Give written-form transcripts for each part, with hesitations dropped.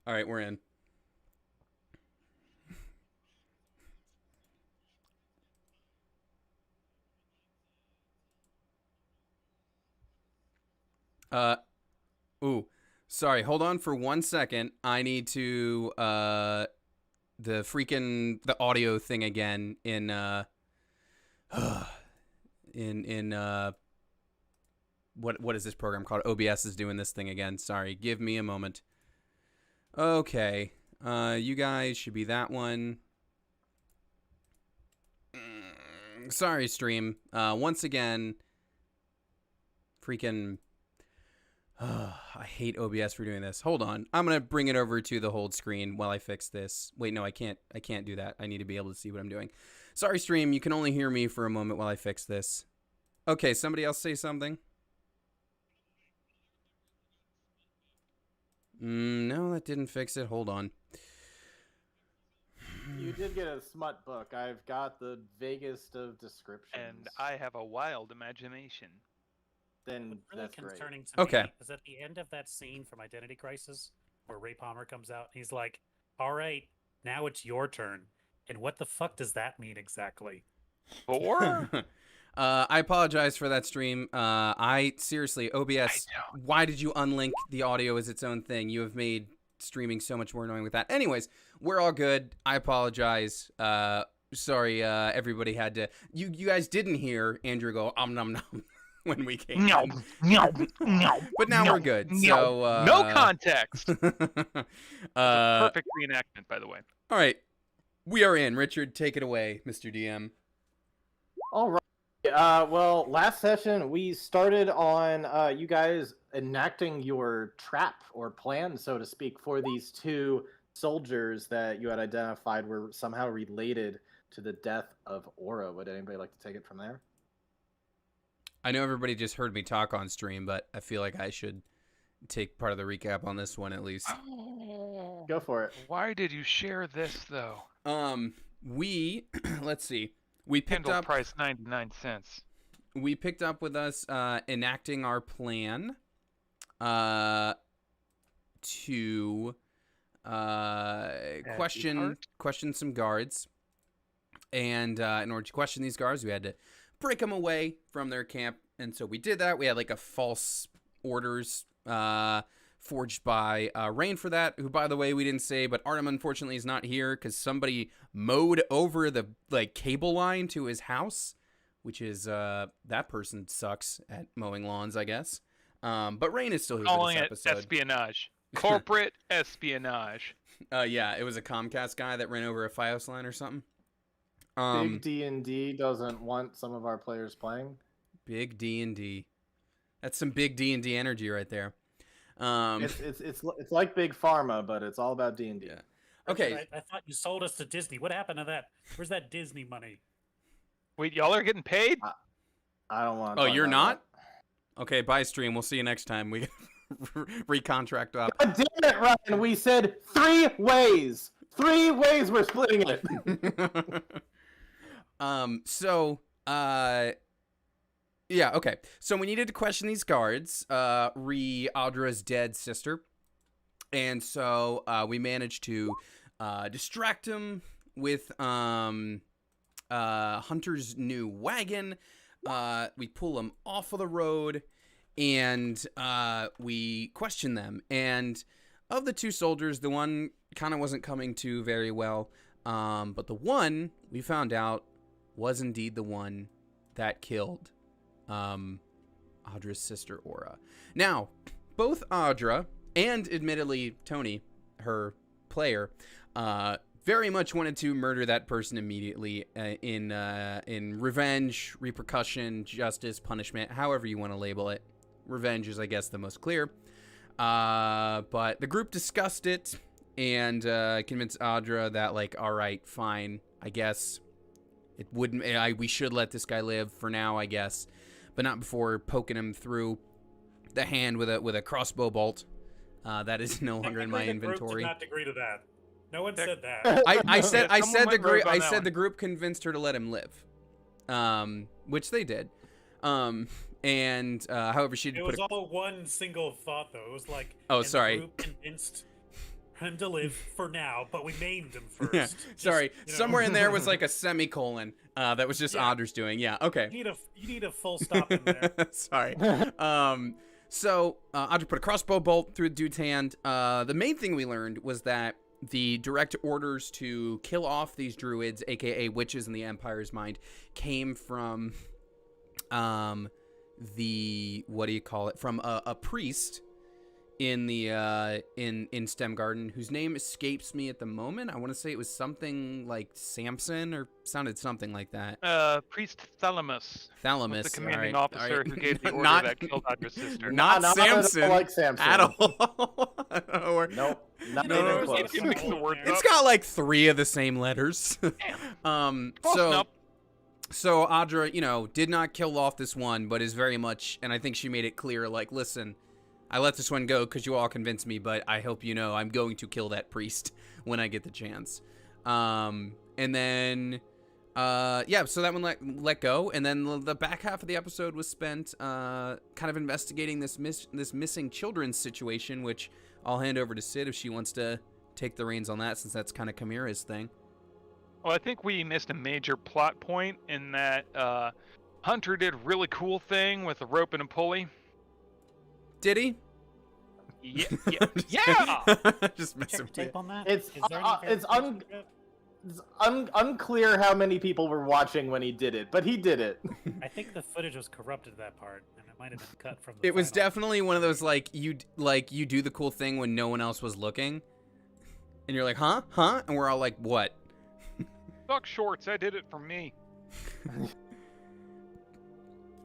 All right, we're in. Uh, ooh, sorry. Hold on for 1 second. I need to the audio thing again in in what is this program called? OBS is doing this thing again. Sorry, give me a moment. Okay, you guys should be that one. Sorry, stream. Once again, freaking. I hate OBS for doing this. Hold on. I'm going to bring it over to the hold screen while I fix this. Wait, no, I can't do that. I need to be able to see what I'm doing. Sorry, stream. You can only hear me for a moment while I fix this. Okay, somebody else say something? No, that didn't fix it. Hold on. You did get a smut book. I've got the vaguest of descriptions. And I have a wild imagination. Then What's really that's concerning great. to Okay. me is at the end of that scene from Identity Crisis, where Ray Palmer comes out, he's like, "All right, now it's your turn." And what the fuck does that mean exactly? 4? I apologize for that stream. I seriously, OBS, why did you unlink the audio as its own thing? You have made streaming so much more annoying with that. Anyways, we're all good. I apologize. Sorry, everybody had to. You guys didn't hear Andrew go nom nom when we came. No, in. no, no. But now no, we're good. No, So no context. uh, Perfect reenactment, by the way. all right, we are in. Richard, take it away, Mr. DM. All right. Well, last session we started on you guys enacting your trap or plan, so to speak, for these two soldiers that you had identified were somehow related to the death of Aura. Would anybody like to take it from there? I know everybody just heard me talk on stream, but I feel like I should take part of the recap on this one at least. Go for it. Why did you share this, though? We let's see. We picked Kindle up price 99 cents. we picked up with us enacting our plan to question some guards. And in order to question these guards, we had to break them away from their camp. And so we did that. We had like a false orders forged by Rain for that, who, by the way, we didn't say, but Artem unfortunately is not here because somebody mowed over the cable line to his house, which is that person sucks at mowing lawns, I guess. But Rain is still here for Calling this it episode. espionage. Corporate espionage. Yeah, it was a Comcast guy that ran over a FiOS line or something. Big D&D doesn't want some of our players playing. Big D&D. That's some big D&D energy right there. It's like Big Pharma, but it's all about D&D. Yeah. Okay. I thought you sold us to Disney. What happened to that? Where's that Disney money? Wait, y'all are getting paid? I don't want to. Oh, you're not? Okay, bye, stream. We'll see you next time. We recontract up. God damn it, Ryan. We said 3 ways. 3 ways we're splitting it. Yeah, okay. So we needed to question these guards, Audra's dead sister. And so we managed to distract him with Hunter's new wagon. We pull him off of the road, and we question them. And of the 2 soldiers, the one kind of wasn't coming to very well. But the one we found out was indeed the one that killed Audra's sister, Aura. Now, both Audra and, admittedly, Tony, her player, very much wanted to murder that person immediately in revenge, repercussion, justice, punishment, however you want to label it. Revenge is, I guess, the most clear. But the group discussed it and convinced Audra that, like, all right, fine, I guess it wouldn't. We should let this guy live for now, I guess, but not before poking him through the hand with a crossbow bolt. That is no longer in my inventory. The group did not agree to that. No one said that. I said the one. group convinced her to let him live, which they did. However, she It was all one single thought, though. It was like, Oh, and sorry. The group convinced him to live for now, but we named him first. Yeah. Just, Sorry. you know. Somewhere in there was like a semicolon. That was just Yeah. Audra's doing. Yeah. Okay. You need a full stop in there. Sorry. So Audra put a crossbow bolt through the dude's hand. The main thing we learned was that the direct orders to kill off these druids, aka witches in the Empire's mind, came from the from a priest in the in STEM Garden, whose name escapes me at the moment. I want to say it was something like Samson, or sounded something like that. Priest Thalamus. Thalamus, The commanding all officer right. who gave the order Not- that killed Audra's sister. Not Not at all Samson like Samson. at all. Or- Nope. Not No, even no, close. You mix the words It's up. got like 3 of the same letters. Close so enough. so Audra, did not kill off this one, but is very much, and I think she made it clear, like, listen, I let this one go because you all convinced me, but I hope you know I'm going to kill that priest when I get the chance. And then, so that one let go, and then the back half of the episode was spent kind of investigating this missing children's situation, which I'll hand over to Sid if she wants to take the reins on that, since that's kind of Chimera's thing. Well, I think we missed a major plot point in that Hunter did a really cool thing with a rope and a pulley. Did he? Yeah, yeah. Just Check messing your with you. tape on that. It's Is there any it's verification for it? It's unclear how many people were watching when he did it, but he did it. I think the footage was corrupted that part, and it might have been cut from the It was final. definitely one of those like you do the cool thing when no one else was looking, and you're like, huh, and we're all like, what? Fuck shorts, I did it for me.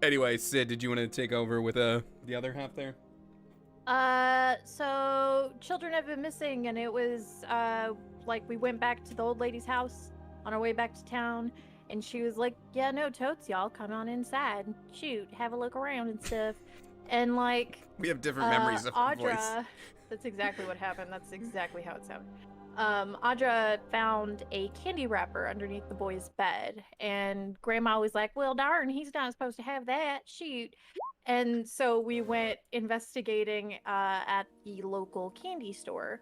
Anyway, Sid, did you want to take over with the other half there? So children have been missing, and it was like we went back to the old lady's house on our way back to town, and she was like, "Yeah, no, totes, y'all, come on inside, shoot, have a look around and stuff," and like We have different memories of her voice. Audra, that's exactly what happened. That's exactly how it sounded. Audra found a candy wrapper underneath the boy's bed, and Grandma was like, "Well, darn, he's not supposed to have that. Shoot." And so we went investigating at the local candy store.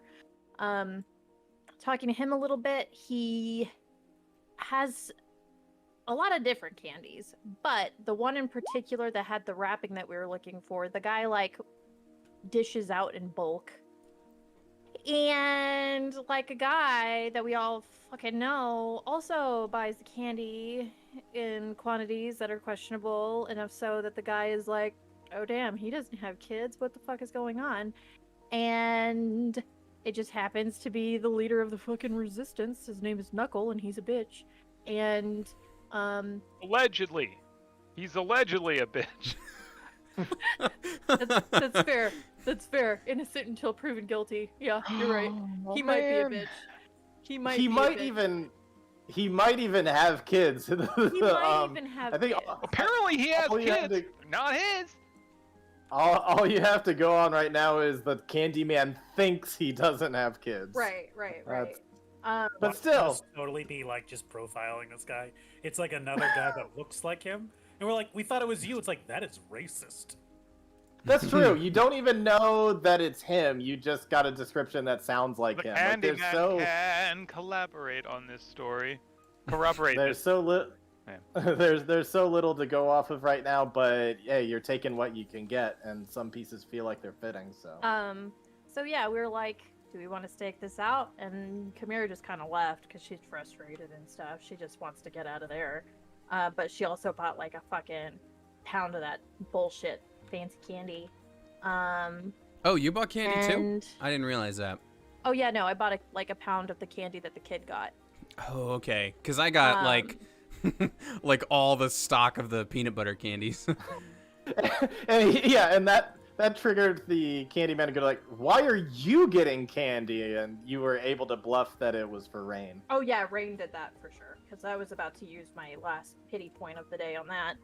Talking to him a little bit, he has a lot of different candies, but the one in particular that had the wrapping that we were looking for, the guy like dishes out in bulk. And like a guy that we all fucking know also buys the candy in quantities that are questionable, enough so that the guy is like, oh damn, he doesn't have kids, what the fuck is going on? And it just happens to be the leader of the fucking resistance. His name is Knuckle, and he's a bitch. And Allegedly. He's allegedly a bitch. that's fair. That's fair. Innocent until proven guilty. Yeah, you're right. He might be a bitch. He might be a bitch. He might even have kids. He might even have I think kids. Apparently he has all you have kids. to- Not his. all you have to go on right now is that Candyman thinks he doesn't have kids. Right. But still, Must totally be like just profiling this guy. It's like another guy that looks like him, and we're like, we thought it was you. It's like, that is racist. that's true. You don't even know that it's him. You just got a description that sounds like The him. Like, Candyman can collaborate on this story. Corroborate there's this. so little. Yeah. There's so little to go off of right now, but hey, you're taking what you can get, and some pieces feel like they're fitting. So So yeah, we were like, do we want to stake this out? And Chimera just kind of left because she's frustrated and stuff. She just wants to get out of there. But she also bought like a fucking pound of that bullshit fancy candy. Oh, you bought candy too? and... I didn't realize that. Oh yeah, no, I bought a pound of the candy that the kid got. Oh, okay. Because I got like all the stock of the peanut butter candies. and that triggered the Candyman to go like, "Why are you getting candy?" And you were able to bluff that it was for Rain. Oh yeah, Rain did that for sure. Because I was about to use my last pity point of the day on that.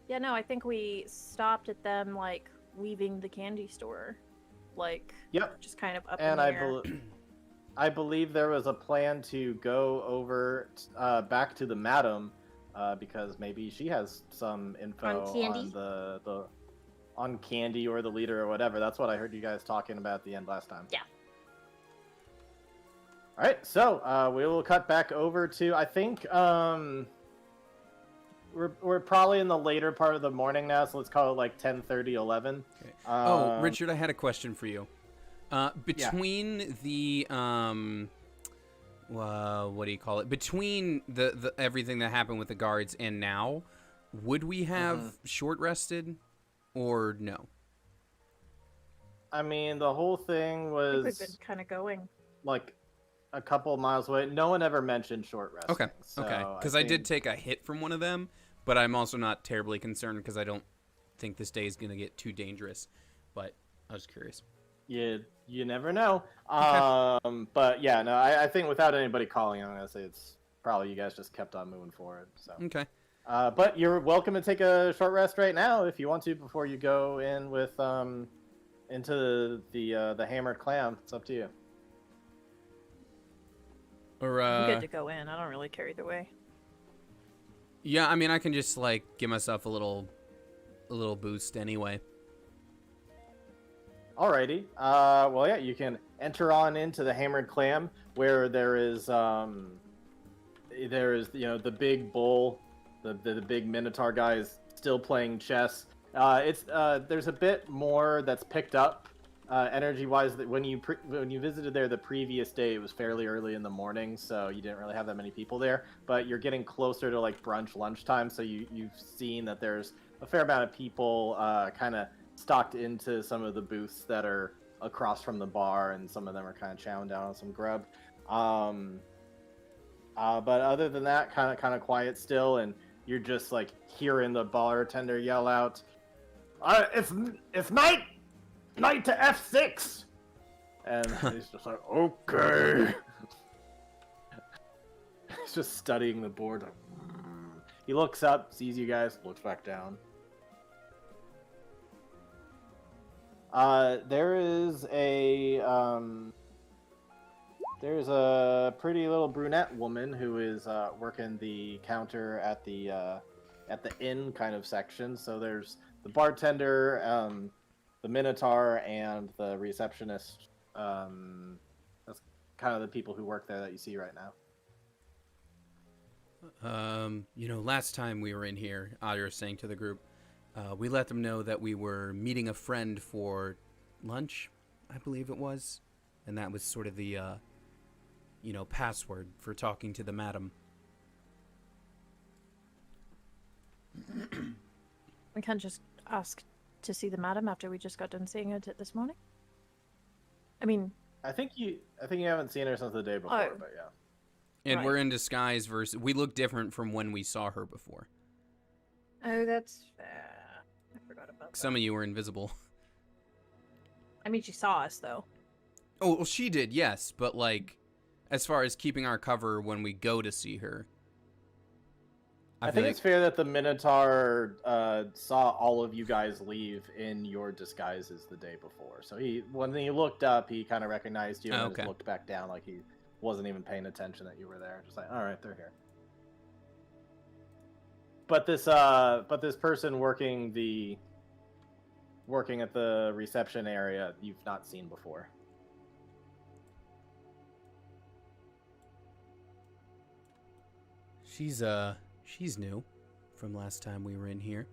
Yeah, no, I think we stopped at them like leaving the candy store, like Yep. just kind of up And in the air. I believe there was a plan to go over back to the madam because maybe she has some info On candy? on Candy or the leader or whatever. That's what I heard you guys talking about at the end last time. Yeah. All right, so we will cut back over to, I think we're probably in the later part of the morning now, so let's call it like 10:30, 11. Okay. Richard, I had a question for you. Between the what do you call it? Between the everything that happened with the guards and now, would we have short rested or no? I mean, the whole thing I think we've was been kind of going. like a couple of miles away. No one ever mentioned short resting. Okay. So Okay. Because I did take a hit from one of them, but I'm also not terribly concerned because I don't think this day is going to get too dangerous. But I was curious. You never know. Okay. But yeah, no, I think without anybody calling, I'm gonna say it's probably you guys just kept on moving forward. So. Okay. But you're welcome to take a short rest right now if you want to before you go in with into the hammered clam. It's up to you. Or I'm good to go in. I don't really care either way. yeah, I mean, I can just like give myself a little boost anyway. Alrighty. Well, yeah, you can enter on into the hammered clam where there is the big bull, the big minotaur guy is still playing chess. There's a bit more that's picked up energy wise. That when you visited there the previous day, it was fairly early in the morning, so you didn't really have that many people there. But you're getting closer to like brunch lunchtime, so you've seen that there's a fair amount of people kind of stocked into some of the booths that are across from the bar, and some of them are kind of chowing down on some grub. But other than that, kind of quiet still, and you're just like hearing the bartender yell out, "It's night to F6," and he's just like, "Okay." He's just studying the board. He looks up, sees you guys, looks back down. There's a pretty little brunette woman who is working the counter at the inn kind of section. So there's the bartender, the minotaur, and the receptionist. That's kind of the people who work there that you see right now. Last time we were in here, Adria was saying to the group, we let them know that we were meeting a friend for lunch, I believe it was. And that was sort of the, password for talking to the madam. We can't just ask to see the madam after we just got done seeing her this morning. I mean, I think you haven't seen her since the day before, but yeah. And Right. we're in disguise versus... We look different from when we saw her before. oh, that's fair. I forgot about that. Some of you were invisible. I mean, she saw us though. Oh, well, she did, yes. But, like, as far as keeping our cover when we go to see her... I think it's fair that the Minotaur saw all of you guys leave in your disguises the day before. So when he looked up, he kind of recognized you and just looked back down like he wasn't even paying attention that you were there. Just like, all right, they're here. But this person working at the reception area, you've not seen before. She's new from last time we were in here.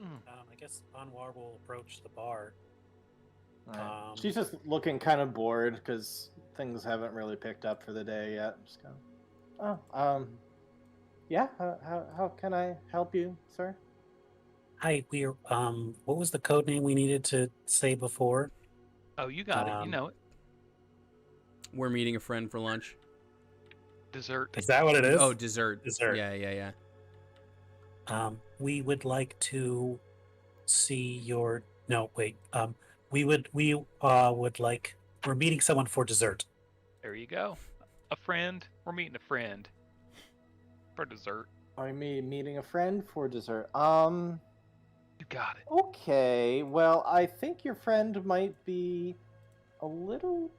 I guess Anwar will approach the bar. Right. She's just looking kind of bored because things haven't really picked up for the day yet. Just kind of, yeah. How can I help you, sir? Hi, we're what was the code name we needed to say before? Oh, you got it. You know it. We're meeting a friend for lunch. Dessert. Is that what it is? Oh, dessert. Dessert. Yeah. We would like to see your. No, wait. We would like. We're meeting someone for dessert. There you go. A friend. We're meeting a friend for dessert. Are we meeting a friend for dessert? You got it. Okay. Well, I think your friend might be a little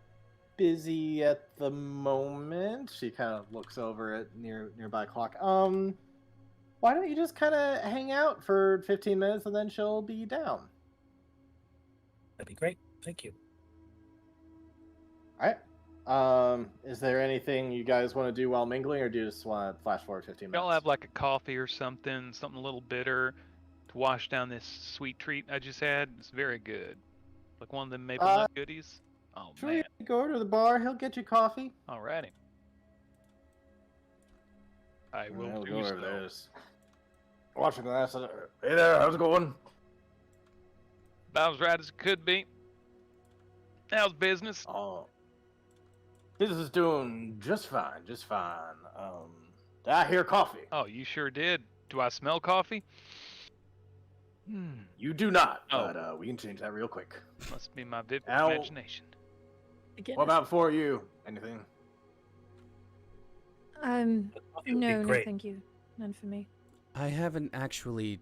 busy at the moment. She kind of looks over at nearby clock. Why why don't you just kind of hang out for 15 minutes and then she'll be down? That'd be great. Thank you. All right. Is there anything you guys want to do while mingling, or do you just want to flash forward 15 minutes? Y'all have like a coffee or something a little bitter to wash down this sweet treat I just had. It's very good. Like one of them maple nut goodies. Oh, Sure, man. you go over to the bar. He'll get you coffee. Alrighty. I will We'll do go so. over there. Just watching that. Hey there, how's it going? About as right as it could be. How's business? Oh, business is doing just fine, just fine. I hear coffee. Oh, you sure did. Do I smell coffee? You do not, Oh. but we can change that real quick. Must be my vivid Ow. imagination. Again. What about for you? Anything? Coffee would be No, great. thank you. None for me. I haven't actually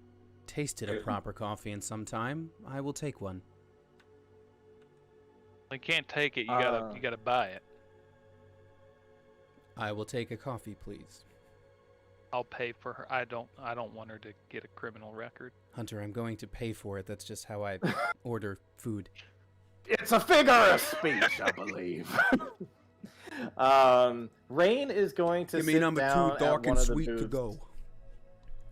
tasted a proper coffee in some time. I will take one. You can't take it. You Uh. gotta buy it. I will take a coffee, please. I'll pay for her. I don't want her to get a criminal record. Hunter, I'm going to pay for it. That's just how I order food. It's a figure of speech, I believe. Rain is going to sit down at one of the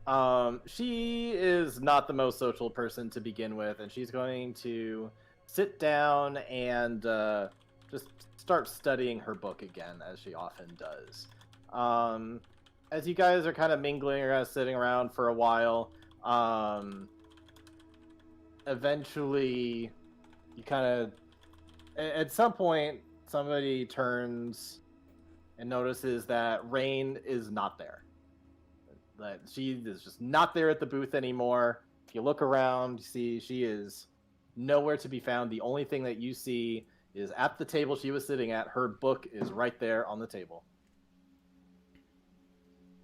booths. She is not the most social person to begin with, and she's going to sit down and just start studying her book again, as she often does. As you guys are kind of mingling or sitting around for a while, eventually you kind of, at some point, somebody turns and notices that Rain is not there. That she is just not there at the booth anymore. If you look around, you see she is nowhere to be found. The only thing that you see is at the table she was sitting at. Her book is right there on the table.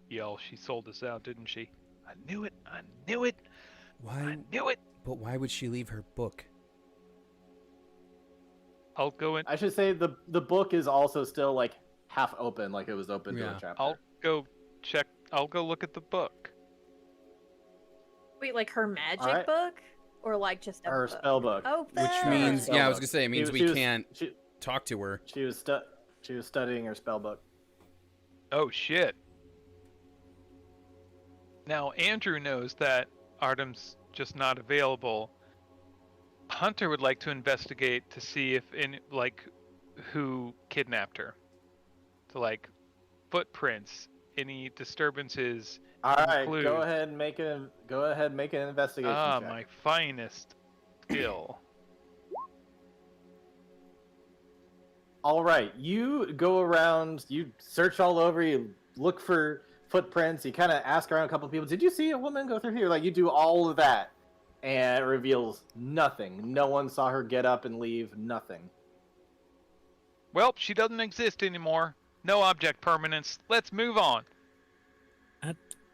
Yo, she sold us out, didn't she? I knew it. I knew it. Why? I knew it. But why would she leave her book? I'll go in. I should say the book is also still like half open, like it was open to Yeah. a chapter. I'll go check. I'll go look at the book. Wait, like her magic Alright. book? Or like just a Her book? spell book. Oh, Which fair. means, Spell yeah, I was book. gonna say, it means She we was- can't She, talk to her. she was studying her spell book. Oh shit. Now Andrew knows that Artem's just not available. Hunter would like to investigate to see if who kidnapped her. So like footprints, any disturbances. All right, Include- go ahead and make an investigation Ah, check. my finest skill. All right, you go around, you search all over, you look for footprints, you kind of ask around a couple of people, did you see a woman go through here? Like, you do all of that, and it reveals nothing. No one saw her get up and leave, nothing. Well, she doesn't exist anymore. No object permanence. Let's move on.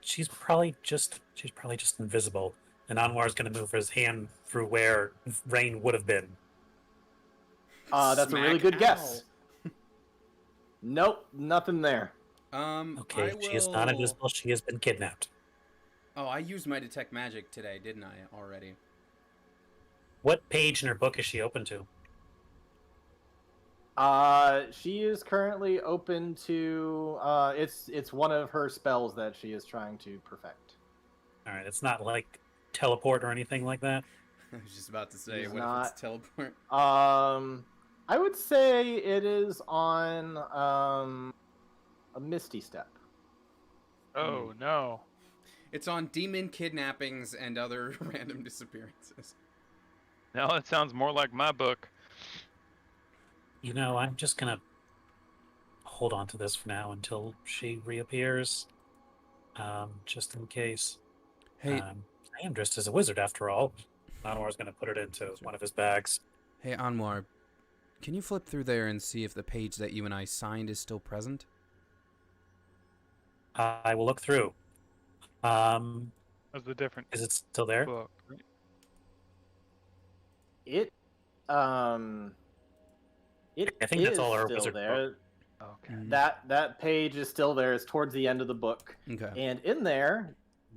She's probably just invisible, and Anwar's gonna move his hand through where Rain would have been. That's a really Smack. good guess. Nope, nothing there. Okay, I she is not will- invisible. She has been kidnapped. Oh, I used my detect magic today, didn't I? Already. What page in her book is she open to? She is currently open to, it's one of her spells that she is trying to perfect. All right, it's not like teleport or anything like that. I was just about to say, It's what not- if it's teleport? I would say it is on, a Misty Step. Oh no. It's on demon kidnappings and other random disappearances. Now that sounds more like my book. You know, I'm just gonna hold on to this for now until she reappears, just in case. Hey, I am dressed as a wizard after all. Anwar's gonna put it into one of his bags. hey, Anwar, can you flip through there and see if the page that you and I signed is still present? I will look through. That's the different Is it still there? book. Right? It I think that's is all our still wizard there. Okay. Mhm. That page is still there. It's towards the end of the book. Okay. And in there,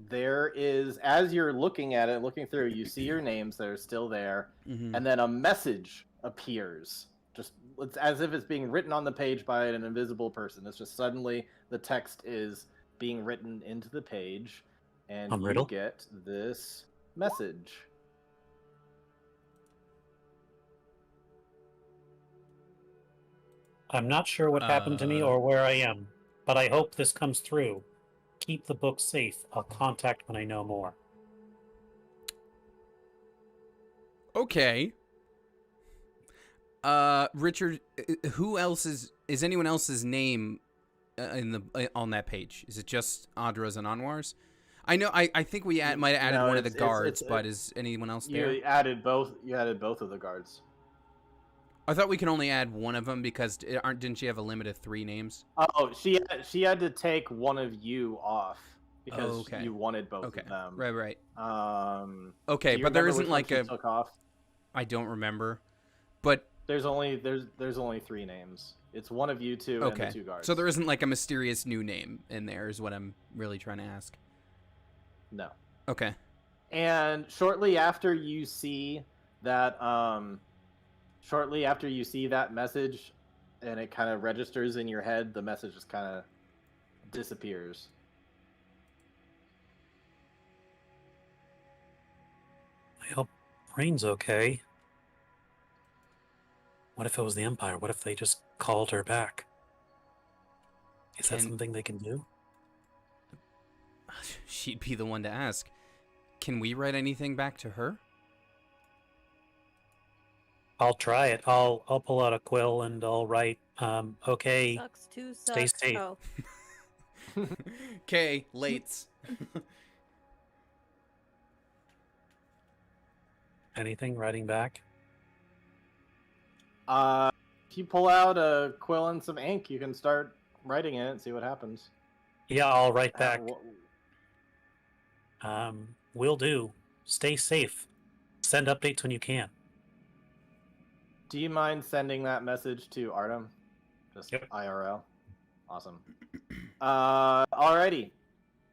there is, as you're looking at it, looking through, you see your names that are still there, Mm-hmm. and then a message appears. Just it's as if it's being written on the page by an invisible person. It's just suddenly the text is being written into the page, and you Riddle? get this message. I'm not sure what happened to me or where I am, but I hope this comes through. Keep the book safe. I'll contact when I know more. Okay. Richard, who else is anyone else's name in the on that page? Is it just Audra's and Anwar's? I know. I think we might have added No, one of the it's- guards, but is anyone else there? You added both. You added both of the guards. I thought we could only add one of them because didn't she have a limit of 3 names? Oh, she had to take one of you off because Okay. you wanted both Okay. of them. Right. Do Okay, you but there remember isn't which one like she a. took off? I don't remember, but There's only 3 names. It's one of you two and okay. the 2 guards. So there isn't like a mysterious new name in there, is what I'm really trying to ask. No. Okay. And shortly after you see that message and it kind of registers in your head, the message just kind of disappears. I hope Rain's okay. What if it was the Empire? What if they just called her back? Is that Can- something they can do? She'd be the one to ask. Can we write anything back to her? I'll try it. I'll pull out a quill and I'll write, okay, Sucks to suck. stay safe. Oh. Okay, lates. Anything writing back? If you pull out a quill and some ink, you can start writing in it and see what happens. Yeah, I'll write back. Wh- Will do. Stay safe. Send updates when you can. Do you mind sending that message to Artem? Just Yep. IRL. Awesome. Alrighty.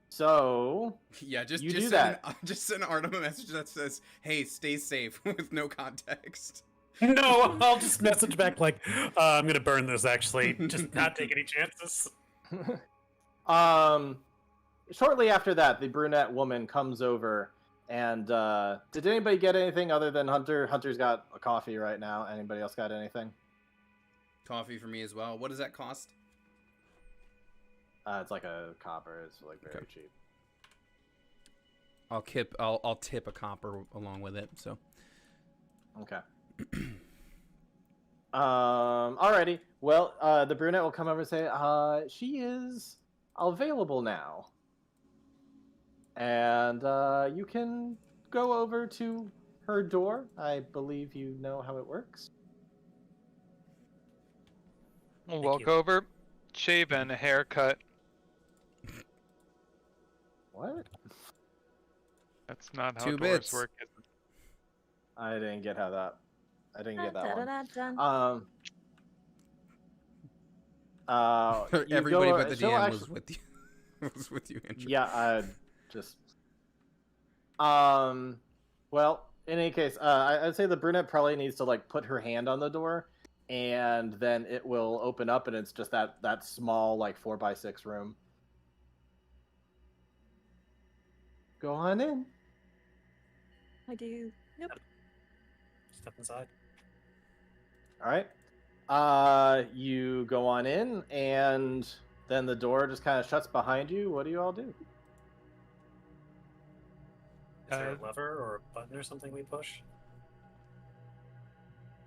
So Yeah, just You just do send, that. just send Artem a message that says, "Hey, stay safe," with no context. No, I'll just message back like, I'm gonna burn this actually. Just not take any chances. Shortly after that, the brunette woman comes over and did anybody get anything other than Hunter? Hunter's got a coffee right now. Anybody else got anything? Coffee for me as well. What does that cost? It's like a copper. It's like very Okay. cheap. I'll tip a copper along with it. So Okay. Alrighty. Well, the brunette will come over and say, she is available now. And you can go over to her door. I believe you know how it works. We'll Thank walk you. over, shave and a haircut. What? That's not how 2 doors bits. work. Is it? I didn't get how that. I didn't get that one. Dun-dun-dun-dun. You everybody go- but the she'll DM actu- was with you. Was with you, Andrew. Yeah, just. Well, in any case, I'd say the brunette probably needs to like put her hand on the door, and then it will open up, and it's just that small like 4x6 room. Go on in. I do. Nope. Step inside. All right. You go on in, and then the door just kind of shuts behind you. What do you all do? Is there a lever or a button or something we push?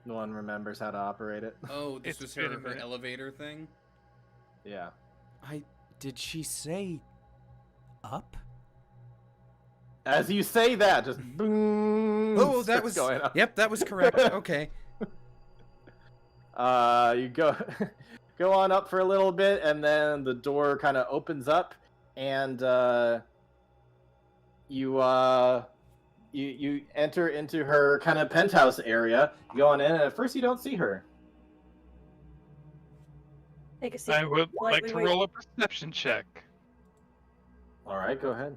No one remembers how to operate it. Oh, this It's was been a her minute. elevator thing. Yeah. Did she say up? As you say that, just boom. Oh, that starts was going up. Yep, that was correct. Okay. You go go on up for a little bit, and then the door kind of opens up, and you enter into her kind of penthouse area. You go on in, and at first you don't see her. Take a seat. I would like Politely to wait. roll a perception check. All right, go ahead.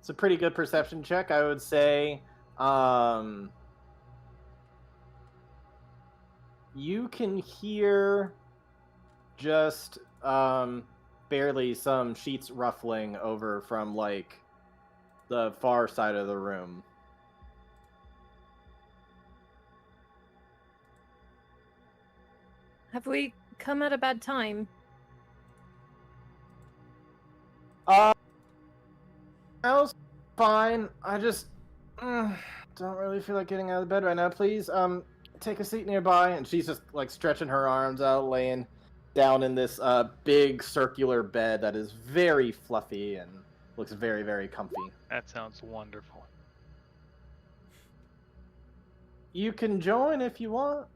It's a pretty good perception check, I would say. You can hear just barely some sheets ruffling over from like the far side of the room. Have we come at a bad time? I was fine. I just don't really feel like getting out of bed right now. Please, take a seat nearby. And she's just like stretching her arms out, laying down in this big circular bed that is very fluffy and looks very, very comfy. That sounds wonderful. You can join if you want.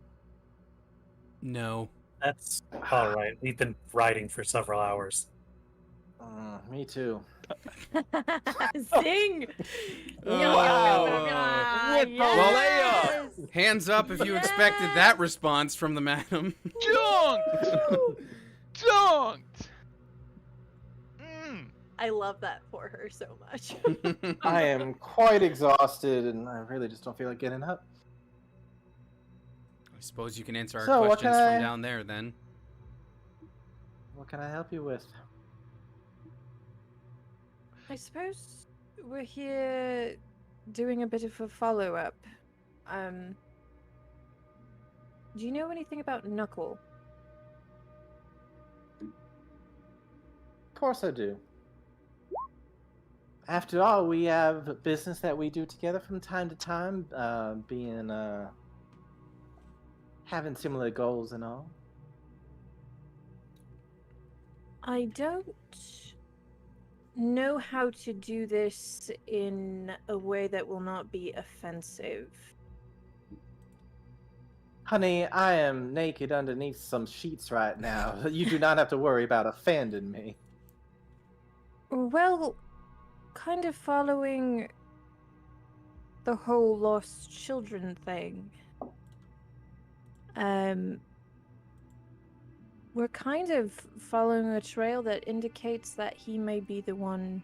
No. That's all right. We've been riding for several hours. Me too. Zing! Oh. Yes! Hands up if you expected that response from the madam. Dunked! Dunked! I love that for her so much. I am quite exhausted, and I really just don't feel like getting up. I suppose you can answer our So, what questions can from I- down there then. What can I help you with? I suppose we're here doing a bit of a follow-up. Do you know anything about Knuckle? Of course I do. After all, we have business that we do together from time to time, having similar goals and all. I don't know how to do this in a way that will not be offensive. Honey, I am naked underneath some sheets right now. You do not have to worry about offending me. Well, kind of following the whole lost children thing. We're kind of following a trail that indicates that he may be the one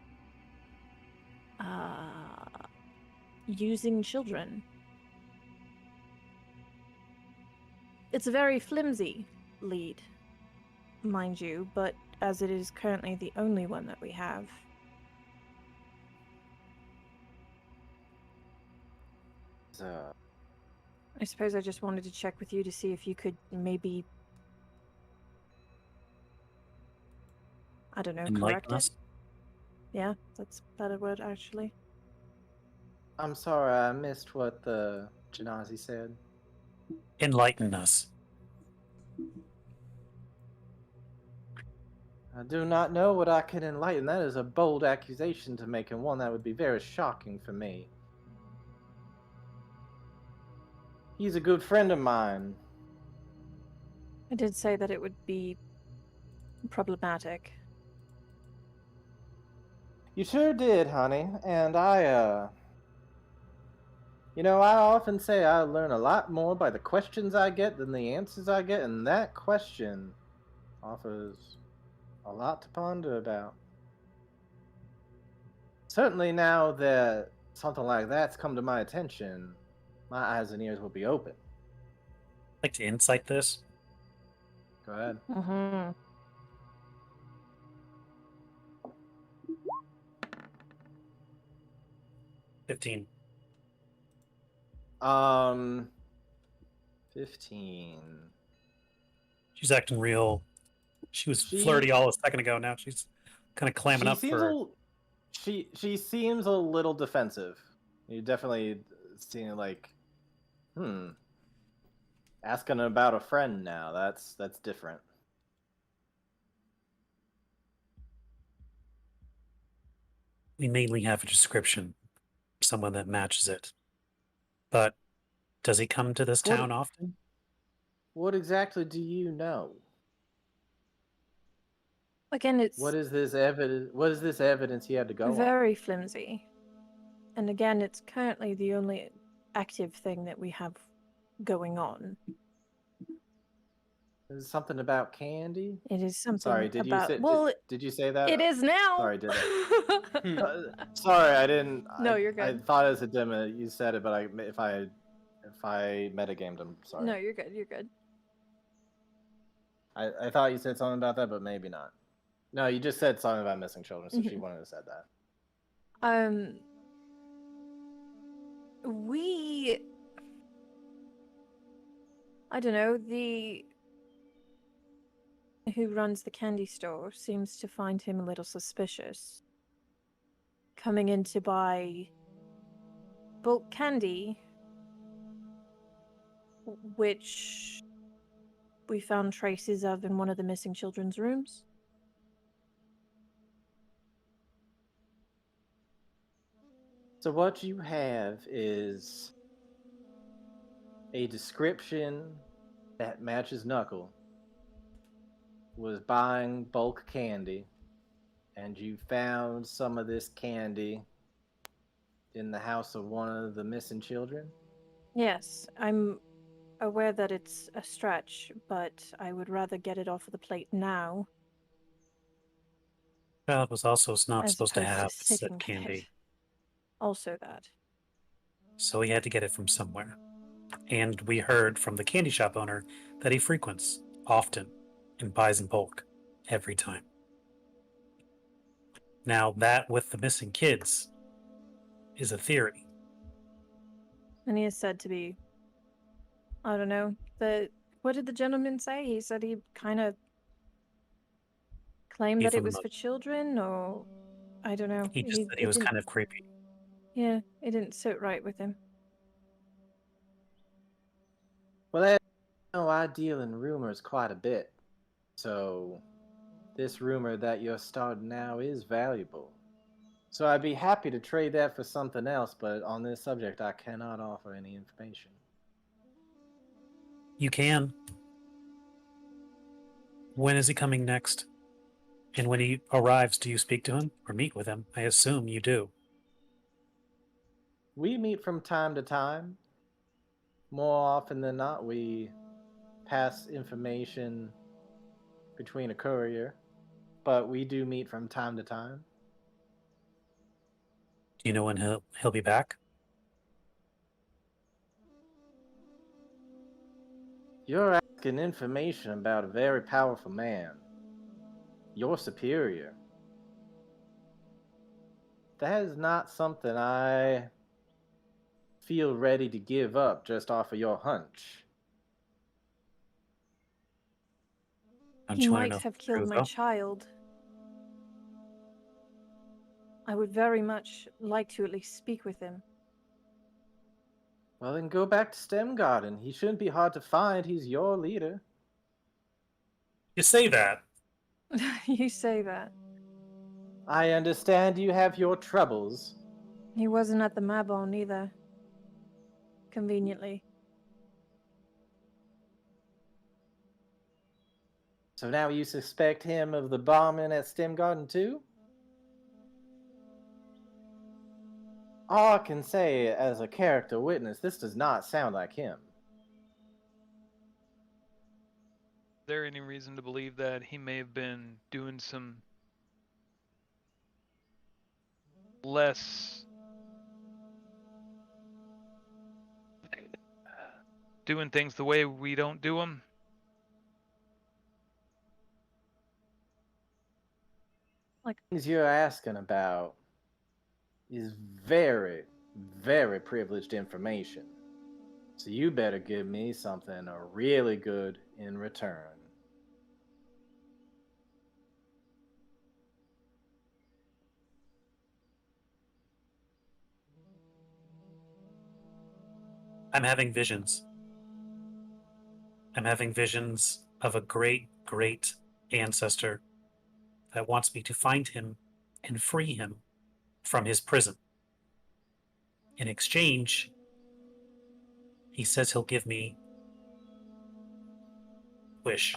using children. It's a very flimsy lead, mind you, but as it is currently the only one that we have. I suppose I just wanted to check with you to see if you could maybe, I don't know, correct Enlighten it? us. Yeah, that's a better word, actually. I'm sorry, I missed what the Janazi said. Enlighten us. I do not know what I can enlighten. That is a bold accusation to make, and one that would be very shocking for me. He's a good friend of mine. I did say that it would be problematic. You sure did, honey. And I often say I learn a lot more by the questions I get than the answers I get, and that question offers a lot to ponder about. Certainly now that something like that's come to my attention, my eyes and ears will be open. Like to insight this? Go ahead. Mm-hmm. $15. 15. She's acting real. She was She- flirty all a second ago. Now she's kind of clamming up seems for. she seems a little defensive. You definitely seem like, asking about a friend now. That's different. We mainly have a description, someone that matches it. But does he come to this What- town often? What exactly do you know? Again, it's What is this evidence? What is this evidence he had to go on? very flimsy. And again, it's currently the only active thing that we have going on. Is it something about candy? It is something Sorry, did you about. say Well, did you say that? it is now. Sorry, did sorry, I didn't. No, you're I good. thought it was a demo. You said it, but if I metagamed, I'm sorry. No, you're good. You're good. I thought you said something about that, but maybe not. No, you just said something about missing children, so she Mhm. wanted to said that. We. I don't know. Who runs the candy store seems to find him a little suspicious. Coming in to buy bulk candy, which we found traces of in one of the missing children's rooms. So what you have is a description that matches Knuckle. Was buying bulk candy, and you found some of this candy in the house of one of the missing children? Yes, I'm aware that it's a stretch, but I would rather get it off of the plate now Child was also not as supposed to opposed to have sitting said with candy, it. Also that. so he had to get it from somewhere. And we heard from the candy shop owner that he frequents often and buys in bulk every time. Now, that with the missing kids is a theory. And he is said to be, I don't know, what did the gentleman say? He said he kind of claimed that it was for children, or I don't know. He just said he It was didn't, kind of creepy. yeah, it didn't sit right with him. Well, I deal in rumors quite a bit, so this rumor that you're starting now is valuable. So I'd be happy to trade that for something else, but on this subject, I cannot offer any information. You can. When is he coming next? And when he arrives, do you speak to him or meet with him? I assume you do. We meet from time to time. More often than not, we pass information between a courier, but we do meet from time to time. Do you know when he'll be back? You're asking information about a very powerful man. Your superior. That is not something I feel ready to give up just off of your hunch. Don't He you want to might know have the killed truth, my though? child. I would very much like to at least speak with him. Well, then go back to STEM Garden. He shouldn't be hard to find. He's your leader. You say that. You say that. I understand you have your troubles. He wasn't at the Mabon either. Conveniently. So now you suspect him of the bombing at STEM Garden too? All I can say as a character witness, this does not sound like him. Is there any reason to believe that he may have been doing some less doing things the way we don't do them? Things you're asking about is very, very privileged information. So you better give me something really good in return. I'm having visions. I'm having visions of a great, great ancestor that wants me to find him and free him from his prison. In exchange, he says he'll give me wish.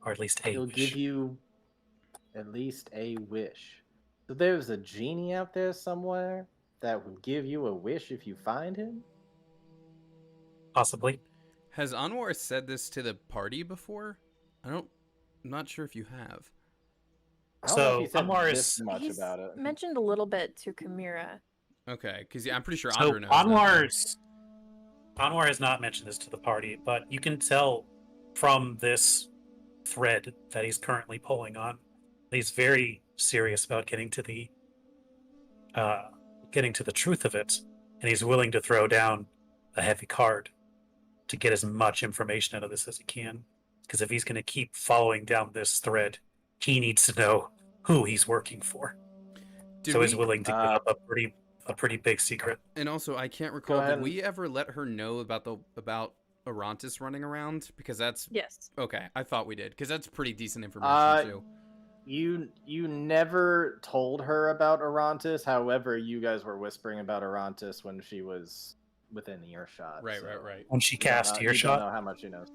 Or at least a He'll wish. give you at least a wish. So there's a genie out there somewhere that will give you a wish if you find him? Possibly. Has Anwar said this to the party before? I'm not sure if you have. I don't know So if he said Anwar this is much He's about it. mentioned a little bit to Chimera. Okay, because I'm pretty sure so Audra knows Anwar has not mentioned this to the party, but you can tell from this thread that he's currently pulling on, that he's very serious about getting to the truth of it, and he's willing to throw down a heavy card to get as much information out of this as he can. Because if he's going to keep following down this thread, he needs to know who he's working for. that. He's willing to give up a pretty big secret. And also, I can't recall. ahead Did we ever let her know about Arantis running around? Because that's Yes. okay. I thought we did, because that's pretty decent information too. You never told her about Arantis. However, you guys were whispering about Arantis when she was within earshot. Right, so right. When she you don't cast know- You don't earshot, know how much she knows.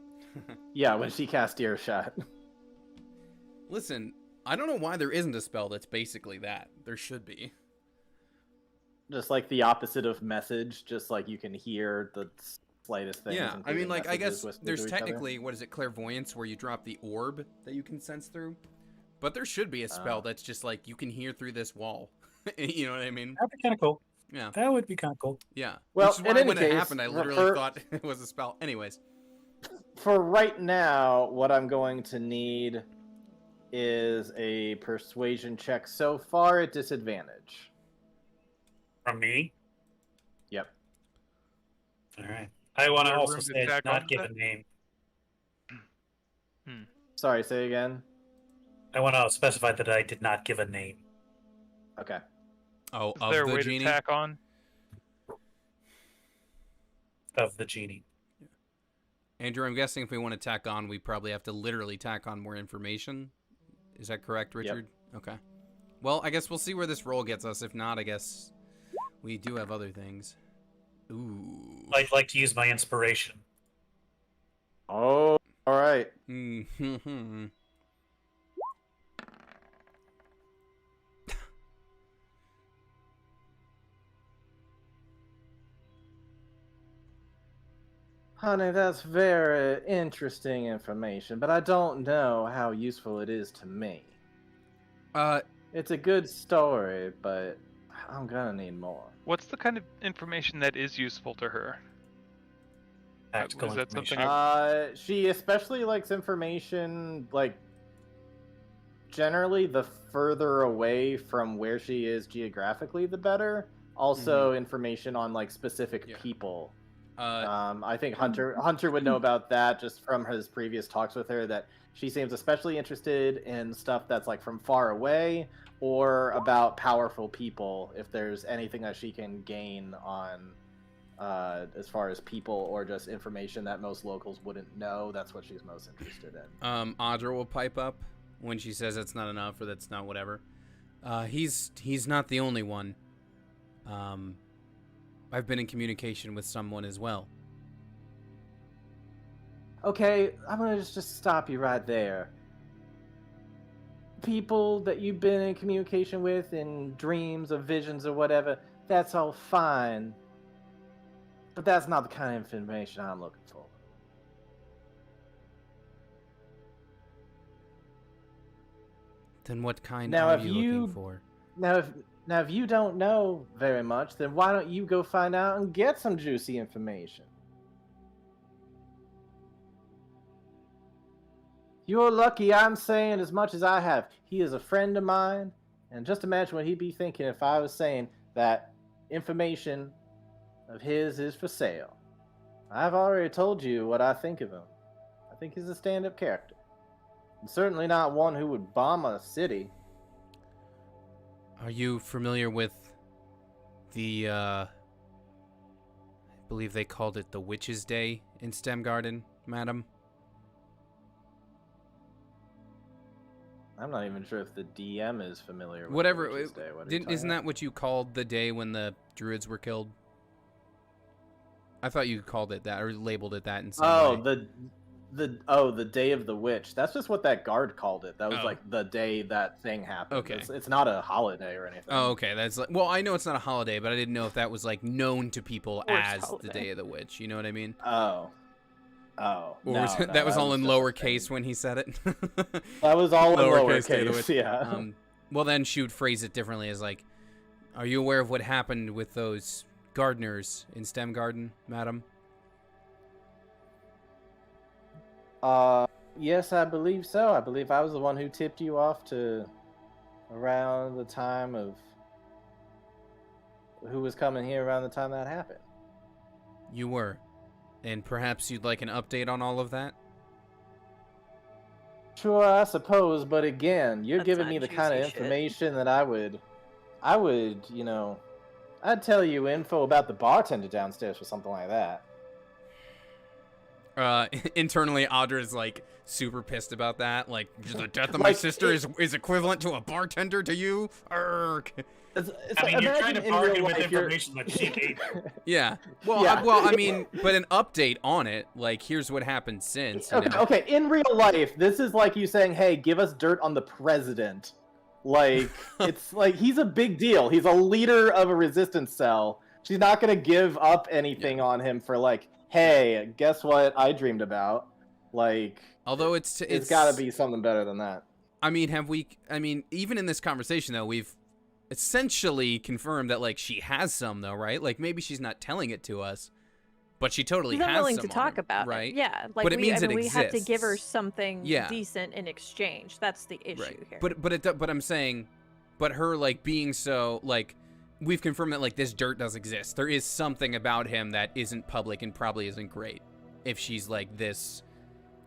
Yeah, when she cast earshot. Listen, I don't know why there isn't a spell that's basically that. There should be. Just like the opposite of message, just like you can hear the slightest things. Yeah, I including mean, like, I messages guess whispered there's to each other. technically, what is it, clairvoyance, where you drop the orb that you can sense through. But there should be a spell that's just like, you can hear through this wall. You know what I mean? that'd be kind of cool. Yeah, That would be kind of cool. yeah. Well, Which is in why any when it case, happened, I literally her- thought it was a spell. Anyways. For right now, what I'm going to need is a persuasion check so far at disadvantage. From me? Yep. All right. I want to there also room to say tack not on give that? a name. Sorry, say again. I want to specify that I did not give a name. Okay. Oh, Is of there a the way genie? to tack on? Of the genie. Andrew, I'm guessing if we want to tack on, we probably have to literally tack on more information. Is that correct, Richard? Okay. Well, I guess we'll see where this roll gets us. If not, I guess we do have other things. Ooh. I'd like to use my inspiration. Oh, all right. Mm-hmm. Honey, that's very interesting information, but I don't know how useful it is to me. It's a good story, but I'm gonna need more. What's the kind of information that is useful to her? Tactical Was that something information. She especially likes information, like, generally the further away from where she is geographically, the better. Also, information on, like, specific Yeah. people. Uh, I think Hunter would know about that just from his previous talks with her, that she seems especially interested in stuff that's like from far away or about powerful people, if there's anything that she can gain on as far as people or just information that most locals wouldn't know. That's what she's most interested in. Audra will pipe up when she says that's not enough or that's not whatever. He's not the only one. I've been in communication with someone as well. Okay, I'm gonna just stop you right there. People that you've been in communication with in dreams or visions or whatever, that's all fine. But that's not the kind of information I'm looking for. Then what kind Now, are if you you- looking for? Now, if you don't know very much, then why don't you go find out and get some juicy information? You're lucky I'm saying as much as I have. He is a friend of mine, and just imagine what he'd be thinking if I was saying that information of his is for sale. I've already told you what I think of him. I think he's a stand-up character. And certainly not one who would bomb a city. Are you familiar with the, I believe they called it the Witch's Day in Stem Garden, madam? I'm not even sure if the DM is familiar with Whatever. Witch's Day. What are you Isn't talking that what you called the day when the druids were killed? I thought you called it that or labeled it that in some Oh, way. the Day of the Witch. That's just what that guard called it. That was Oh. like the day that thing happened. Okay. It's not a holiday or anything. Oh, okay. That's like, well, I know it's not a holiday, but I didn't know if that was like known to people Forced as the holiday. Day of the Witch. You know what I mean? Oh. Oh, Or no, was no, that was all in just a lowercase thing. when he said it? That was all in Lowercase, lowercase. Yeah. Well, then she would phrase it differently as like, "Are you aware of what happened with those gardeners in STEM Garden, madam?" Yes, I believe so. I believe I was the one who tipped you off to around the time of who was coming here around the time that happened. You were. And perhaps you'd like an update on all of that? Sure, I suppose, but again, you're That's giving not me the kind of juicy shit. information that I would, I'd tell you info about the bartender downstairs or something like that. Internally, Audra's like super pissed about that. Like, the death of my Like, sister is equivalent to a bartender to you? Urgh. It's I mean, you're trying to imagine in bargain real with life, you're- information that she gave you. Yeah. Well, Yeah. I mean, but an update on it. Like, here's what happened since. You know? Okay, in real life, this is like you saying, "Hey, give us dirt on the president." Like, it's like he's a big deal. He's a leader of a resistance cell. She's not gonna give up anything on him for like, "Hey, guess what I dreamed about?" Like, Although it's got to be something better than that. I mean, even in this conversation though, we've essentially confirmed that like she has some though, right? Like maybe she's not telling it to us, but she totally He's not has willing some to on talk him, about right? it. Yeah, like But it means it we have to give her exists. something Yeah. decent in exchange. That's the issue Right. here. But I'm saying, but her like being so like, we've confirmed that like this dirt does exist. There is something about him that isn't public and probably isn't great. If she's like this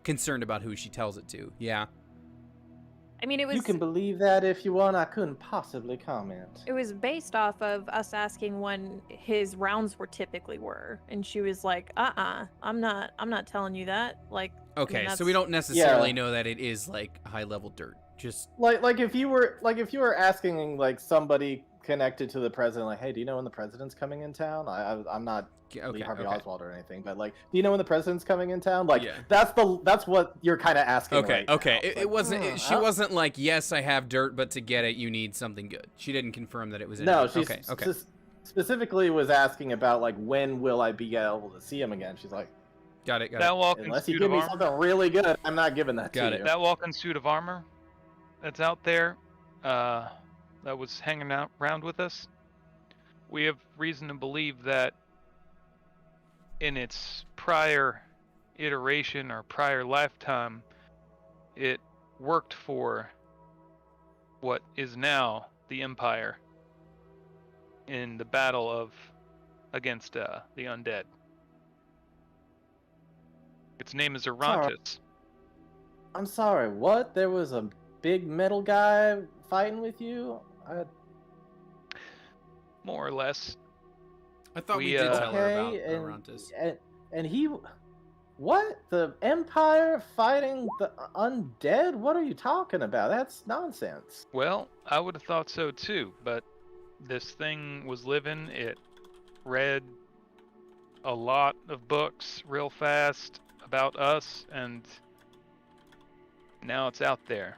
concerned about who she tells it to, yeah. I mean, it was You can believe that if you want. I couldn't possibly comment. it was based off of us asking when his rounds were typically were, and she was like, I'm not telling you that." Like, I mean, Okay, so that's- we don't necessarily Yeah. know that it is like high level dirt. Just Like if you were asking like somebody connected to the president, like, "Hey, do you know when the president's coming in town?" I'm not Lee okay, Harvey okay. Oswald or anything, but like, "Do you know when the president's coming in town?" Like, Yeah. that's what you're kind of asking. Okay, right okay. now. It Like, wasn't. She I- wasn't like, "Yes, I have dirt, but to get it, you need something good." She didn't confirm that it was. No, anything. she Okay. specifically was asking about like when will I be able to see him again. She's like, Got it. That walking unless you suit give of me armor. something really good, I'm not giving that Got to it. you. That walking suit of armor that's out there, that was hanging out around with us. We have reason to believe that in its prior iteration or prior lifetime, it worked for what is now the Empire in the battle of against the undead. Its name is Arantis. I'm sorry, what? There was a big metal guy fighting with you? More or less. I thought we We, did tell her about Okay, Arantis. and he... What? The Empire fighting the undead? What are you talking about? That's nonsense. Well, I would have thought so too, but this thing was living. It read a lot of books real fast about us, and now it's out there.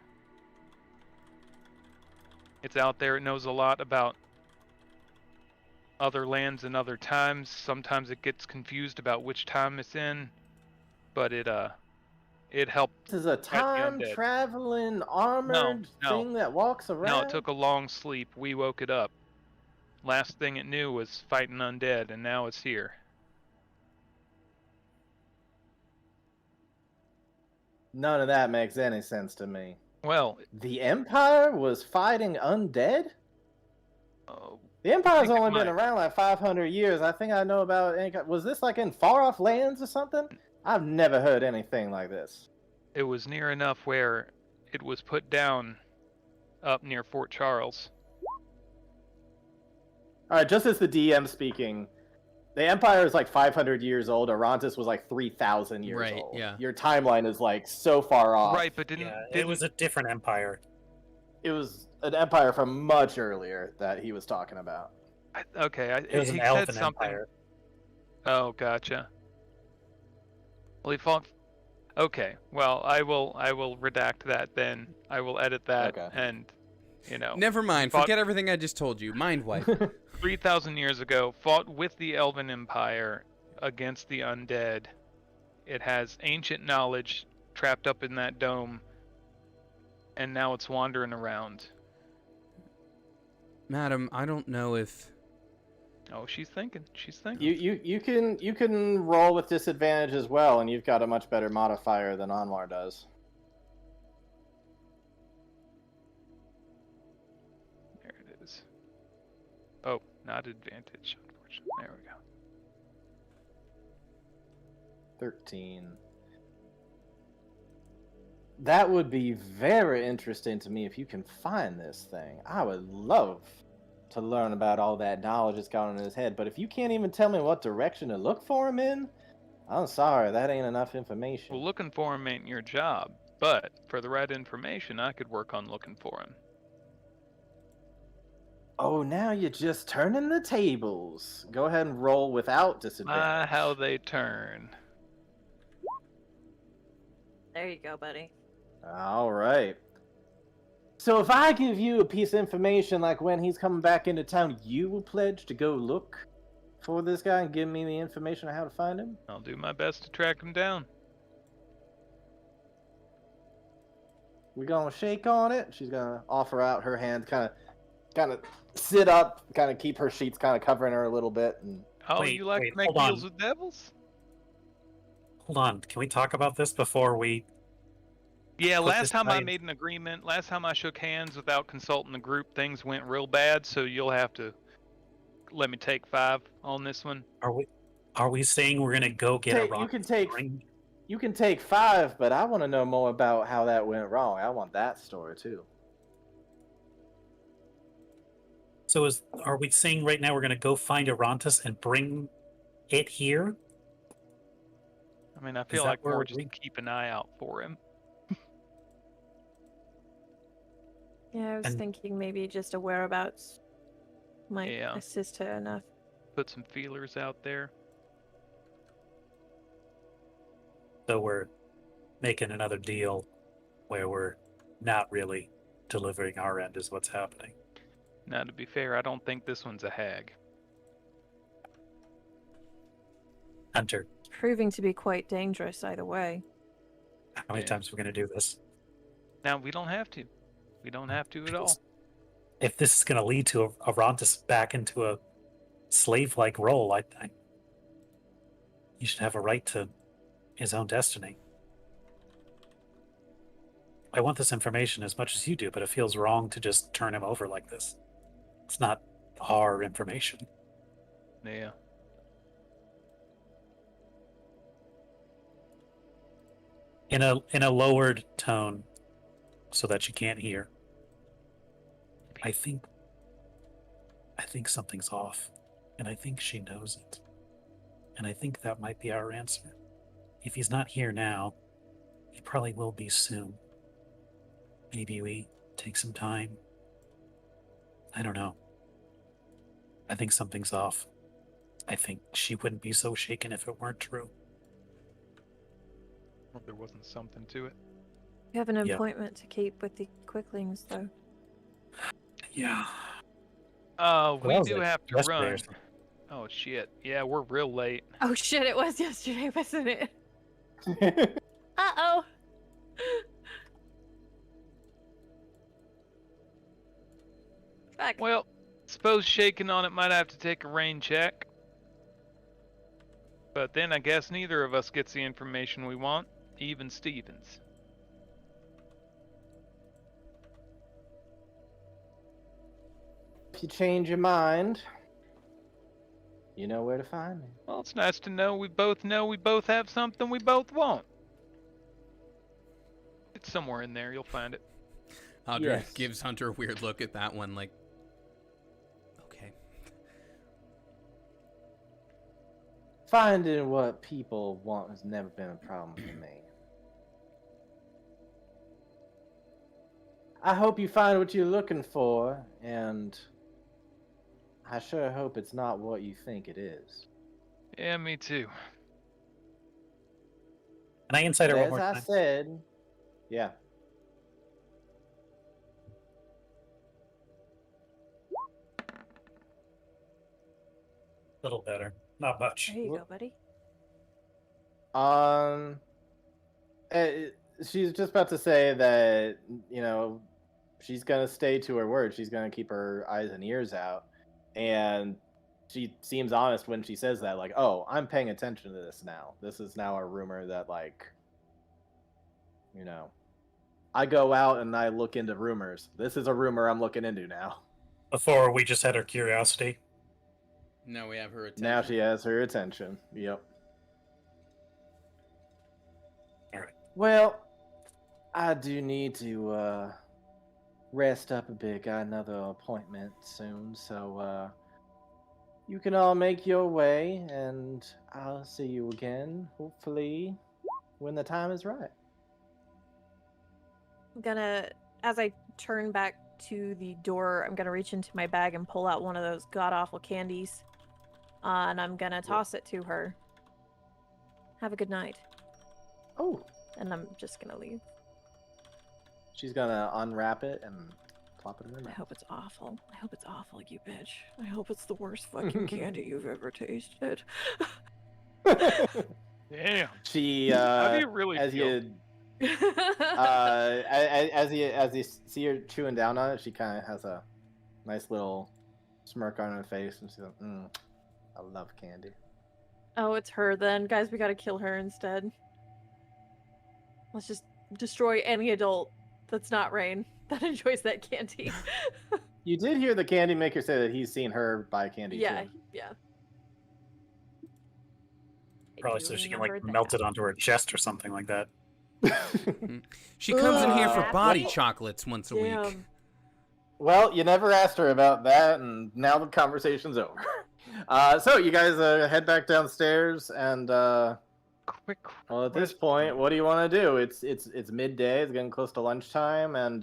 It's out there. It knows a lot about other lands and other times. Sometimes it gets confused about which time it's in, but it helped. This is a time undead. traveling armored No. thing that walks around? No, it took a long sleep. We woke it up. Last thing it knew was fighting undead, and now it's here. None of that makes any sense to me. Well, The Empire was fighting undead? uh, The Empire's think it only been might. around like 500 years. I think I know about any... Was this like in far-off lands or something? I've never heard anything like this. it was near enough where it was put down up near Fort Charles. Alright, just as the DM speaking, the Empire is like 500 years old. Arantis was like 3,000 years Right, old. yeah. Your timeline is like so far off. Right, but didn't It was a different empire. It was an empire from much earlier that he was talking about. okay? It was he an said elfin something. empire. Oh, gotcha. Well, he fought. Okay, well, I will redact that then. I will edit that, Okay. and Never mind. Fought- Forget everything I just told you. Mind wipe. 3,000 years ago, fought with the Elven Empire against the undead it has ancient knowledge trapped up in that dome, and now it's wandering around. Madam, I don't know if... Oh, she's thinking. She's thinking. You can roll with disadvantage as well, and you've got a much better modifier than Anwar does. There it is. Oh, not advantage, unfortunately. There we go. 13. That would be very interesting to me if you can find this thing. I would love to learn about all that knowledge that's gone in his head, but if you can't even tell me what direction to look for him in, I'm sorry, that ain't enough information. Well, looking for him ain't your job, but for the right information, I could work on looking for him. Oh, now you're just turning the tables. Go ahead and roll without disadvantage. How they turn. There you go, buddy. All right. So if I give you a piece of information like when he's coming back into town, you will pledge to go look for this guy and give me the information on how to find him? I'll do my best to track him down. We're gonna shake on it. She's gonna offer out her hand, kind of sit up, kind of keep her sheets kind of covering her a little bit. And Oh, Wait, you like wait, to make hold on. deals with devils? Hold on. Can we talk about this before we... Yeah, Put last this time I guy- made an agreement, last time I shook hands without consulting the group, things went real bad, so you'll have to let me take 5 on this one. Are we saying we're gonna go get a rock? you can take 5, but I want to know more about how that went wrong. I want that story too. So are we saying right now we're gonna go find Arantus and bring it here? I mean, I feel that like where more just we- to keep an eye out for him. Yeah, I was And- thinking maybe just a whereabouts might Yeah. assist her enough. Put some feelers out there. So we're making another deal where we're not really delivering our end is what's happening. Now, to be fair, I don't think this one's a hag. Hunter, Proving to be quite dangerous either way. how many Yeah. times are we gonna do this? Now, we don't have to. We don't have to at all. If this is gonna lead to Arantus back into a slave-like role, I he should have a right to his own destiny. I want this information as much as you do, but it feels wrong to just turn him over like this. It's not our information. Yeah. In a lowered tone, so that you can't hear. I think something's off, and I think she knows it. And I think that might be our answer. If he's not here now, he probably will be soon. Maybe we take some time. I don't know. I think something's off. I think she wouldn't be so shaken if it weren't true. Hope there wasn't something to it. You have an Yep. appointment to keep with the Quicklings, though. Yeah. We that was do like have to yesterday or run. something. Oh, shit. Yeah, we're real late. Oh shit, it was yesterday, wasn't it? Uh-oh. Fuck. Well, suppose shaking on it might have to take a rain check. But then I guess neither of us gets the information we want, even Stevens. If you change your mind, you know where to find me. Well, it's nice to know we both have something we both want. It's somewhere in there, you'll find it. Audra Yes. gives Hunter a weird look at that one, like, okay. Finding what people want has never been a problem for me. I hope you find what you're looking for, and I sure hope it's not what you think it is. Yeah, me too. Can I insider one As more I time? said, yeah. A little better. Not much. There you go, buddy. Um, she's just about to say that, she's gonna stay to her word. She's gonna keep her eyes and ears out, and she seems honest when she says that. Like, oh, I'm paying attention to this now. This is now a rumor that, like, I go out and I look into rumors. This is a rumor I'm looking into now. Before we just had our curiosity. Now we have her attention. Now she has her attention. Yep. All right. Well, I do need to rest up a bit. Got another appointment soon, so you can all make your way, and I'll see you again, hopefully, when the time is right. I'm gonna, as I turn back to the door, I'm gonna reach into my bag and pull out one of those god-awful candies. And I'm gonna toss it to her. Have a good night. Oh. And I'm just gonna leave. She's gonna unwrap it and plop it in her I mouth. hope it's awful. I hope it's awful, you bitch. I hope it's the worst fucking candy you've ever tasted. Damn. She, How do you really as feel? you, as you see her chewing down on it, she kind of has a nice little smirk on her face, and she's like, I love candy. Oh, it's her then. Guys, we gotta kill her instead. Let's just destroy any adult that's not Rain that enjoys that candy. You did hear the candy maker say that he's seen her buy candy Yeah, too. yeah. I Probably do so she can remember like that. melt it onto her chest or something like that. She comes in here for Ugh. body What? chocolates once a week. Damn. Well, you never asked her about that, and now the conversation's over. So you guys head back downstairs, and Quick. well, at this point, what do you want to do? It's midday. It's getting close to lunchtime, and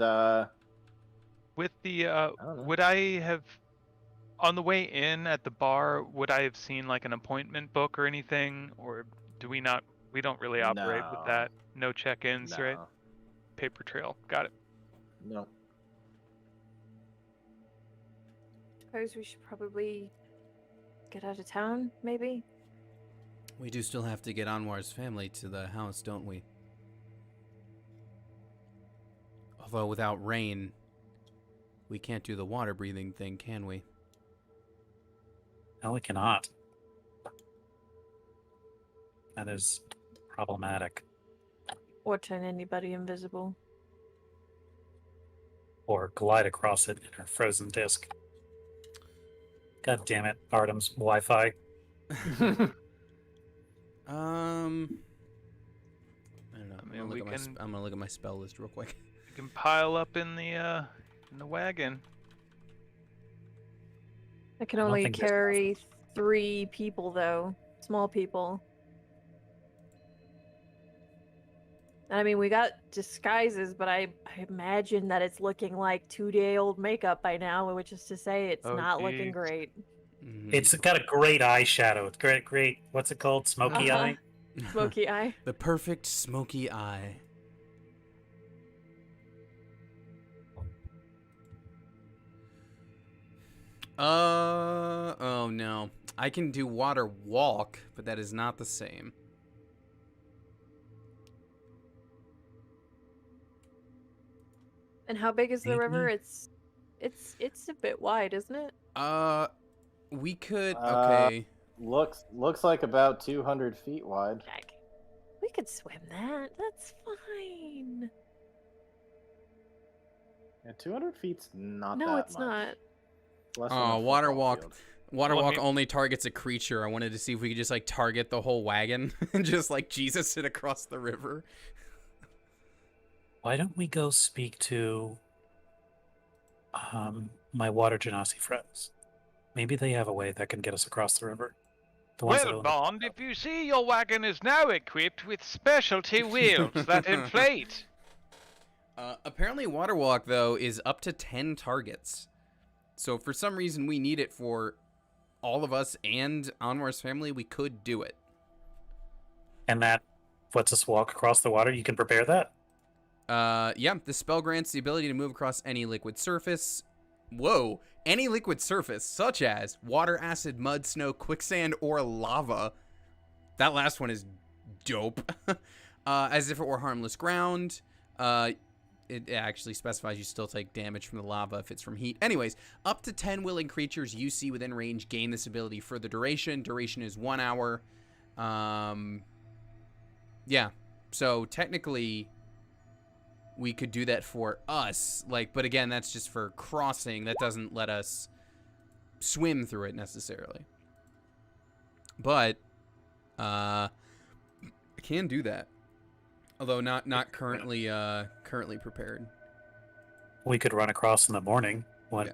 With the don't know. would I have on the way in at the bar, would I have seen like an appointment book or anything, or do we not? We don't really operate with No. that. No check-ins, right? no, Paper trail. Got it. no. Suppose we should probably get out of town, maybe? We do still have to get Anwar's family to the house, don't we? Although without Rain, we can't do the water breathing thing, can we? No, we cannot. That is problematic. Or turn anybody invisible. Or glide across it in her frozen disc. God damn it, Artem's Wi-Fi. I don't know. I I'm mean, gonna, we look at can- I'm gonna look at my spell list real quick. You can pile up in the wagon. I can I don't only think there's carry 3 people, though. Small people. I mean, we got disguises, but I imagine that it's looking like 2-day-old makeup by now, which is to say it's Oh, not looking geez. great. Mhm. It's got a great eyeshadow. It's great. What's it called? Smoky Uh-huh. eye? Smoky eye. The perfect smoky eye. Oh no. I can do water walk, but that is not the same. And how big is the Maybe. river? It's a bit wide, isn't it? We could, Uh, okay. looks like about 200 feet wide. Heck, we could swim that. That's fine. Yeah, 200 feet's not No, that it's much. not. Less than Oh, a water football walk. field. Water Well, I walk mean- only targets a creature. I wanted to see if we could just like target the whole wagon and just like Jesus it across the river. Why don't we go speak to my water genasi friends? Maybe they have a way that can get us across the river. The ones that Well, own- Bond, if you see, your wagon is now equipped with specialty wheels that inflate. Apparently, water walk though is up to 10 targets. So if for some reason we need it for all of us and Anwar's family, we could do it. And that lets us walk across the water. You can prepare that. Yeah, the spell grants the ability to move across any liquid surface. Whoa, any liquid surface, such as water, acid, mud, snow, quicksand, or lava. That last one is dope. As if it were harmless ground. It actually specifies you still take damage from the lava if it's from heat. Anyways, up to 10 willing creatures you see within range gain this ability for the duration. Duration is 1 hour. Yeah. So technically, we could do that for us. Like, but again, that's just for crossing. That doesn't let us swim through it necessarily. But I can do that. Although not currently prepared. We could run across in the morning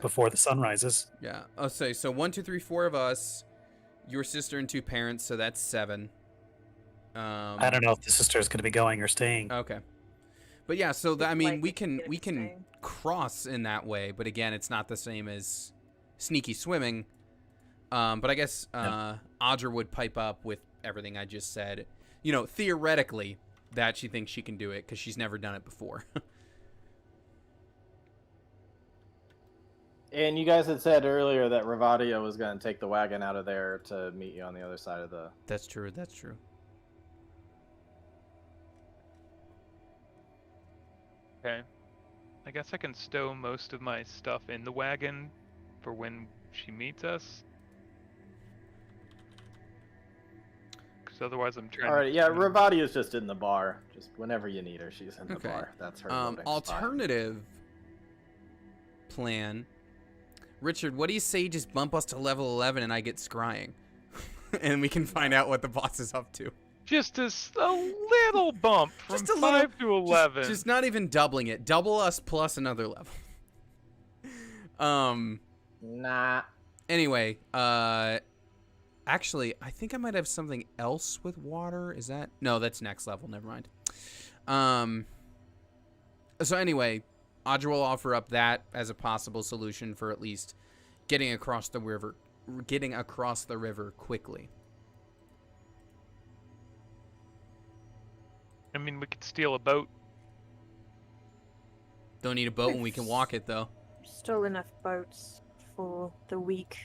before the sun rises. Yeah. I'll say so 1, 2, 3, 4 of us, your sister and 2 parents, so that's 7. I don't know if the sister is going to be going or staying. Okay. But yeah, so I mean we can staying. cross in that way, but again, it's not the same as sneaky swimming. But I guess Audra would pipe up with everything I just said. You know, theoretically, that she thinks she can do it because she's never done it before. And you guys had said earlier that Ravadio was going to take the wagon out of there to meet you on the other side of the... That's true. That's true. Okay. I guess I can stow most of my stuff in the wagon for when she meets us. Because otherwise I'm trying All right, to... yeah, Ravadio's just in the bar. Just whenever you need her, she's in the Okay. bar. That's her loading spot. Alternative plan. Richard, what do you say you just bump us to level 11 and I get scrying? And we can find out what the boss is up to. Just a little bump from Just a 5 to 11. Just not even doubling it. Double us plus another level. Nah. Anyway, actually, I think I might have something else with water. Is that? No, that's next level. Never mind. So anyway, Audra will offer up that as a possible solution for at least getting across the river quickly. I mean, we could steal a boat. Don't need a boat when we can walk it, though. Still enough boats for the week.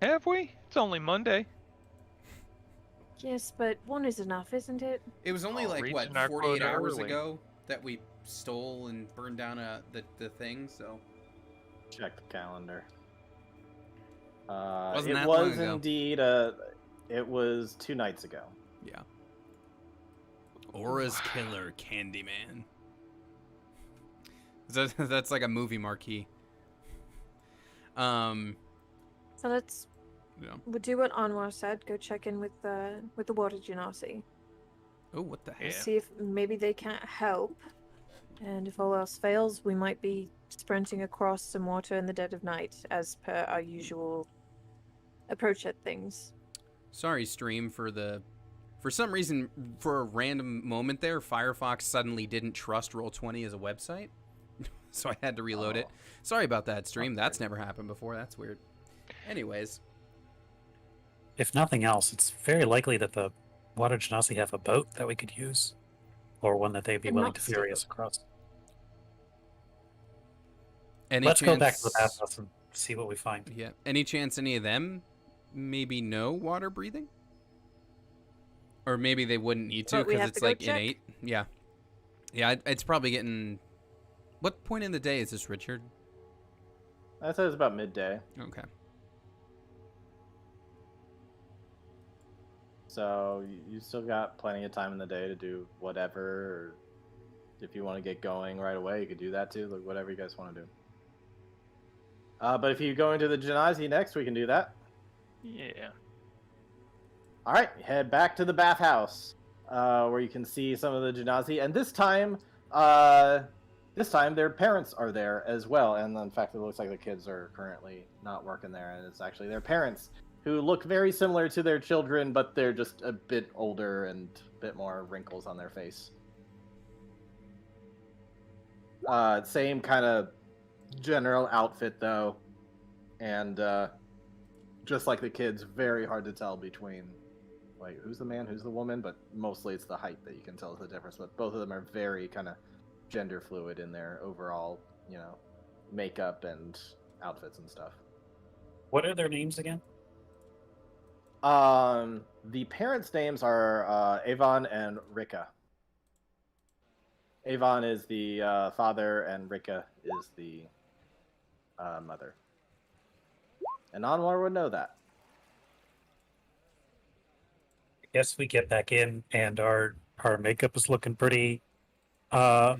Have we? It's only Monday. Yes, but one is enough, isn't it? It was only like, what, reaching our 48 quota hours early. ago that we stole and burned down the thing, so... Check the calendar. Wasn't it that long was ago. indeed, it was 2 nights ago. Yeah. Aura's killer, Candyman. That's like a movie marquee. So let's Yeah. we'll do what Anwar said. Go check in with the water genasi. Oh, what the heck? Yeah. See if maybe they can't help. And if all else fails, we might be sprinting across some water in the dead of night, as per our usual approach at things. Sorry, stream, for some reason, for a random moment there, Firefox suddenly didn't trust Roll20 as a website. So I had to reload it. Sorry about that, stream. That's never happened before. That's weird. Anyways. If nothing else, it's very likely that the Water Genasi have a boat that we could use, or one that they'd be It willing might to still ferry us across. Any Let's go back to chance- the bathhouse and see what we find. Yeah. Any chance any of them maybe know water breathing? Or maybe they wouldn't need to But we because have it's to go like check? innate. Yeah. Yeah, it's probably getting... What point in the day is this, Richard? I said it's about midday. Okay. So you still got plenty of time in the day to do whatever. Or if you want to get going right away, you could do that too. Like whatever you guys want to do. But if you go into the Genasi next, we can do that. Yeah. All right, head back to the bathhouse, where you can see some of the Genasi, and this time their parents are there as well. And in fact, it looks like the kids are currently not working there, and it's actually their parents, who look very similar to their children, but they're just a bit older and a bit more wrinkles on their face. Same kind of general outfit though, and just like the kids, very hard to tell between like who's the man, who's the woman, but mostly it's the height that you can tell the difference. But both of them are very kind of gender fluid in their overall, makeup and outfits and stuff. What are their names again? The parents' names are Avon and Rika. Avon is the father, and Rika is the mother. And Anwar would know that. Guess we get back in, and our makeup is looking pretty uh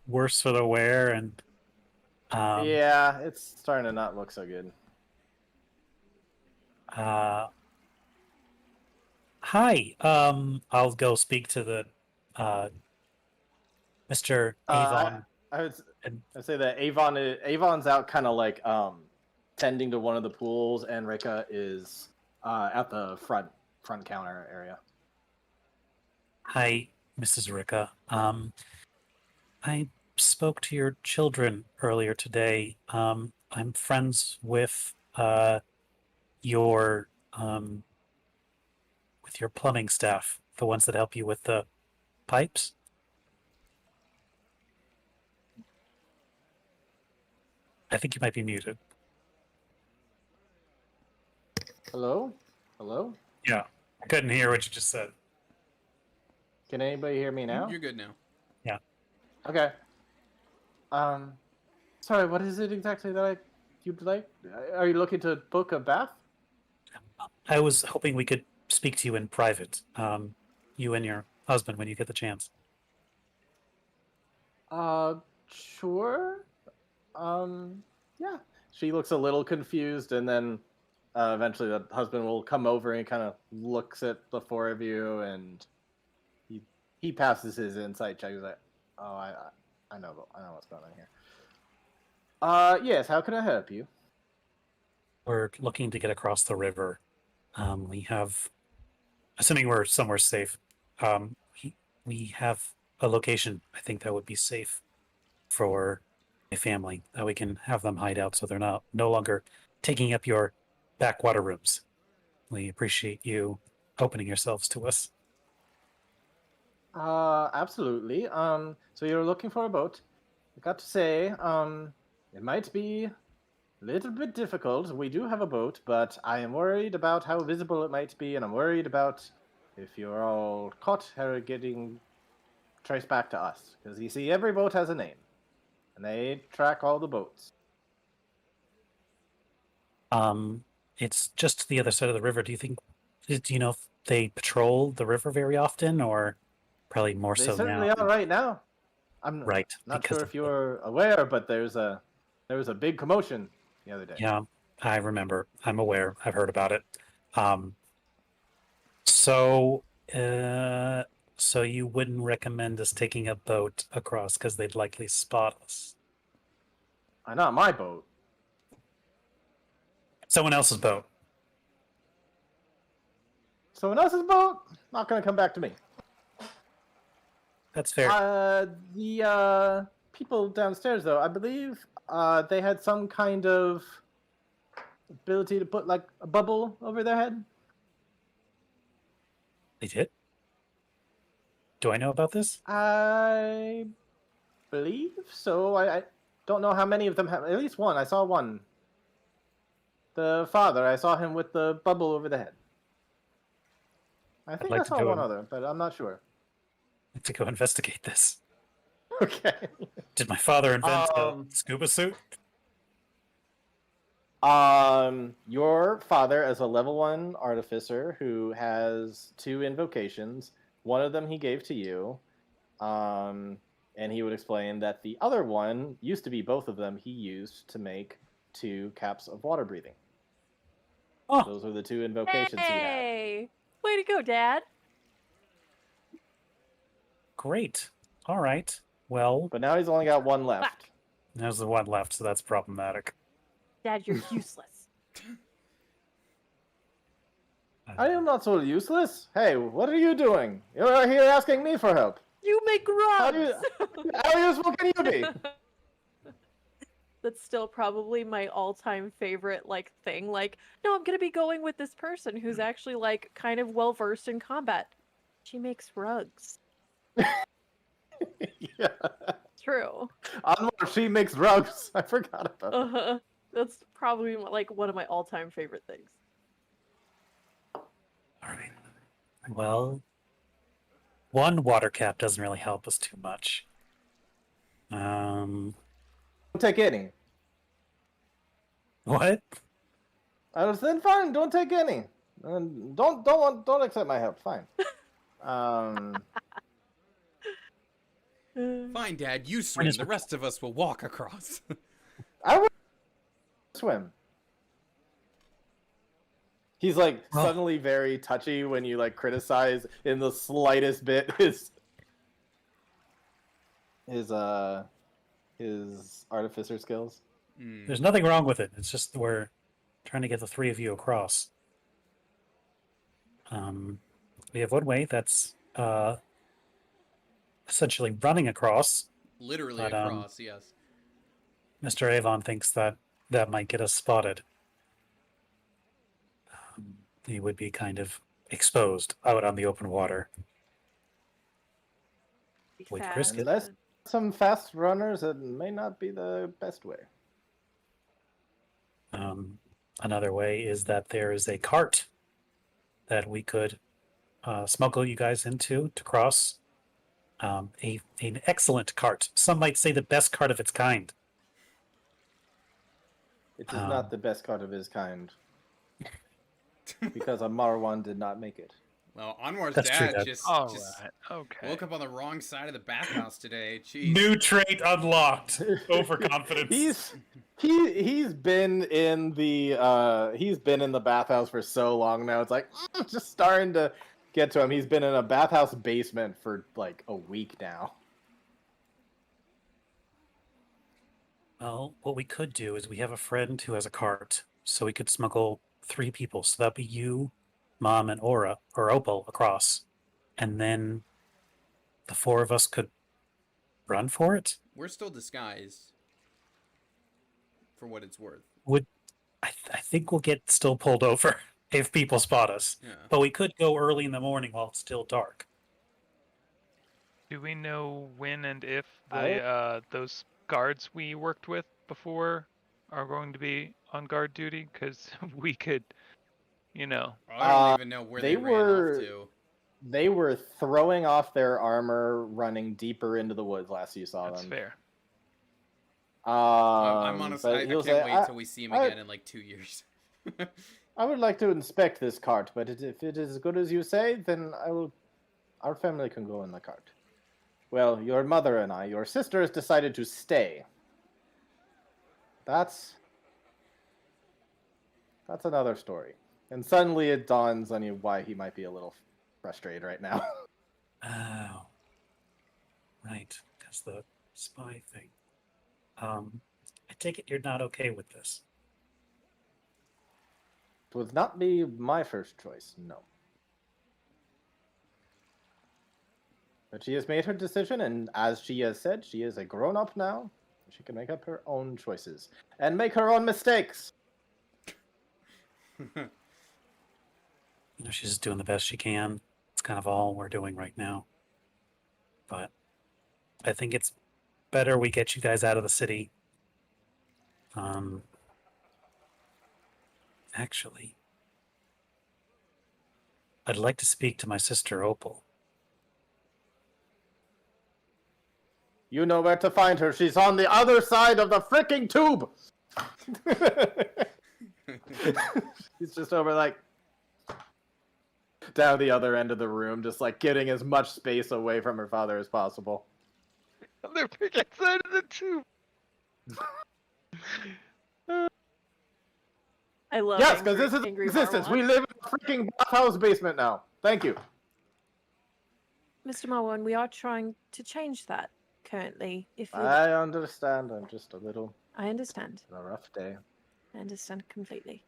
worse for the wear, and Yeah, it's starting to not look so good. Hi. I'll go speak to the Mr. I, Avon. I would And I'd say that Avon's out kind of like tending to one of the pools, and Rika is at the front counter area. hi, Mrs. Ricka. I spoke to your children earlier today. I'm friends your with your plumbing staff, the ones that help you with the pipes. I think you might be muted. Hello? Hello? Yeah, I couldn't hear what you just said. Can anybody hear me now? You're good now. Okay. Sorry, what is it exactly that you'd like? Are you looking to book a bath? I was hoping we could speak to you in private, you and your husband, when you get the chance. Sure. Yeah. She looks a little confused, and then eventually the husband will come over and kind of looks at the four of you, and he passes his insight check. He's like, "Oh, I know what's going on here." Yes. How can I help you? We're looking to get across the river. We have, assuming we're somewhere safe, we have a location I think that would be safe for my family, that we can have them hide out so they're no longer taking up your backwater rooms. We appreciate you opening yourselves to us. Absolutely. So you're looking for a boat. I got to say, it might be a little bit difficult. We do have a boat, but I am worried about how visible it might be, and I'm worried about if you're all caught her getting traced back to us. Because you see, every boat has a name, and they track all the boats. It's just the other side of the river. Do you know if they patrol the river very often, or probably more They so now? certainly are right now. I'm Right, not because sure of if you're aware, but there was a big commotion the other day. yeah, I remember. I'm aware. I've heard about it. Um, so, so you wouldn't recommend us taking a boat across because they'd likely spot us? Not my boat. Someone else's boat. Someone else's boat? Not gonna come back to me. That's fair. The people downstairs, though, I believe they had some kind of ability to put like a bubble over their head. They did? Do I know about this? I believe so. I don't know how many of them have. At least one. I saw one. The father. I saw him with the bubble over the head. I think like I to saw go one in- other, but I'm not sure. I'd like to go investigate this. Okay. Did my father invent a Um, scuba suit? Your father, as a level 1 artificer who has 2 invocations, one of them he gave to you, and he would explain that the other one used to be both of them he used to make 2 caps of water breathing. Oh, Those were the 2 invocations he had. Hey! Way to go, Dad! great. All right. Well, But now he's only got one left. Fuck. there's the one left, so that's problematic. Dad, you're useless. I am not so useless. Hey, what are you doing? You're here asking me for help. You make How rugs! useful can you be? That's still probably my all-time favorite like thing. Like, no, I'm gonna be going with this person who's actually like kind of well versed in combat. She makes rugs. Yeah. True. Anwar, she makes rugs. I forgot about that. That's probably like one of my all-time favorite things. Well, one water cap doesn't really help us too much. Don't take any. What? I was then fine. Don't take any. And don't accept my help. Fine. Fine, Dad, you swim. The rest of us will walk across. I will swim. He's like Oh. suddenly very touchy when you like criticize in the slightest bit his artificer skills. There's nothing wrong with it. It's just we're trying to get the three of you across. We have one way that's essentially running across. Literally But, across, yes. Mr. Avon thinks that that might get us spotted. He would be kind of exposed out on the open water. We'd risk it. Unless some fast runners, it may not be the best way. Another way is that there is a cart that we could smuggle you guys into to cross. An excellent cart. Some might say the best cart of its kind. It is not the best card of his kind. Because Marwan did not make it. Well, Anwar's That's true, dad Dad. just Okay. woke up on the wrong side of the bathhouse today. Jeez. New trait unlocked. Overconfidence. He's been in the bathhouse for so long now. It's like just starting to get to him. He's been in a bathhouse basement for like a week now. Well, what we could do is we have a friend who has a cart, so we could smuggle 3 people. So that'd be you, Mom, and Aura or Opal across, and then the 4 of us could run for it. We're still disguised. For what it's worth. I think we'll get still pulled over if people spot us. Yeah. But we could go early in the morning while it's still dark. Do we know when and if those guards we worked with before are going to be on guard duty? Because we could, I don't even know where they ran off to. They were throwing off their armor, running deeper into the woods last you saw That's them. fair. I'm honest. I can't wait till we see him again in like 2 years. I would like to inspect this cart, but if it is as good as you say, then our family can go in the cart. Well, your mother and your sister has decided to stay. That's another story. And suddenly it dawns on you why he might be a little frustrated right now. Oh. Right, because the spy thing. I take it you're not okay with this. It would not be my first choice, no. But she has made her decision, and as she has said, she is a grown-up now. She can make up her own choices and make her own mistakes. She's just doing the best she can. It's kind of all we're doing right now. But I think it's better we get you guys out of the city. Actually, I'd like to speak to my sister Opal. You know where to find her. She's on the other side of the freaking tube. He's just over like down the other end of the room, just like getting as much space away from her father as possible. On the freaking side of the tube. I love Yes, because this is angry existence. Marwan. We live in a freaking bathhouse basement now. Thank you. Mr. Marwan, we are trying to change that currently. If you... I understand. I'm just a little I understand. a rough day. I understand completely.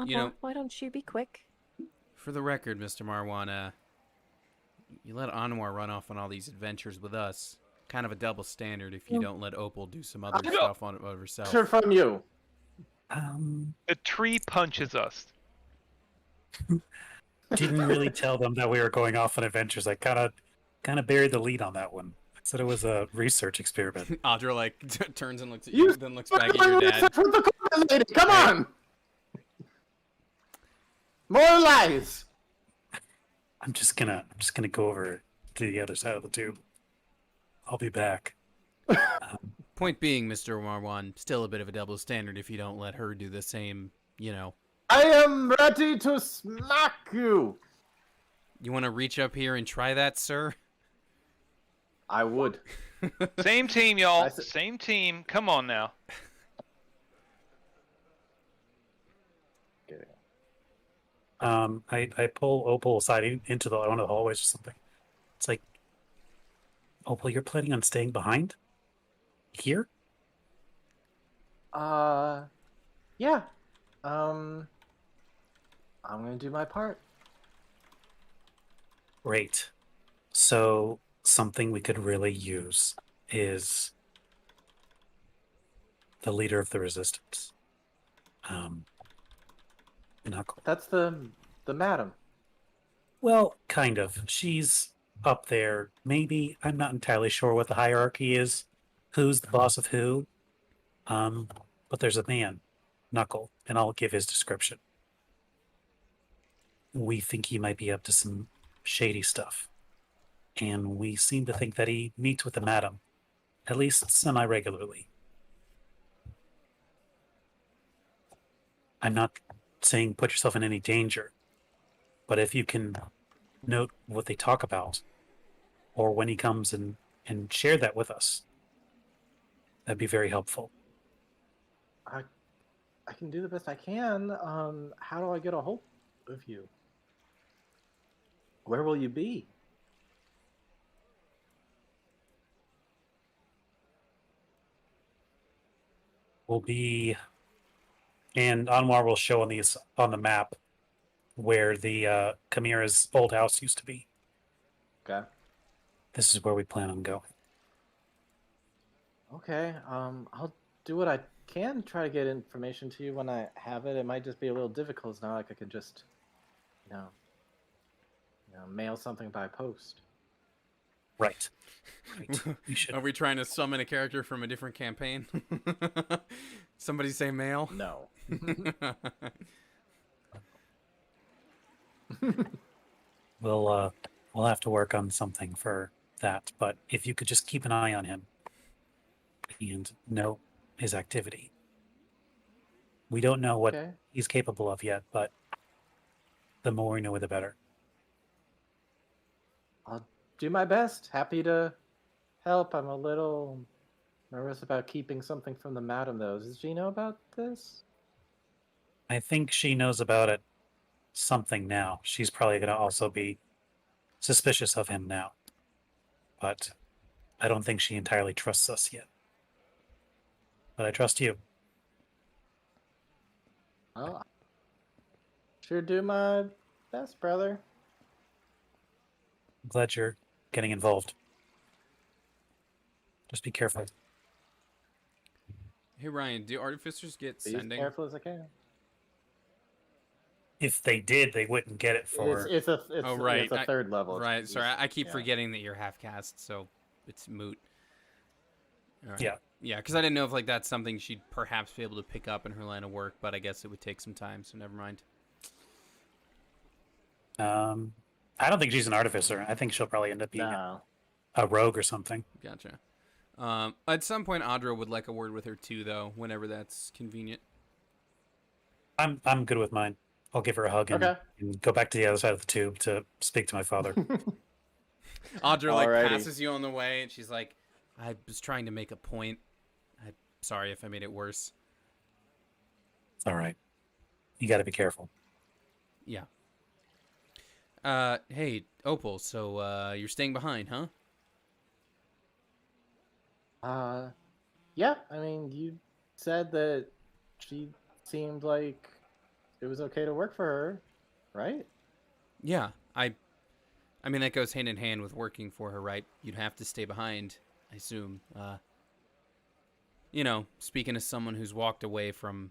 You know- Why don't you be quick? For the record, Mr. Marwan, you let Anwar run off on all these adventures with us. Kind of a double standard if you don't let Opal do some other stuff on herself. Sure, from you. The tree punches us. Didn't really tell them that we were going off on adventures. I kind of buried the lead on that one. I said it was a research experiment. Audra turns and looks at you, then looks back at your dad. With the comment lady. Come on. More lies. I'm just gonna go over to the other side of the tube. I'll be back. Point being, Mr. Marwan, still a bit of a double standard if you don't let her do the same, you know. I am ready to smack you. You want to reach up here and try that, sir? I would. Same team, y'all. I s- Same team. Come on now. I pull Opal aside into one of the hallways or something. It's like, Opal, you're planning on staying behind? Here? Yeah. I'm gonna do my part. Great. So something we could really use is the leader of the resistance. Knuckle. That's the madam. Well, kind of. She's up there. Maybe. I'm not entirely sure what the hierarchy is. Who's the boss of who? But there's a man, Knuckle, and I'll give his description. We think he might be up to some shady stuff. And we seem to think that he meets with the madam, at least semi-regularly. I'm not saying put yourself in any danger, but if you can note what they talk about, or when he comes and share that with us, that'd be very helpful. I can do the best I can. How do I get a hold of you? Where will you be? Will be, and Anwar will show on the map where the Chimera's old house used to be. Okay. This is where we plan on going. Okay. I'll do what I can. Try to get information to you when I have it. It might just be a little difficult. It's not like I could just, mail something by post. Right. You should. Are we trying to summon a character from a different campaign? Somebody say male? No. We'll have to work on something for that. But if you could just keep an eye on him and know his activity. We don't know what Okay. he's capable of yet, but the more we know, the better. I'll do my best. Happy to help. I'm a little nervous about keeping something from the madam, though. Does she know about this? I think she knows about it something now. She's probably going to also be suspicious of him now. But I don't think she entirely trusts us yet. But I trust you. Well, sure do my best, brother. I'm glad you're getting involved. Just be careful. Hey, Ryan, do artificers get Be as sending? careful as I can. If they did, they wouldn't get it for. It's a Oh, right. It's a third level. Right, sorry, I keep yeah. forgetting that you're half cast, so it's moot. All right. Yeah. Yeah, because I didn't know if like that's something she'd perhaps be able to pick up in her line of work, but I guess it would take some time, so never mind. I don't think she's an artificer. I think she'll probably end up being No. a rogue or something. Gotcha. At some point, Audra would like a word with her too, though, whenever that's convenient. I'm good with mine. I'll give her a hug and, Okay. and go back to the other side of the tube to speak to my father. Audra like Alrighty. passes you on the way, and she's like, "I was trying to make a point. I'm sorry if I made it worse." It's all right. You got to be careful. Yeah. Hey, Opal. So, you're staying behind, huh? Yeah. I mean, you said that she seemed like it was okay to work for her, right? Yeah. I mean that goes hand in hand with working for her, right? You'd have to stay behind, I assume. Speaking as someone who's walked away from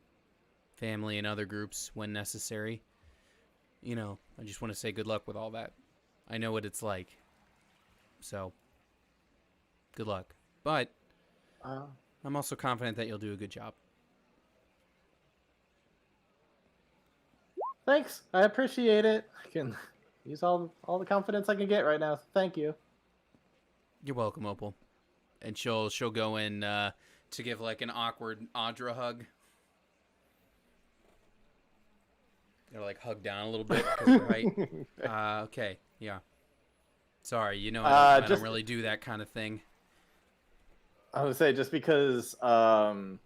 family and other groups when necessary, I just want to say good luck with all that. I know what it's like. So, good luck. But I'm also confident that you'll do a good job. Thanks. I appreciate it. I can use all the confidence I can get right now. Thank you. You're welcome, Opal. And she'll go in to give like an awkward Audra hug. They're like hug down a little bit because of her height. Okay, yeah. Sorry, you know I don't really do that kind of thing. I would say just because Audra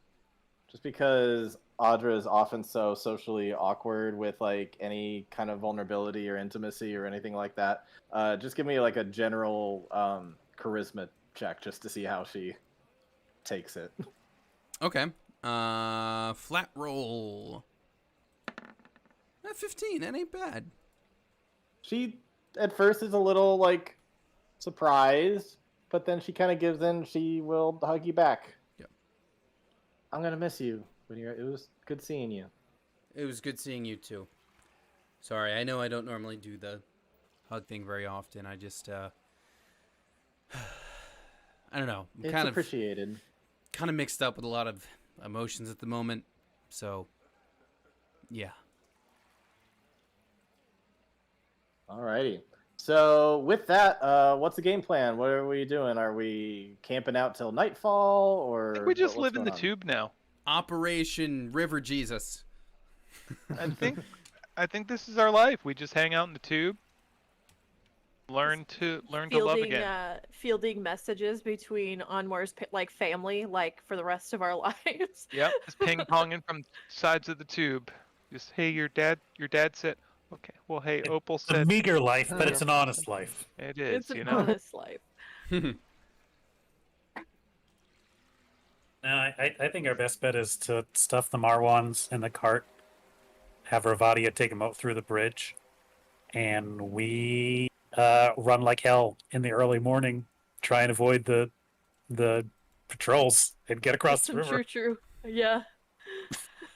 is often so socially awkward with like any kind of vulnerability or intimacy or anything like that, just give me like a general charisma check just to see how she takes it. Okay. Flat roll. 15, that ain't bad. She at first is a little like surprised, but then she kind of gives in. She will hug you back. Yep. I'm gonna miss you. It was good seeing you. It was good seeing you too. Sorry, I know I don't normally do the hug thing very often. I just I don't know. I'm It's kind appreciated. of mixed up with a lot of emotions at the moment. So yeah. Alrighty. So with that, what's the game plan? What are we doing? Are we camping out till nightfall, or I think we just what's live in going the on? tube now. Operation River Jesus. I think this is our life. We just hang out in the tube. Learn to love again. Fielding messages between Anwar's like family, like for the rest of our lives. Yep, just ping ponging from sides of the tube. Just hey, your dad said. Okay, well hey, Opal It's a said. meager life, but it's an honest life. It is, It's you an know. honest life. No, I think our best bet is to stuff the Marwans in the cart, have Ravadia take them out through the bridge, and we run like hell in the early morning, try and avoid the patrols and get across the river. True. Yeah.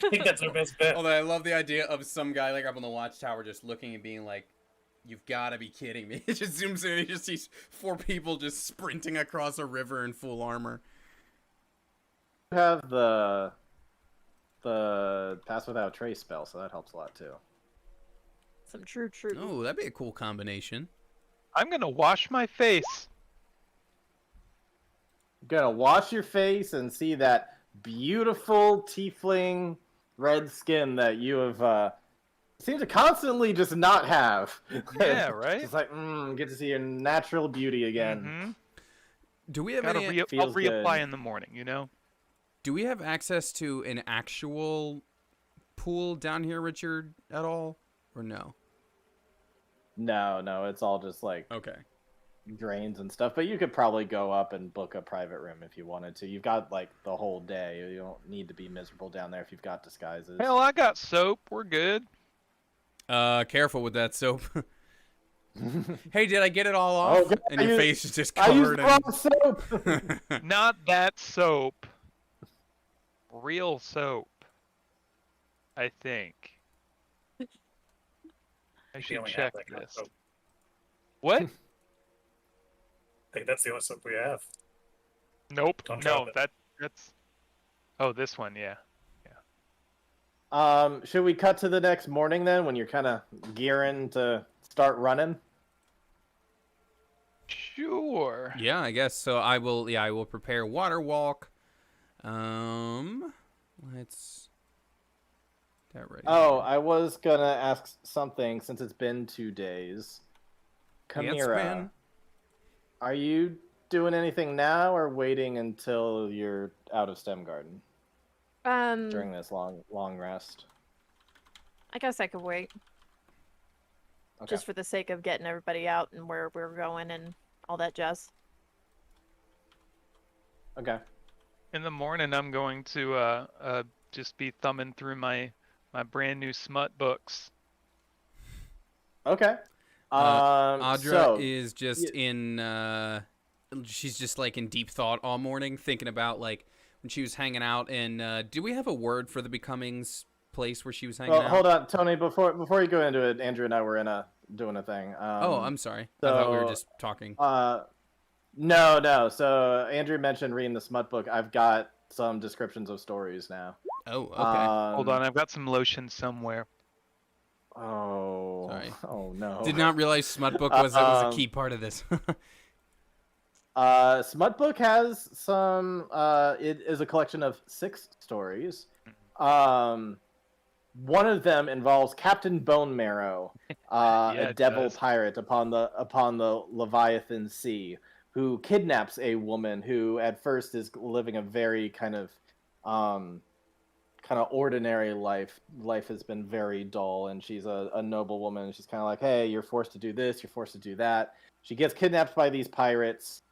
I think that's our best bet. Although I love the idea of some guy like up on the watchtower just looking and being like, "You've got to be kidding me!" It just zooms in and he just sees 4 people just sprinting across a river in full armor. You have the pass without trace spell, so that helps a lot too. Some true. Oh, that'd be a cool combination. I'm gonna wash my face. You're gonna wash your face and see that beautiful tiefling red skin that you have seem to constantly just not have. Yeah, right. It's like, get to see your natural beauty again. Mm-hmm. Do we have I'll Feels reapply good. in the morning. You know. Do we have access to an actual pool down here, Richard, at all, or no? No, it's all just like Okay. drains and stuff. But you could probably go up and book a private room if you wanted to. You've got like the whole day. You don't need to be miserable down there if you've got disguises. Hell, I got soap. We're good. Careful with that soap. Hey, did I get it all off? God, And your face is just I used covered the wrong soap. in. Not that soap. Real soap. I think. I We should only have check that kind of this. soap. What? I think that's the only soap we have. Nope. Don't No, drop it. that's. Oh, this one, yeah. Should we cut to the next morning then, when you're kind of gearing to start running? Sure. Yeah, I guess so. I will prepare water walk. Let's that ready. Oh, I was gonna ask something since it's been 2 days. Yeah, it's Chimera, been- are you doing anything now or waiting until you're out of Stem Garden during this long rest? I guess I could wait. Okay. Just for the sake of getting everybody out and where we're going and all that jazz. Okay. In the morning, I'm going to just be thumbing through my brand new smut books. Okay. Audra so, is just in. She's just like in deep thought all morning, thinking about like when she was hanging out. And do we have a word for the Becomings place where she was hanging well, out? hold on, Tony. Before you go into it, Andrew and I were doing a thing. Oh, I'm sorry. I thought we were so, just talking. No. So Andrew mentioned reading the smut book. I've got some descriptions of stories now. Oh, okay. Hold on, I've got some lotion somewhere. Oh. Sorry. Oh no. Did not realize Smutbook was a Um, key part of this. Smutbook has some. It is a collection of 6 stories. One of them involves Captain Bone Marrow, Yeah, a it devil does. pirate upon the Leviathan Sea, who kidnaps a woman who at first is living a very um, kind of ordinary life. Life has been very dull, and she's a noble woman. And she's kind of like, hey, you're forced to do this, you're forced to do that. She gets kidnapped by these pirates.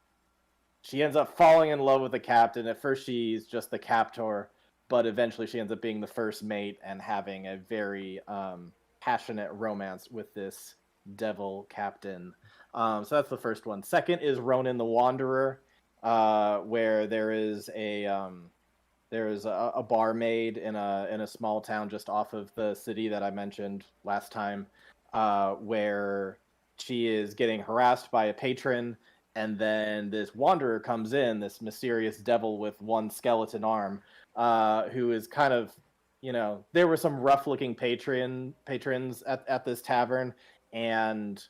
She ends up falling in love with the captain. At first, she's just the captor, but eventually, she ends up being the first mate and having a very passionate romance with this devil captain. So that's the first one. Second is Ronan the Wanderer, where there's a barmaid in a small town just off of the city that I mentioned last time, where she is getting harassed by a patron, and then this wanderer comes in, this mysterious devil with one skeleton arm, who is kind of, there were some rough-looking patrons at this tavern, and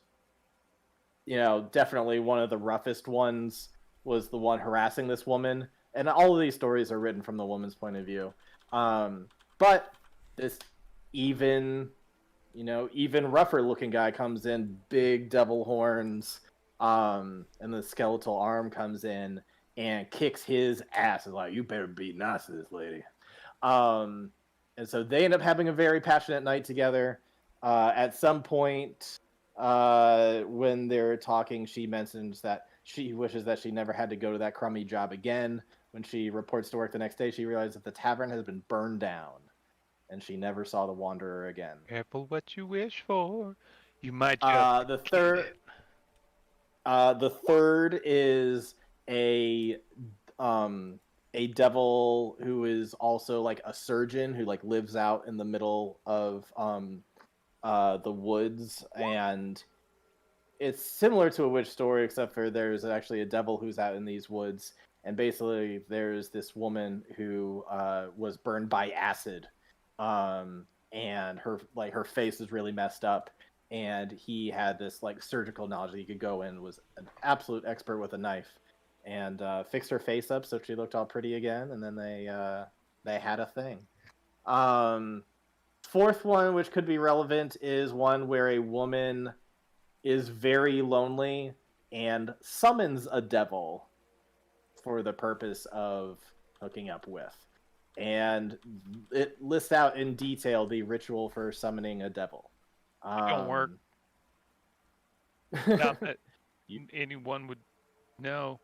definitely one of the roughest ones was the one harassing this woman. And all of these stories are written from the woman's point of view. But this even rougher looking guy comes in, big devil horns, and the skeletal arm comes in and kicks his ass. Is like, you better be nice to this lady. And so they end up having a very passionate night together. At some point, when they're talking, she mentions that she wishes that she never had to go to that crummy job again. When she reports to work the next day, she realizes that the tavern has been burned down, and she never saw the Wanderer again. Careful what you wish for. You might just The get third, it. the third is a devil who is also like a surgeon who like lives out in the middle of the woods, and it's similar to a witch story, except for there's actually a devil who's out in these woods, and basically there's this woman who was burned by acid, and her face is really messed up, and he had this like surgical knowledge that he could go in, was an absolute expert with a knife, and fixed her face up so she looked all pretty again, and then they had a thing. Fourth one, which could be relevant, is one where a woman is very lonely and summons a devil for the purpose of hooking up with. And it lists out in detail the ritual for summoning a devil. It don't work. Not that anyone would know.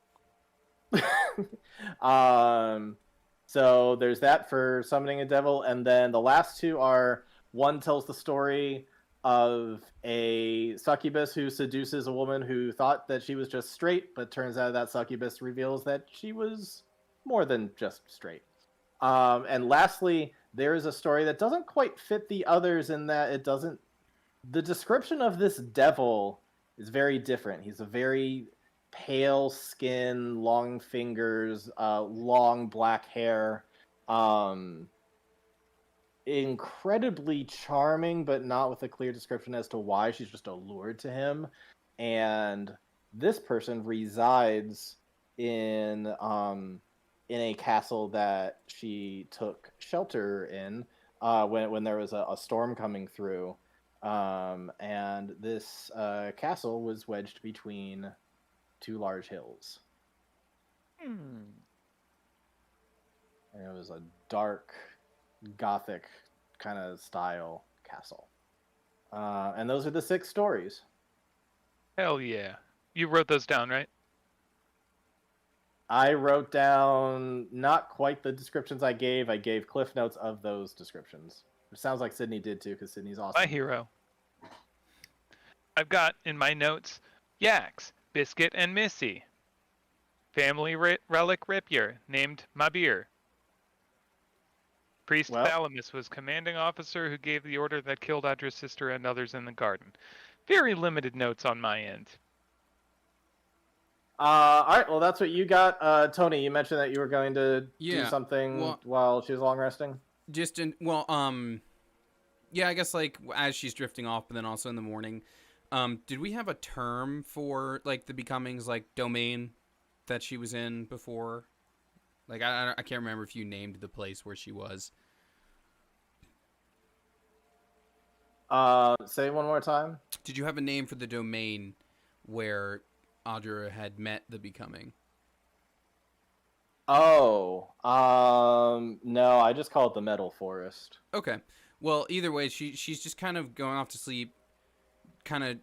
So there's that for summoning a devil, and then the last two are, one tells the story of a succubus who seduces a woman who thought that she was just straight, but turns out that succubus reveals that she was more than just straight. And lastly, there is a story that doesn't quite fit the others in that it doesn't. The description of this devil is very different. He's a very pale skin, long fingers, long black hair, incredibly charming, but not with a clear description as to why. She's just allured to him, and this person resides in a castle that she took shelter in when there was a storm coming through, and this castle was wedged between two large hills. And it was a dark, gothic kind of style castle. And those are the 6 stories. Hell yeah. You wrote those down, right? I wrote down not quite the descriptions I gave. I gave cliff notes of those descriptions. It sounds like Sydney did too, because Sydney's awesome. My hero. I've got in my notes Yax, Biscuit, and Missy. Family relic rapier named Mabir. Priest Thalamus was commanding officer who gave the order that killed Audra's sister and others in the garden. Very limited notes on my end. All right, well, that's what you got. Tony, you mentioned that you were going to do something while she was long resting. Yeah, I guess like as she's drifting off, but then also in the morning. Did we have a term for like the Becoming's like domain that she was in before? Like I can't remember if you named the place where she was. Say one more time. Did you have a name for the domain where Audra had met the Becoming? Oh, no, I just call it the Metal Forest. Okay. Well, either way, she's just kind of going off to sleep, kind of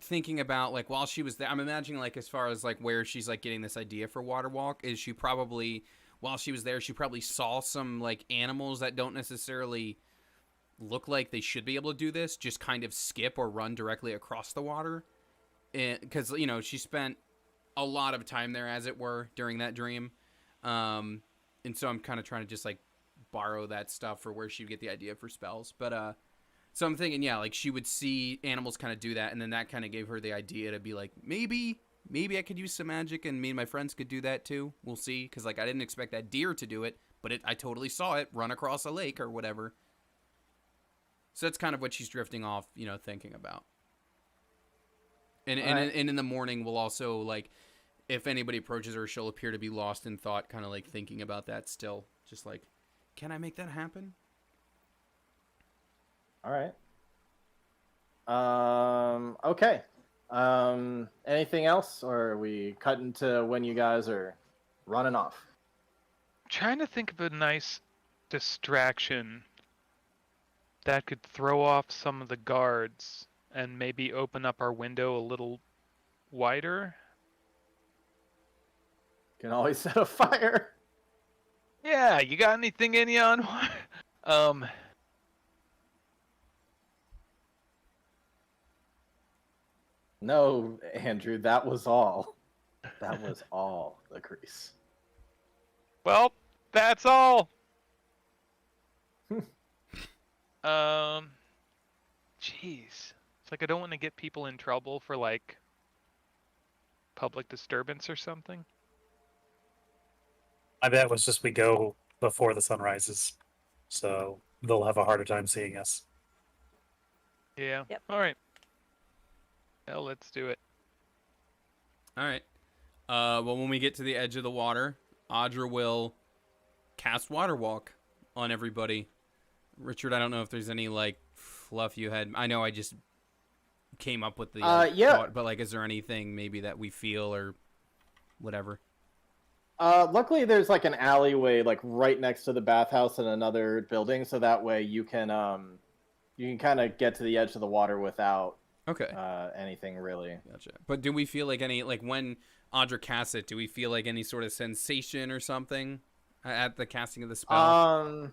thinking about like while she was there. I'm imagining like as far as like where she's like getting this idea for Water Walk is she probably while she was there she probably saw some like animals that don't necessarily look like they should be able to do this, just kind of skip or run directly across the water, because you know she spent a lot of time there as it were during that dream, and so I'm kind of trying to just like borrow that stuff for where she'd get the idea for spells, but so I'm thinking, yeah, like she would see animals kind of do that, and then that kind of gave her the idea to be like, maybe I could use some magic, and me and my friends could do that too. We'll see, because like I didn't expect that deer to do it, but I totally saw it run across a lake or whatever. So that's kind of what she's drifting off, you know, thinking about. And in the morning, we'll also like, if anybody approaches her, she'll appear to be lost in thought, kind of like thinking about that still, just like, can I make that happen? All right. Okay. Anything else, or are we cutting to when you guys are running off? Trying to think of a nice distraction that could throw off some of the guards and maybe open up our window a little wider. Can always set a fire. Yeah, you got anything in you on? No, Andrew, that was all. That was all, the crease. Well, that's all. Jeez. It's like I don't want to get people in trouble for like public disturbance or something. My bet was just we go before the sun rises, so they'll have a harder time seeing us. Yeah. Yep. All right. Well, let's do it. All right. Well, when we get to the edge of the water, Audra will cast Water Walk on everybody. Richard, I don't know if there's any like fluff you had. I know I just came up with the yeah. thought, but like, is there anything maybe that we feel or whatever? Luckily, there's like an alleyway like right next to the bathhouse in another building, so that way you can kind of get to the edge of the water without anything really. Gotcha. But do we feel like any like when Audra casts it? Do we feel like any sort of sensation or something at the casting of the spell?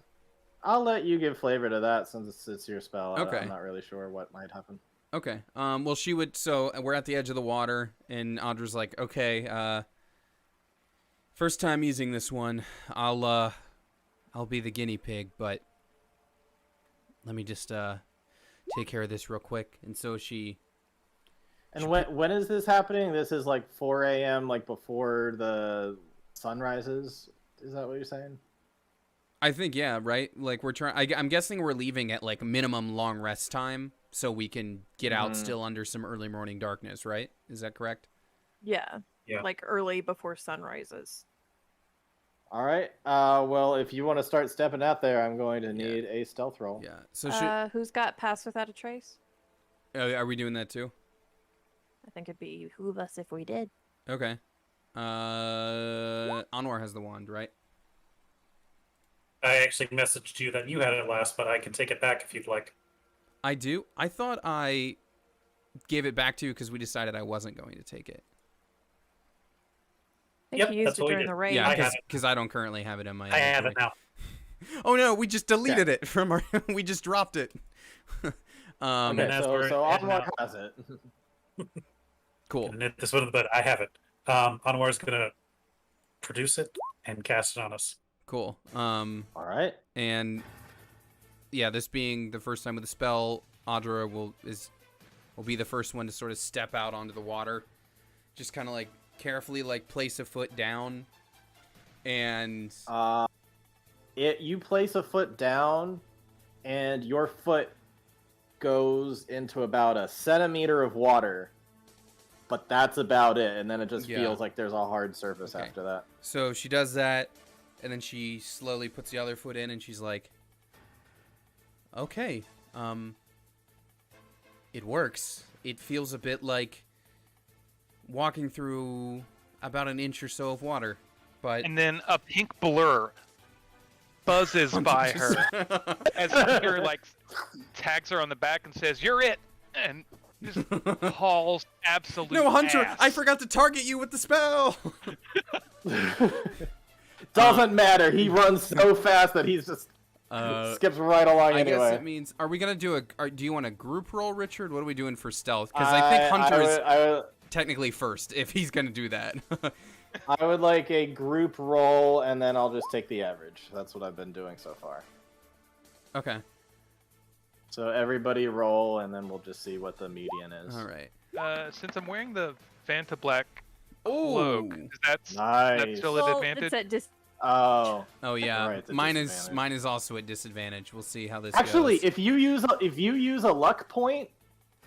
I'll let you give flavor to that since it's your spell. Okay. I'm not really sure what might happen. Okay. Well, she would. So we're at the edge of the water, and Audra's like, "Okay, first time using this one. I'll be the guinea pig, but let me just take care of this real quick." And so she. And when is this happening? This is like 4 a.m. like before the sun rises. Is that what you're saying? I think yeah, right. Like we're trying. I'm guessing we're leaving at like minimum long rest time, so we can get out still under some early morning darkness. Right? Is that correct? Yeah. Yeah. Like early before sun rises. All right. Well, if you want to start stepping out there, I'm going to need a stealth roll. Yeah. So Who's got Pass Without a Trace? are we doing that too? I think it'd behoove us if we did. Okay. Anwar has the wand, right? I actually messaged you that you had it last, but I can take it back if you'd like. I do. I thought I gave it back to you because we decided I wasn't going to take it. I think Yep, you used that's it what we during did. the raid. Yeah, I have because I don't currently have it in my. I have it inventory. now. Oh no, we just deleted it from our. We just dropped it. Okay, that's so where it Anwar ended has it. Cool. Knit this one in the bed. I have it. Anwar's gonna produce it and cast it on us. Cool. All right. And yeah, this being the first time with the spell, Audra will be the first one to sort of step out onto the water, just kind of like carefully like place a foot down, and You place a foot down, and your foot goes into about a centimeter of water, but that's about it. And then it just Yeah. feels like there's a hard surface Okay. after that. So she does that, and then she slowly puts the other foot in, and she's like, "Okay, it works. It feels a bit like walking through about an inch or so of water, but." And then a pink blur buzzes by her as Hunter like tags her on the back and says, "You're it," and just hauls absolute. No, Hunter, ass. I forgot to target you with the spell. Doesn't matter. He runs so fast that he's just skips right along I anyway. guess it means. Are we gonna do do you want a group roll, Richard? What are we doing for stealth? Because I think Hunter is technically first if he's gonna do that. I would like a group roll, and then I'll just take the average. That's what I've been doing so far. Okay. So everybody roll, and then we'll just see what the median is. All right. Since I'm wearing the Vanta Black Oh. cloak, that's Nice. still at Well, advantage. it's at Oh. Oh yeah. Right, it's a mine is disadvantage. also at disadvantage. We'll see how this Actually, goes. if you use a luck point,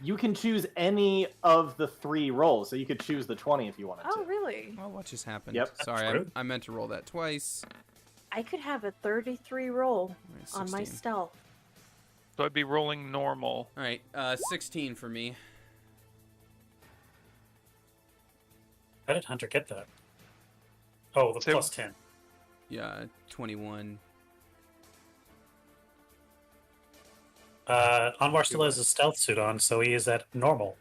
you can choose any of the 3 rolls. So you could choose the 20 if you wanted Oh, to. really? Oh, what just happened? Yep. Sorry, That's rude. I meant to roll that twice. I could have a 33 roll All right, on my 16. stealth. So I'd be rolling normal. All right, 16 for me. How did Hunter get that? Oh, the So- plus 10. Yeah, 21. Anwar still has his stealth suit on, so he is at normal.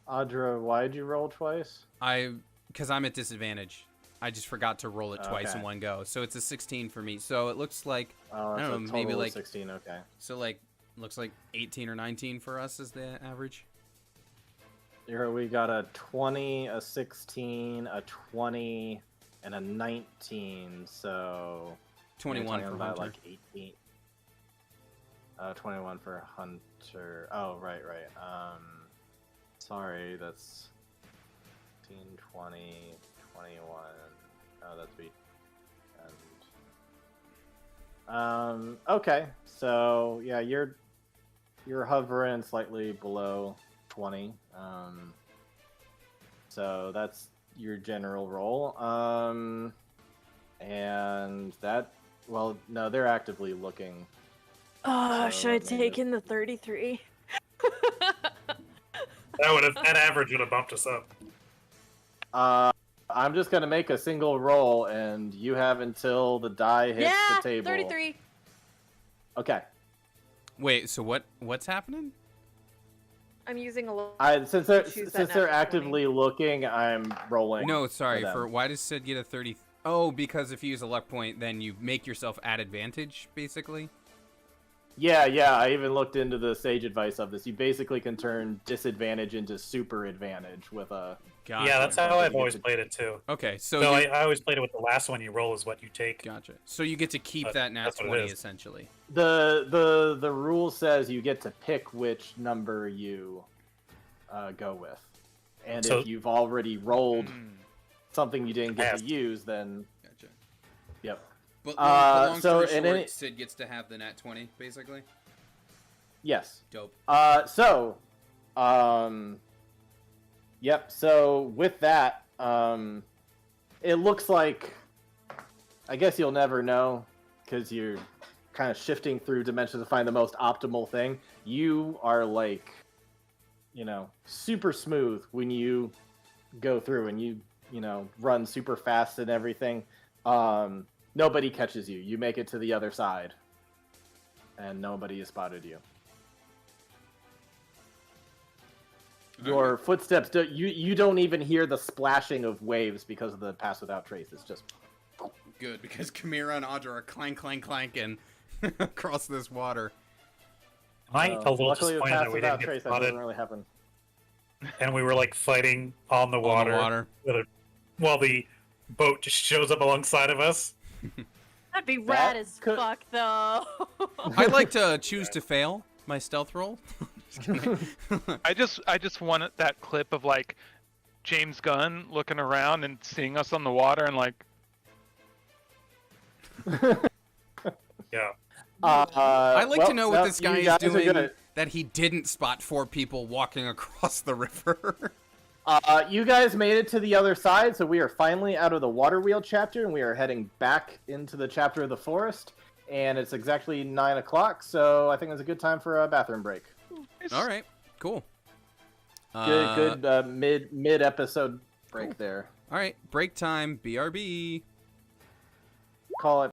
Audra, why'd you roll twice? Because I'm at disadvantage. I just forgot to roll it twice in Okay. one go. So it's a 16 for me. So it looks like, Oh, I it's don't a know, maybe total of like- 16. Okay. looks like 18 or 19 for us is the average. Here we got a 20, a 16, a 20, and a 19. So 21 you're for talking about Hunter. like 18. 21 for Hunter. Oh, right. Sorry, that's 15, 20, 21. Oh, that's be. And okay, so yeah, you're hovering slightly below 20. So that's your general roll. And that, well, no, they're actively looking. Oh, So should I that made take it- in the 33? That average would have bumped us up. I'm just gonna make a single roll, and you have until the die hits Yeah, the table. 33. Okay. Wait, so what's happening? I'm using a little. Since Choose that they're natural actively looking, I'm rolling. No, sorry. them. For why does Sid get a 30? Oh, because if you use a luck point, then you make yourself at advantage, basically. Yeah. I even looked into the sage advice of this. You basically can turn disadvantage into super advantage with a. Gotcha. Yeah, that's how Something I've you always get to- played it too. Okay, so So you, I always played it with the last one you roll is what you take. gotcha. So you get to keep But that nat that's what it 20 is. essentially. The rule says you get to pick which number you go with, and So- if you've already rolled Mm. something you didn't get Yes. to use, then Gotcha. yep. But long so story in short, any- Sid gets to have the nat 20, basically. Yes. Dope. Yep. So with that, it looks like, I guess you'll never know because you're kind of shifting through dimensions to find the most optimal thing. You are like, super smooth when you go through and you run super fast and everything. Nobody catches you. You make it to the other side, and nobody has spotted you. Your footsteps, you don't even hear the splashing of waves because of the pass without trace. It's just Good, because Chimera and Audra are clanking across this water. Am I a little luckily with disappointed pass that we without didn't get trace that spotted doesn't really happen. and we were like fighting on the On water, the water. while the boat just shows up alongside of us. That'd be That rad as could- fuck, though. I'd like to choose to fail my stealth roll. Just kidding. I just want that clip of like James Gunn looking around and seeing us on the water and like Yeah. I'd like to know what this guy is doing Gonna, that he didn't spot 4 people walking across the river. you guys made it to the other side, so we are finally out of the water wheel chapter, and we are heading back into the chapter of the forest. And it's exactly 9 o'clock, so I think it's a good time for a bathroom break. All right, cool. Good mid episode break cool. there. All right, break time. BRB. Call it.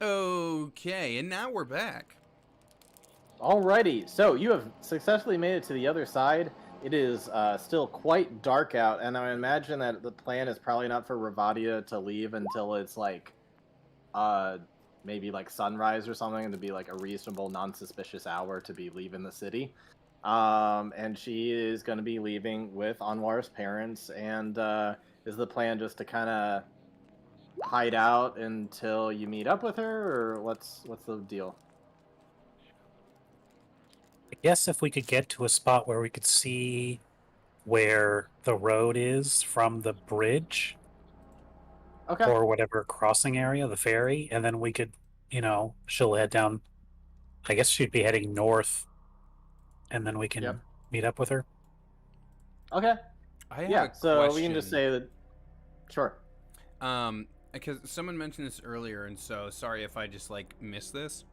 Okay, and now we're back. Alrighty, so you have successfully made it to the other side. It is still quite dark out, and I imagine that the plan is probably not for Ravadia to leave until it's like, maybe like sunrise or something, and to be like a reasonable, non-suspicious hour to be leaving the city. And she is going to be leaving with Anwar's parents, and is the plan just to kind of hide out until you meet up with her, or what's the deal? I guess if we could get to a spot where we could see where the road is from the bridge Okay. or whatever crossing area, the ferry, and then we could, she'll head down. I guess she'd be heading north, and then we can meet up with her. Okay. I have Yeah, a so question. we can just say that. Sure. Because someone mentioned this earlier, and so sorry if I just like missed this.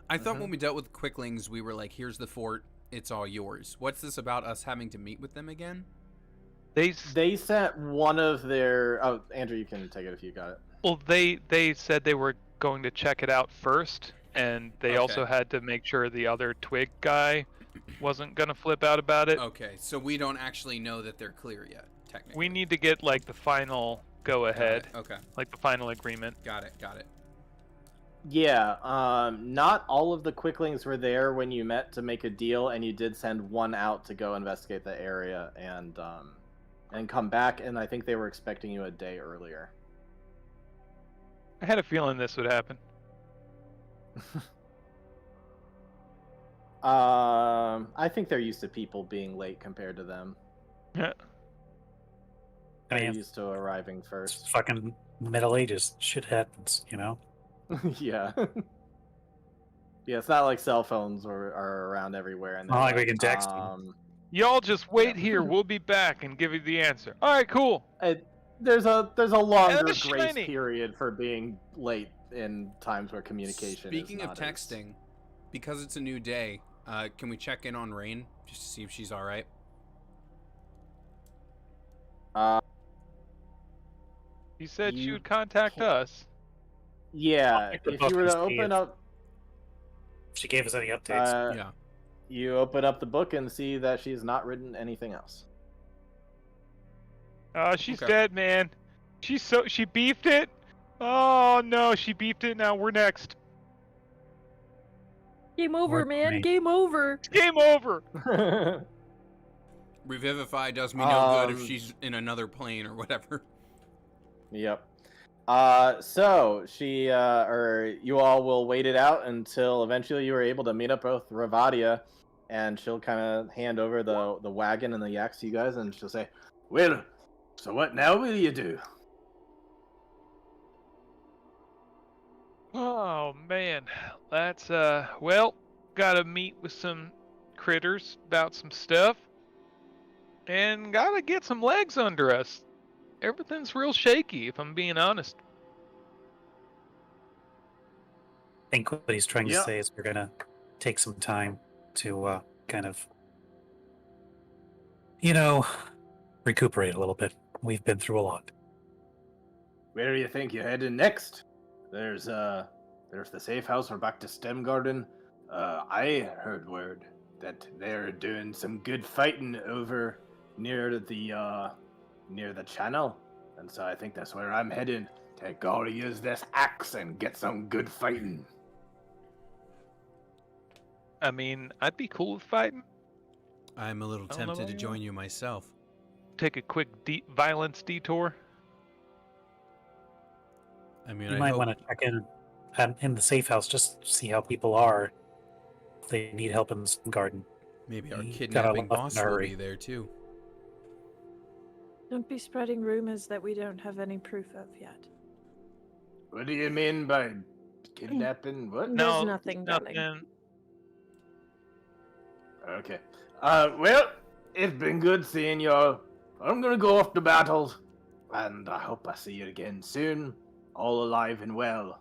I thought when we dealt with Quicklings, we were like, "Here's the fort; it's all yours." What's this about us having to meet with them again? They sent one of their. Oh, Andrew, you can take it if you got it. Well, they said they were going to check it out first, and they also had to make sure the other twig guy wasn't gonna flip out about it. Okay, so we don't actually know that they're clear yet. Technically, We need to get like the final go ahead, Okay, like the final agreement. got it. Yeah. Not all of the Quicklings were there when you met to make a deal, and you did send one out to go investigate the area and come back. And I think they were expecting you a day earlier. I had a feeling this would happen. I think they're used to people being late compared to them. Yeah. I They're mean, used to arriving it's first. fucking Middle Ages. Shit happens, Yeah. Yeah, it's not like cell phones are around everywhere. And Not like we can text them. Y'all just wait here. We'll be back and give you the answer. All right, cool. There's a longer that's grace shiny. period for being late in times where communication. Speaking is of not as- texting, because it's a new day, can we check in on Rain just to see if she's all right? You said she You would contact us. Yeah, pick the if book you were and to see open if- up, She gave us any updates. Yeah. you open up the book and see that she's not written anything else. Oh, she's Okay. dead, man. She beefed it. Oh no, she beefed it. Now we're next. Game over, Work for man. me. Game over. Game over. Revivify does me no good if Um, she's in another plane or whatever. Yep. So she or you all will wait it out until eventually you are able to meet up with Ravadia, and she'll kind of hand over the wagon and the yaks to you guys, and she'll say, "Well, so what now will you do?" Oh man, that's well, gotta meet with some critters about some stuff, and gotta get some legs under us. Everything's real shaky, if I'm being honest. I think what he's trying to Yeah. say is we're gonna take some time to kind of, recuperate a little bit. We've been through a lot. Where do you think you're heading next? There's the safe house or back to Stem Garden. I heard word that they're doing some good fighting over near the channel, and so I think that's where I'm heading. To go to use this axe and get some good fighting. I mean, I'd be cool with fighting. I'm a little I don't know tempted about to you. join you myself. Take a quick violence detour. I mean, You I might hope... want to check in the safe house, just see how people are. If they need help in the garden. maybe our You gotta kidnapping left in a boss will hurry. be there too. Don't be spreading rumors that we don't have any proof of yet. What do you mean by kidnapping? What? There's nothing, darling. nothing. Okay. Well, it's been good seeing y'all. I'm gonna go off to battle, and I hope I see you again soon, all alive and well.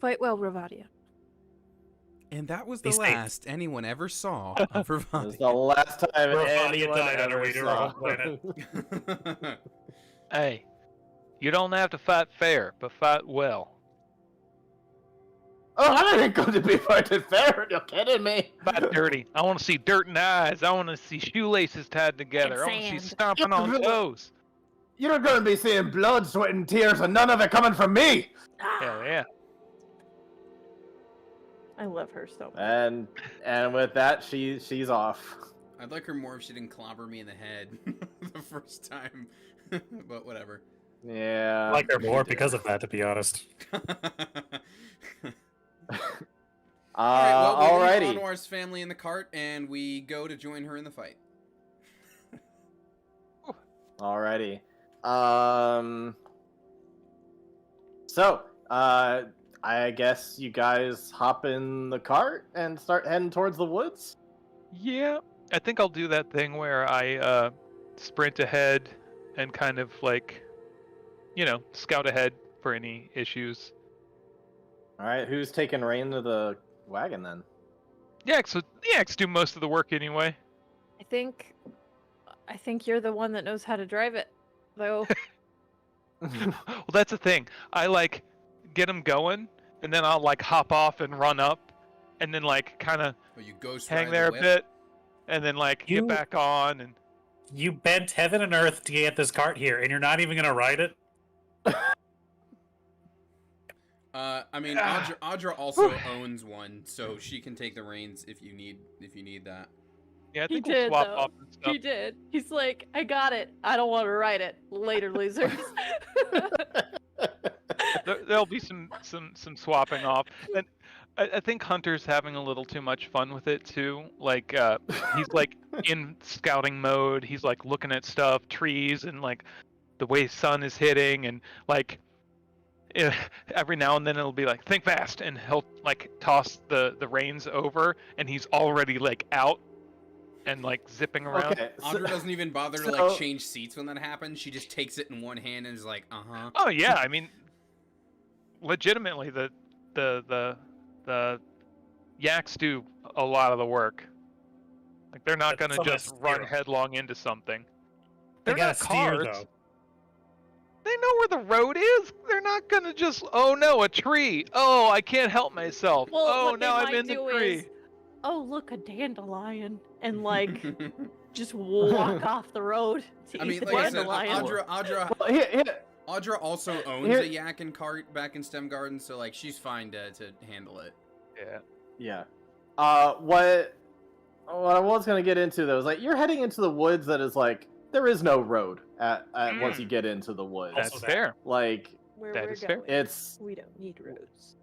Fight well, Ravadia. And that was Be the safe. last anyone ever saw of This is Ravadia. the last time Ravadia anyone died on her ever way to her saw. home planet. Hey, you don't have to fight fair, but fight well. Oh, that ain't going to be fighting fair. You're kidding me. About dirty. I want to see dirt in eyes. I want to see shoelaces tied together. I want to see sand. stomping on toes. You're going to be seeing blood, sweat, and tears, and none of it coming from me. Hell yeah. I love her so much. And with that, she's off. I'd like her more if she didn't clobber me in the head the first time, but whatever. Yeah. I like her more because of that, to be honest. Alrighty. We leave Anwar's family in the cart, and we go to join her in the fight. Alrighty. So, I guess you guys hop in the cart and start heading towards the woods? Yeah. I think I'll do that thing where I sprint ahead and kind of like, scout ahead for any issues. Alright, who's taking rein of the wagon then? Yeah, so the Yaks do most of the work anyway. I think you're the one that knows how to drive it, though. Well, that's the thing. I like get them going, and then I'll like hop off and run up, and then like kind of You ghost hang ride there a the whip? bit, and then like get back on. And You bent heaven and earth to get this cart here, and you're not even gonna ride it? I mean, Audra also owns one, so she can take the reins if you need that. yeah, I He think we'll did, swap though. off and stuff. He did. He's like, I got it. I don't want to ride it. Later, losers. There'll be some swapping off, and I think Hunter's having a little too much fun with it too. Like he's like in scouting mode. He's like looking at stuff, trees, and like the way sun is hitting, and like every now and then it'll be like think fast, and he'll like toss the reins over, and he's already like out and like zipping around. Okay, Audra doesn't even bother to like change seats when that happens. She just takes it in one hand and is like, Oh yeah, I mean, legitimately, the Yaks do a lot of the work. Like they're not That's gonna some just of run steer. headlong into something. They They're gotta not steer, cars. though. They know where the road is. They're not gonna just, oh no, a tree. Oh, I can't help myself. Well, oh, what they now I'm might in the do tree. is, oh, look, a dandelion. And, like, just walk off the road to I eat mean, the like I said, dandelion. Audra also owns Here- a yak and cart back in STEM Garden, so like she's fine to handle it. Yeah. Yeah. What I was gonna get into though is like you're heading into the woods that is like there is no road at once you get into the woods. That's Also fair. Like Where that we're is fair. going. it's We don't need roads.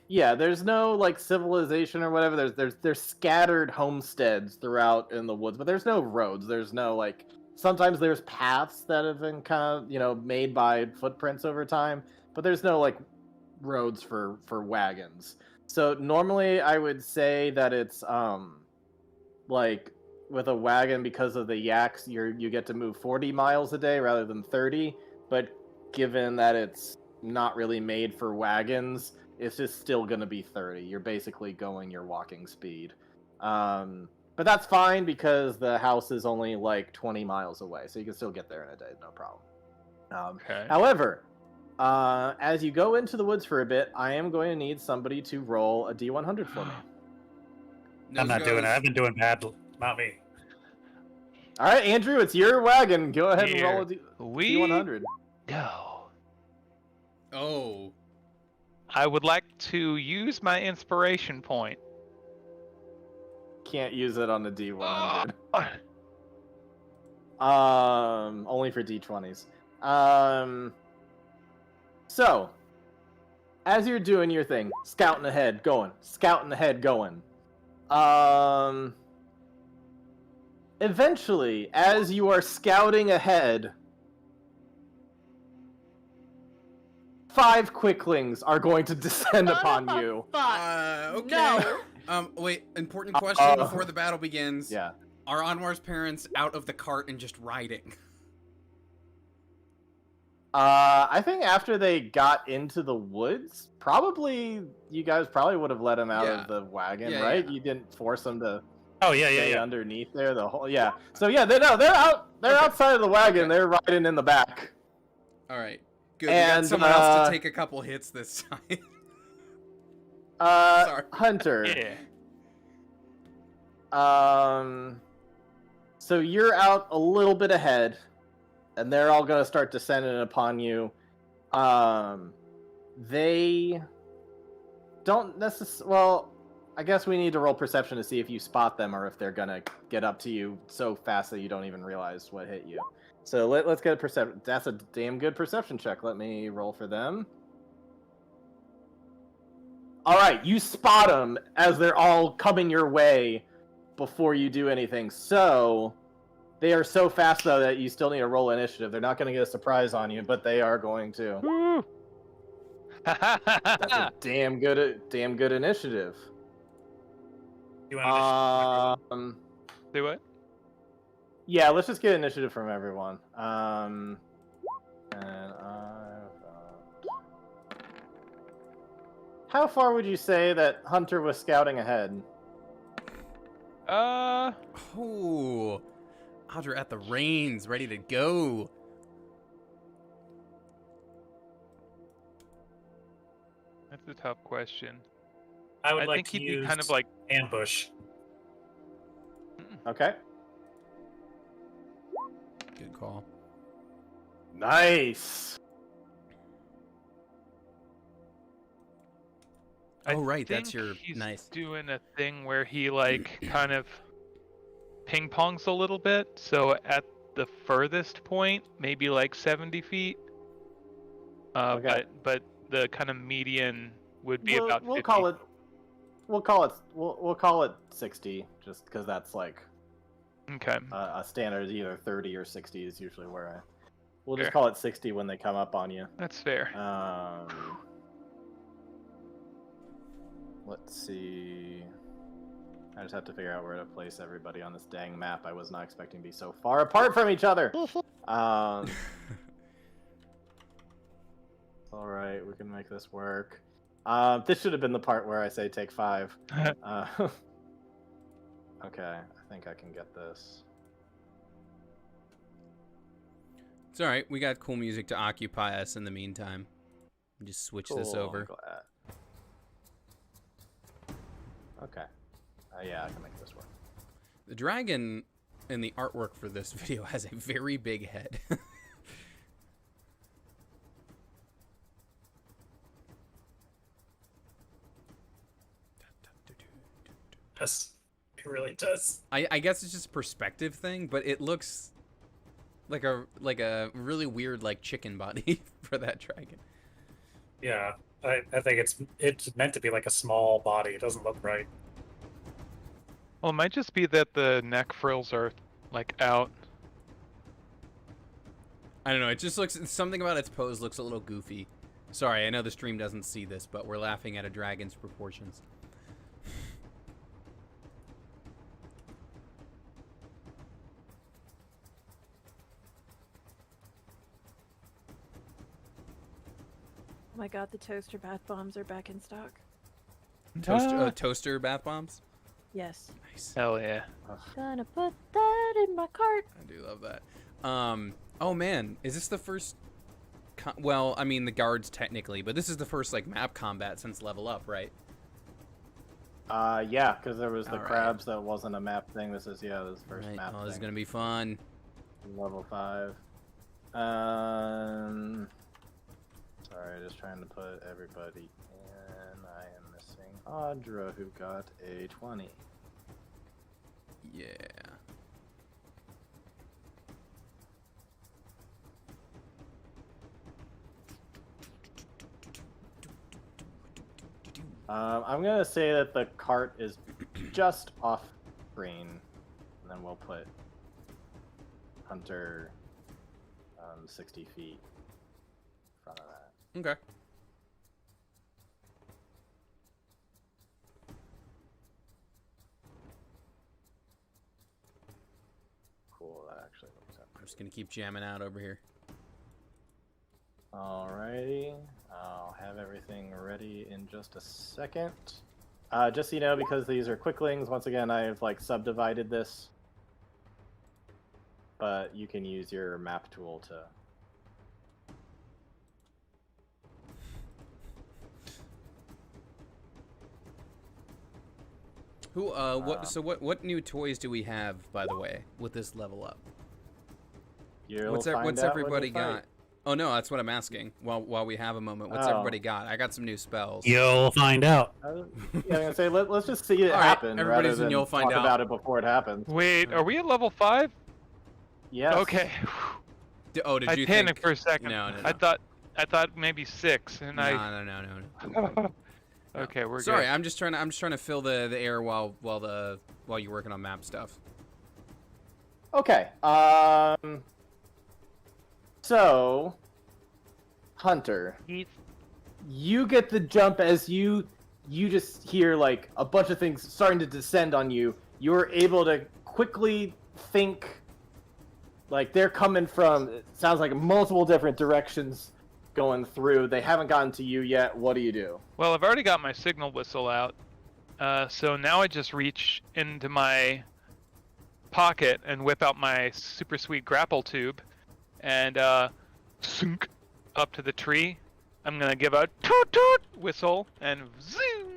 yeah, there's no like civilization or whatever. There's scattered homesteads throughout in the woods, but there's no roads. There's no like sometimes there's paths that have been kind of, made by footprints over time, but there's no like roads for wagons. So normally I would say that it's like with a wagon because of the yaks you get to move 40 miles a day rather than 30, but given that it's not really made for wagons, it's just still going to be 30. You're basically going your walking speed. But that's fine because the house is only like 20 miles away, so you can still get there in a day, no problem. Okay. However, as you go into the woods for a bit, I am going to need somebody to roll a D100 for me. I'm not doing it. I've been doing bad. Not me. All right, Andrew, it's your wagon. Go ahead and roll a D100. Go. Oh, I would like to use my inspiration point. Can't use it on the D100. Ah. Only for D20s. So, as you're doing your thing, scouting ahead, going. Eventually, as you are scouting ahead, 5 quicklings are going to descend upon you. Fuck. okay. No. Wait, important question before the battle begins. Yeah. Are Anwar's parents out of the cart and just riding? I think after they got into the woods, you guys probably would have let them out Yeah. of the wagon, Yeah, right? yeah. You didn't force them to Oh yeah, stay yeah. underneath there. So yeah, they're out. They're Okay. outside of the wagon. Okay. They're riding in the back. All right, good. We got And, someone else to take a couple hits this time. Sorry. Hunter. Yeah. So you're out a little bit ahead, and they're all gonna start descending upon you. They don't necessarily. Well, I guess we need to roll perception to see if you spot them or if they're gonna get up to you so fast that you don't even realize what hit you. So let's get a perception. That's a damn good perception check. Let me roll for them. All right, you spot them as they're all coming your way before you do anything. So they are so fast though that you still need to roll initiative. They're not going to get a surprise on you, but they are going to. Woo! That's a damn good initiative. You want to Do what? Yeah, let's just get initiative from everyone. How far would you say that Hunter was scouting ahead? Oh, Audra at the reins, ready to go. That's a tough question. I would I like think to he'd use be kind of like ambush. Okay. Good call. Nice. Oh, right, that's think your he's nice. doing a thing where he like kind of ping pongs a little bit. So at the furthest point, maybe like 70 feet. Okay. But the kind of median would be about 50. We'll call it 60, just because that's like Okay. a standard. Either 30 or 60 is usually where we'll just Fair. call it 60 when they come up on you. That's fair. Let's see. I just have to figure out where to place everybody on this dang map. I was not expecting to be so far apart from each other. All right, we can make this work. This should have been the part where I say take 5. Okay, I think I can get this. It's all right. We got cool music to occupy us in the meantime. Just switch this Cool, over. I'm glad. Okay. Yeah, I can make this work. The dragon in the artwork for this video has a very big head. Yes, it really does. I guess it's just a perspective thing, but it looks like a really weird like chicken body for that dragon. Yeah, I think it's meant to be like a small body. It doesn't look right. Well, it might just be that the neck frills are like out. I don't know. It just looks something about its pose looks a little goofy. Sorry, I know the stream doesn't see this, but we're laughing at a dragon's proportions. Oh my god, the toaster bath bombs are back in stock. Toaster bath bombs. Yes. Nice. Hell yeah. Gonna put that in my cart. I do love that. Oh man, is this the first? Well, I mean the guards technically, but this is the first like map combat since Level Up, right? Yeah, because there was the All right. crabs that wasn't a map thing. This is the first Right. map Oh, thing. this is gonna be fun. Level 5. Sorry, just trying to put everybody in. I am missing Audra, who got a 20. Yeah. I'm gonna say that the cart is just off screen, and then we'll put Hunter 60 feet in front of that. Okay. Cool, that actually looks up. I'm just gonna keep jamming out over here. Alrighty, I'll have everything ready in just a second. Just so you know, because these are quicklings, once again, I've like subdivided this. But you can use your map tool to... Who? What? So what new toys do we have, by the way, with this level up? What's everybody got? Oh no, that's what I'm asking. While we have a moment, what's everybody got? I got some new spells. You'll find out. Yeah, I'm gonna say let's just see it All right, happen. everybody's rather in than You'll Find talk Out. about it before it happens. Wait, are we at level 5? Yes. Okay. Did I you panicked think? for a second. No. I thought maybe 6, and No. Okay, we're Sorry, good. I'm just trying to fill the air while you're working on map stuff. Okay. So, Hunter, you get the jump as you just hear like a bunch of things starting to descend on you. You're able to quickly think, like they're coming from, it sounds like multiple different directions going through. They haven't gotten to you yet. What do you do? Well, I've already got my signal whistle out, so now I just reach into my pocket and whip out my super sweet grapple tube, and sink up to the tree. I'm gonna give a toot toot whistle and zoom,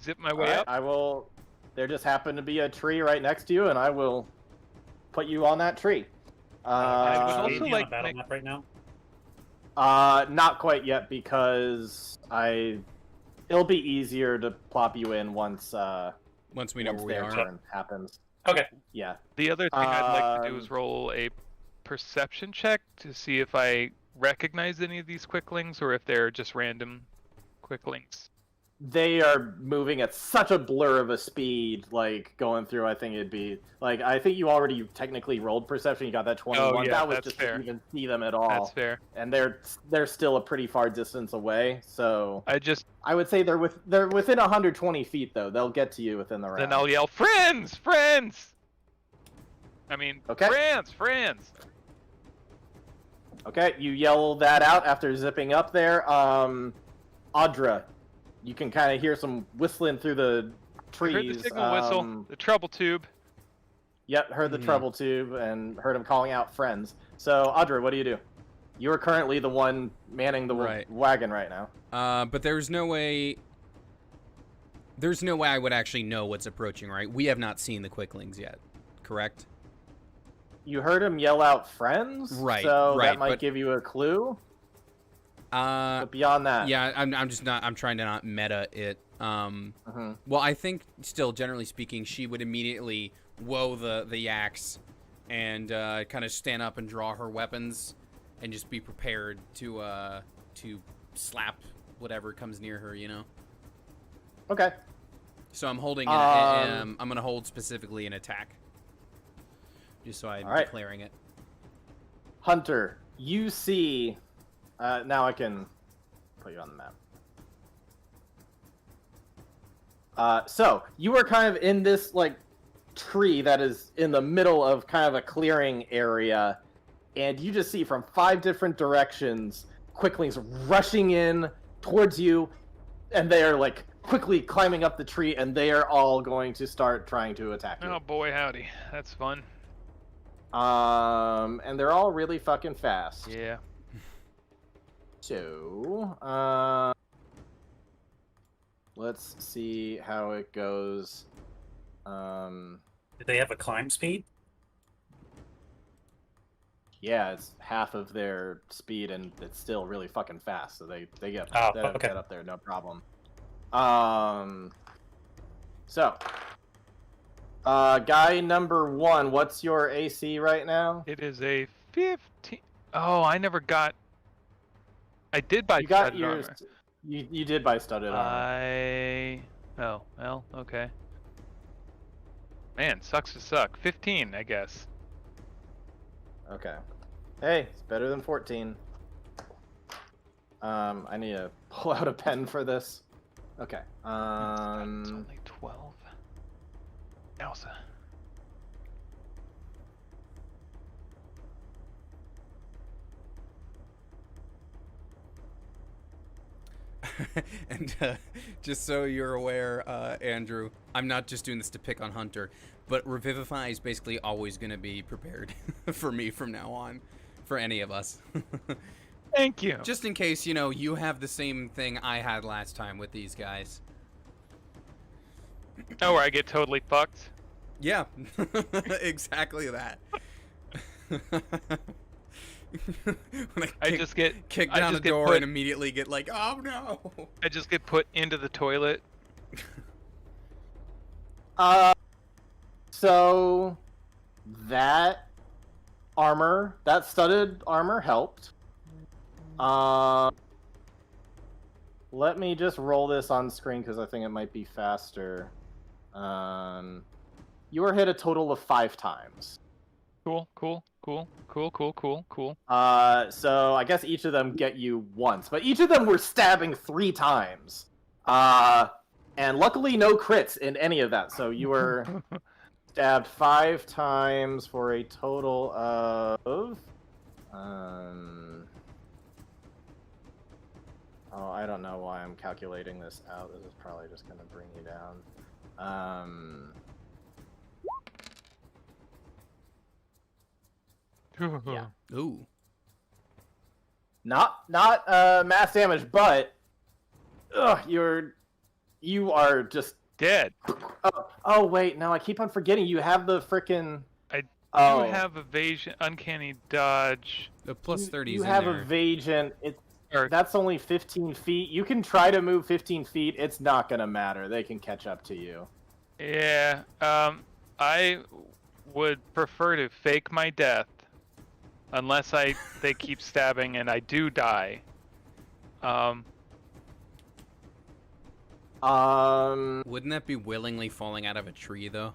zip my way All right, up. I will. There just happened to be a tree right next to you, and I will put you on that tree. I would also Maybe on like a battle to map right now. Not quite yet because it'll be easier to plop you in once Once we know where we their are. turn happens. Okay. Yeah. The other thing I'd like to do is roll a perception check to see if I recognize any of these quicklings or if they're just random quicklings. They are moving at such a blur of a speed, like going through. I think it'd be like I think you already technically rolled perception. You got that 21. Oh, yeah, that was that's just fair. to even see them at all. That's fair. And they're still a pretty far distance away. So I would say they're within 120 feet though. They'll get to you within the round. Then I'll yell, "Friends! Friends!" I mean, Okay. friends! Okay, you yell that out after zipping up there. Audra, you can kind of hear some whistling through the I trees. heard the signal whistle, the trouble tube. Yep, heard the treble tube and heard him calling out friends. So, Audra, what do you do? You are currently the one manning the Right. wagon right now. But there's no way I would actually know what's approaching, right? We have not seen the quicklings yet, correct? You heard him yell out friends, Right, so right, that might but- give you a clue. Uh, But beyond that, yeah, I'm trying to not meta it. Mhm. Well, I think still, generally speaking, she would immediately woe the axe and kind of stand up and draw her weapons and just be prepared to slap whatever comes near her, you know? Okay. So I'm holding I'm going to hold specifically an attack. Just so I'm All right. declaring it. Hunter, you see. Now I can put you on the map. So you are kind of in this like tree that is in the middle of kind of a clearing area, and you just see from 5 different directions quicklings rushing in towards you, and they are like quickly climbing up the tree, and they are all going to start trying to attack you. Oh boy, howdy. That's fun. And they're all really fucking fast. Yeah. So, let's see how it goes. Do they have a climb speed? Yeah, it's half of their speed, and it's still really fucking fast. So they get Oh, they okay. get up there, no problem. So, guy number 1, what's your AC right now? It is a 15. Oh, I never got. I did buy You got studded your. armor. You did buy studded armor. Oh, well, okay. Man, sucks to suck. 15, I guess. Okay. Hey, it's better than 14. I need to pull out a pen for this. Okay. It's only 12. Elsa. And just so you're aware, Andrew, I'm not just doing this to pick on Hunter, but Revivify is basically always going to be prepared for me from now on, for any of us. Thank you. Just in case, you have the same thing I had last time with these guys. Oh, where I get totally fucked. Yeah, exactly that. When I just get kick I down the just get door put- and immediately get like, oh no. I just get put into the toilet. So that armor, that studded armor helped. Let me just roll this on screen because I think it might be faster. You were hit a total of 5 times. Cool. So I guess each of them get you once, but each of them were stabbing 3 times. And luckily no crits in any of that, so you were stabbed 5 times for a total of... Oh, I don't know why I'm calculating this out. This is probably just going to bring you down. Yeah. Ooh. Not mass damage, but you are just Dead. Oh wait, no, I keep on forgetting you have the frickin' I Oh. You have evasion, uncanny dodge. The plus 30 You is have in there. evasion. Or- That's only 15 feet. You can try to move 15 feet. It's not gonna matter. They can catch up to you. Yeah. I would prefer to fake my death, unless they keep stabbing and I do die. Wouldn't that be willingly falling out of a tree, though?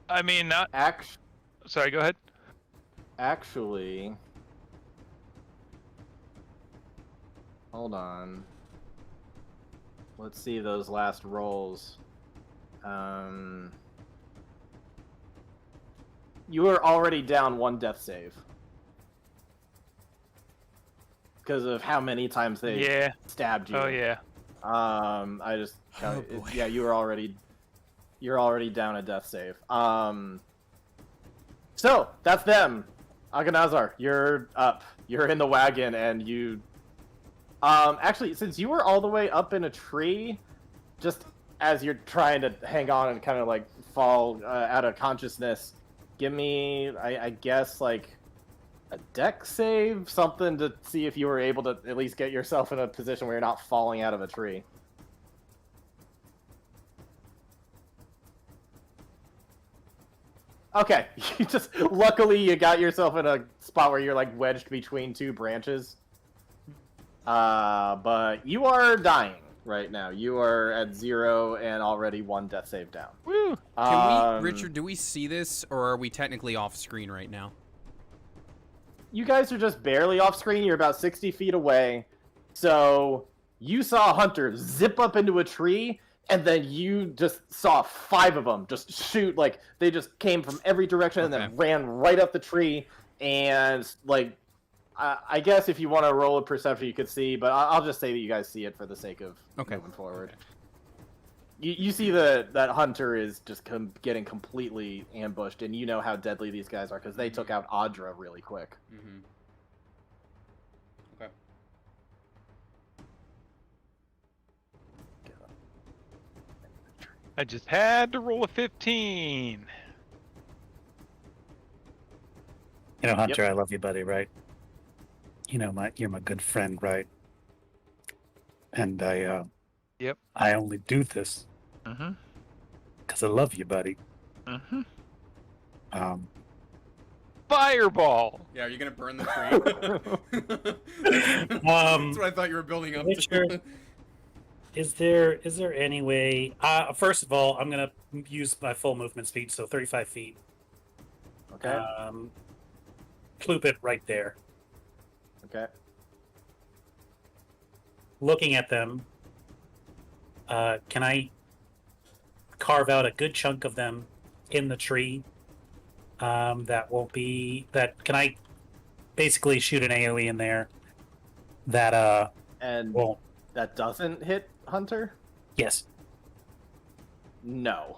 I mean, not. Sorry, go ahead. Actually, hold on. Let's see those last rolls. You are already down 1 death save because of how many times they stabbed you. Oh yeah. I just yeah, you're already down a death save. So that's them. Aganazar, you're up. You're in the wagon, and you. Actually, since you were all the way up in a tree, just as you're trying to hang on and kind of like fall out of consciousness, give me, I guess, like a deck save, something to see if you were able to at least get yourself in a position where you're not falling out of a tree. Okay, luckily you got yourself in a spot where you're like wedged between 2 branches. But you are dying right now. You are at 0 and already 1 death save down. Woo! Can we, Richard, do we see this, or are we technically off screen right now? You guys are just barely off screen. You're about 60 feet away. So you saw a hunter zip up into a tree, and then you just saw 5 of them just shoot. Like, they just came from every direction and then ran right up the tree. And, like, I guess if you want to roll a perception, you could see, but I'll just say that you guys see it for the sake of moving forward. You see that hunter is just getting completely ambushed, and you know how deadly these guys are because they took out Audra really quick. Mm-hmm. Okay. I just had to roll a 15. You know, Hunter, I love you, buddy, right? You know, you're my good friend, right? And I only do this because I love you, buddy. Fireball. Yeah, are you gonna burn the tree? That's what I thought you were building up to. Is there any way? First of all, I'm gonna use my full movement speed, so 35 feet. Okay. Ploop it right there. Okay. Looking at them, can I carve out a good chunk of them in the tree? That won't be that. Can I basically shoot an AOE in there? That and won't. That doesn't hit Hunter? Yes. No.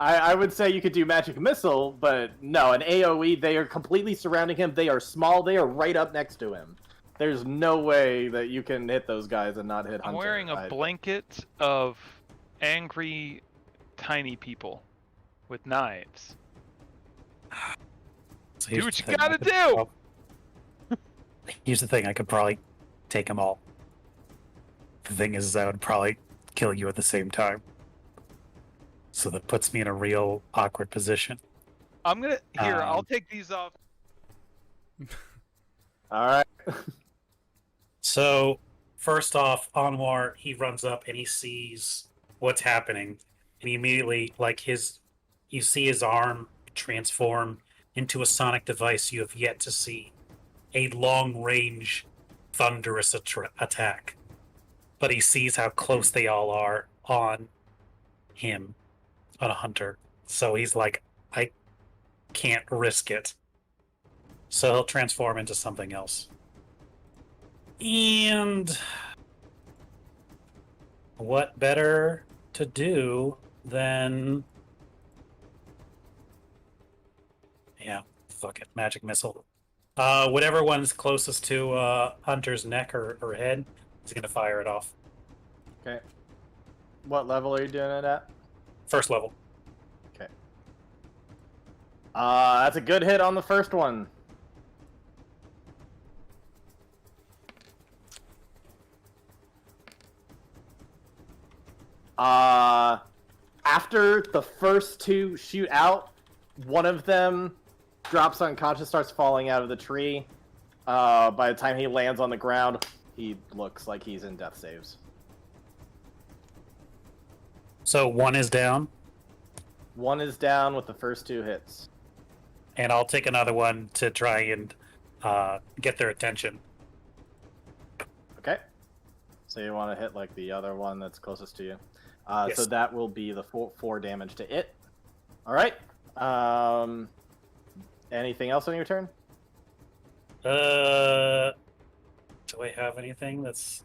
I would say you could do magic missile, but no, an AoE, they are completely surrounding him. They are small. They are right up next to him. There's no way that you can hit those guys and not hit Hunter. I'm wearing a blanket of angry, tiny people with knives. So Do here's what the you thing, gotta do! Here's the thing, I could probably take them all. The thing is, I would probably kill you at the same time. So that puts me in a real awkward position. I'm gonna I'll Um, take these off. All right. So, first off, Anwar, he runs up and he sees what's happening. And he immediately, you see his arm transform into a sonic device you have yet to see. A long range, thunderous attack. But he sees how close they all are on him, on a hunter. So he's like, I can't risk it. So he'll transform into something else. And what better to do than... Yeah, fuck it. Magic missile. Whatever one's closest to Hunter's neck or head is going to fire it off. Okay. What level are you doing it at? First level. Okay. That's a good hit on the first one. After the first two shoot out, one of them drops unconscious, starts falling out of the tree. By the time he lands on the ground, he looks like he's in death saves. So one is down, One is down with the first two hits. and I'll take another one to try and get their attention. Okay. So you want to hit like the other one that's closest to you. Yes. So that will be the four damage to it. All right. Anything else on your turn? Do I have anything that's...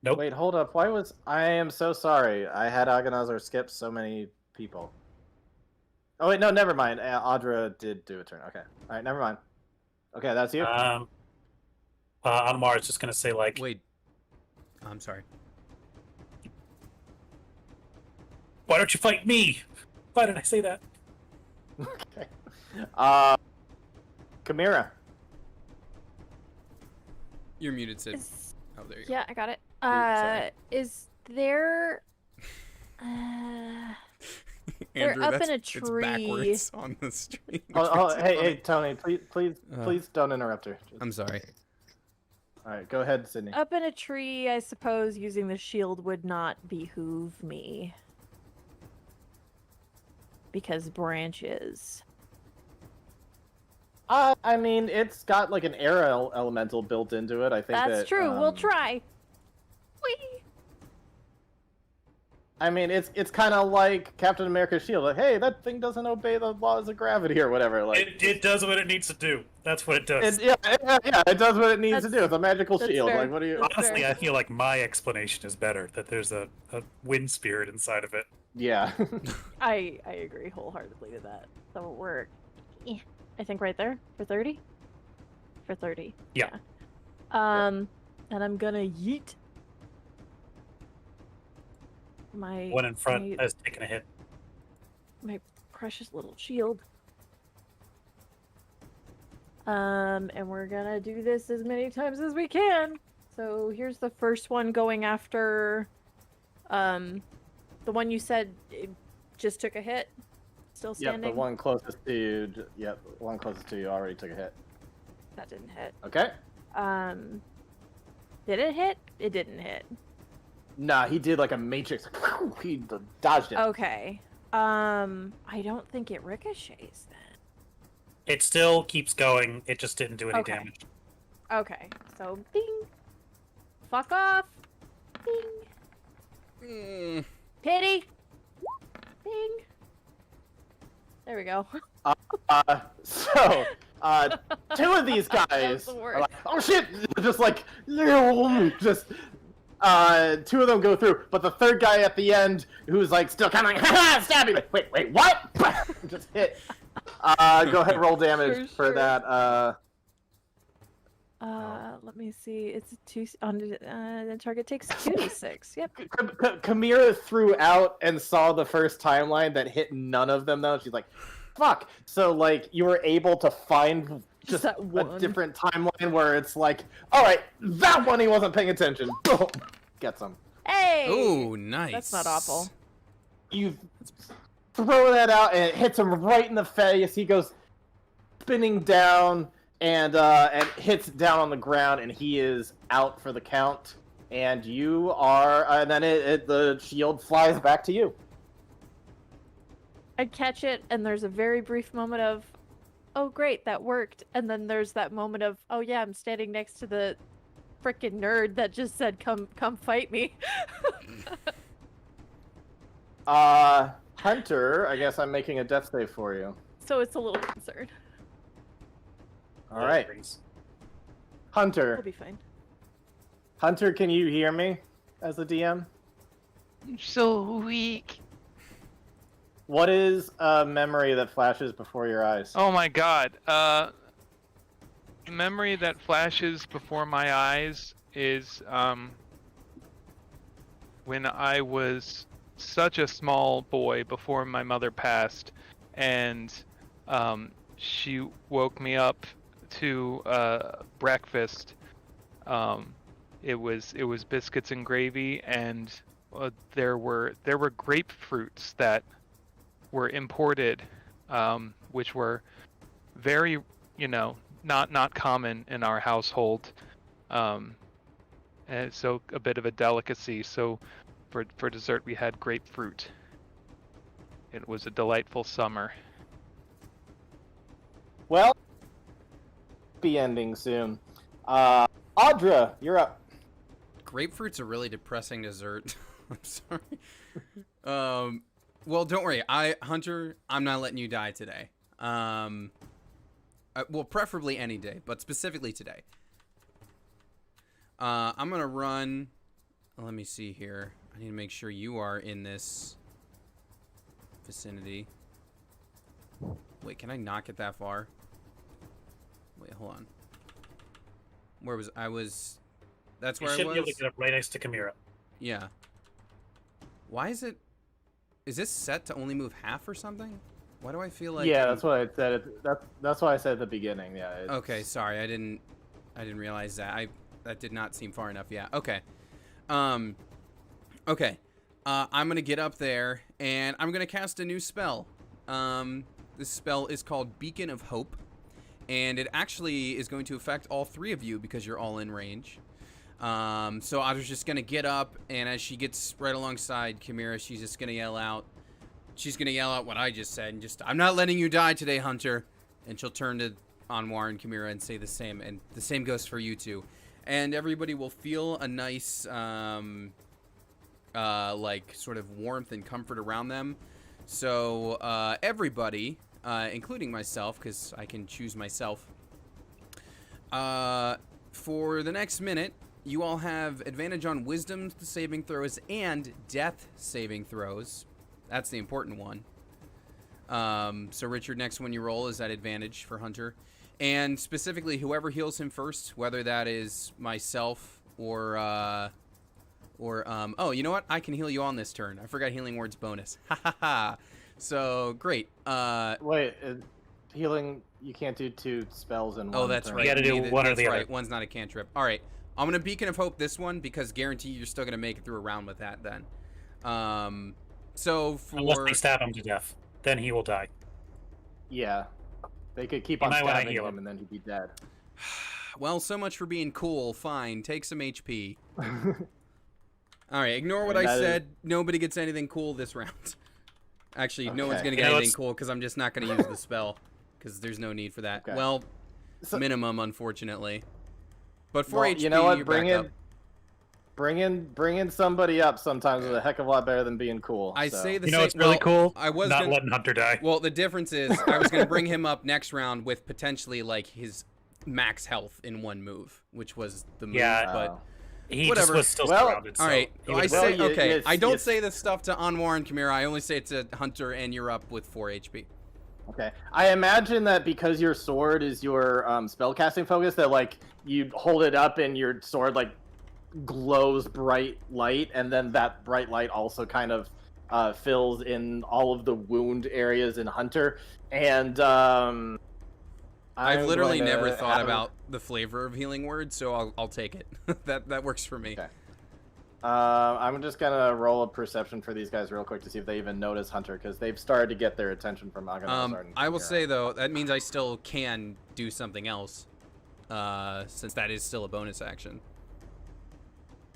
Nope. Wait, hold up. Why was... I am so sorry. I had Agonazar skip so many people. Oh, wait, no, never mind. Audra did do a turn. Okay. All right, never mind. Okay, that's you. Anwar is just going to say, like... Wait. I'm sorry. Why don't you fight me? Why did I say that? Okay. Chimera. You're muted, Sid. Is- Oh, there you go. Yeah, I got it. sorry. Is there? They're Andrew, up in that's, a it's tree. backwards on the stream. Oh, which makes it hey, funny. hey, Tony, please don't interrupt her. I'm sorry. All right, go ahead, Sydney. Up in a tree, I suppose using the shield would not behoove me. Because branches. I mean, it's got like an air elemental built into it. I think That's that, true. We'll try. Whee! I mean, it's kind of like Captain America's shield. Like, hey, that thing doesn't obey the laws of gravity or whatever. Like, It does what it needs to do. That's what it does. yeah, it does what it needs to do. That's- It's a magical that's shield. fair. Like, what do you? That's Honestly, fair. I feel like my explanation is better, that there's a wind spirit inside of it. Yeah. I agree wholeheartedly with that. So we're, I think right there for 30. For 30. Yeah. And I'm gonna yeet my One in front my, has taken a hit. my precious little shield. And we're gonna do this as many times as we can. So here's the first one going after, the one you said it just took a hit. Still Yep, standing. the one closest to you. Yep, the one closest to you already took a hit. That didn't hit. Okay. Did it hit? It didn't hit. Nah, he did like a matrix. He dodged it. Okay. I don't think it ricochets then. It still keeps going. It just didn't do any Okay. damage. Okay. So ding. Fuck off. Ding. Mm, Pity. Ding. There we go. So, two of these guys the are worst. like, oh shit, just like, just, two of them go through, but the third guy at the end, who's like still kind of like, ha stab me, like, wait, what? Just hit. Go ahead, roll damage For for sure. that. Let me see. It's a 2 on the target takes 2d6. Yep. Chimera threw out and saw the first timeline that hit none of them though. She's like, "Fuck!" So like you were able to find just that a one. different timeline where it's like, "All right, that one he wasn't paying attention." Boom, gets him. Hey. Ooh, nice. That's not awful. You throw that out and it hits him right in the face. He goes spinning down and hits down on the ground, and he is out for the count. And you are, and then the shield flies back to you. I catch it, and there's a very brief moment of, oh great, that worked. And then there's that moment of, oh yeah, I'm standing next to the frickin' nerd that just said, come fight me. Hunter, I guess I'm making a death save for you. So it's a little concerned. All right, Hunter. We'll be fine. Hunter, can you hear me as a DM? I'm so weak. What is a memory that flashes before your eyes? Oh my god. Memory that flashes before my eyes is when I was such a small boy before my mother passed, and she woke me up to breakfast. It was biscuits and gravy, and there were grapefruits that were imported, which were very, not common in our household, and so a bit of a delicacy. So for dessert we had grapefruit. It was a delightful summer. Well, be ending soon. Audra, you're up. Grapefruit's a really depressing dessert. I'm sorry. Well, don't worry. Hunter, I'm not letting you die today. Well, preferably any day, but specifically today. I'm gonna run. Let me see here. I need to make sure you are in this vicinity. Wait, can I not get that far? Wait, hold on. Where was I? That's where I was. You should be able to get up right next to Chimera. Yeah. Why is it? Is this set to only move half or something? Why do I feel like? Yeah, that's what I said. That's what I said at the beginning. Yeah. Okay, sorry. I didn't realize that. That did not seem far enough. Yeah. Okay. Okay. I'm gonna get up there and I'm gonna cast a new spell. This spell is called Beacon of Hope, and it actually is going to affect all three of you because you're all in range. So I was just gonna get up, and as she gets right alongside Chimera, she's just gonna yell out. She's gonna yell out what I just said, and I'm not letting you die today, Hunter. And she'll turn to Anwar and Chimera and say the same, and the same goes for you two. And everybody will feel a nice, like sort of warmth and comfort around them. So everybody, including myself, because I can choose myself. For the next minute, you all have advantage on wisdom saving throws and death saving throws. That's the important one. So Richard, next one you roll is that advantage for Hunter. And specifically, whoever heals him first, whether that is myself or oh, you know what? I can heal you on this turn. I forgot healing word's bonus. Ha ha ha. So, great. Wait, healing, you can't do two spells in one. Oh, that's turn. right. You gotta do one or the right. other. One's not a cantrip. All right. I'm going to Beacon of Hope this one because guarantee you're still going to make it through a round with that then. So for... Unless they stab him to death. Then he will die. Yeah. They could keep You on might wanna stabbing heal him him. and then he'd be dead. Well, so much for being cool. Fine. Take some HP. All right. Ignore what I said. Nobody gets anything cool this round. Actually, no one's going to get anything cool because I'm just not going to use the spell because there's no need for that. Okay. Well, So- minimum, unfortunately. But for Well, HP, you know what? you're back up. Bring in somebody up sometimes is a heck of a lot better than being cool. I so. say the You know same. what's really cool? I was Not gonna, letting Hunter die. Well, the difference is I was going to bring him up next round with potentially like his max health in one move, which was the move. Yeah, but He whatever. just was still Well, surrounded. all so right. he I would've- say Well, okay. yes, I don't yes. say this stuff to Anwar and Chimera. I only say it to Hunter, and you're up with 4 HP. Okay. I imagine that because your sword is your spellcasting focus, that like you hold it up and your sword like glows bright light, and then that bright light also kind of fills in all of the wound areas in Hunter. And I've literally I'm going never to thought have- about the flavor of healing word, so I'll take it. that works for me. Okay. I'm just gonna roll a perception for these guys real quick to see if they even notice Hunter, because they've started to get their attention from Agonazar. and I will Chimera. say though, that means I still can do something else, since that is still a bonus action.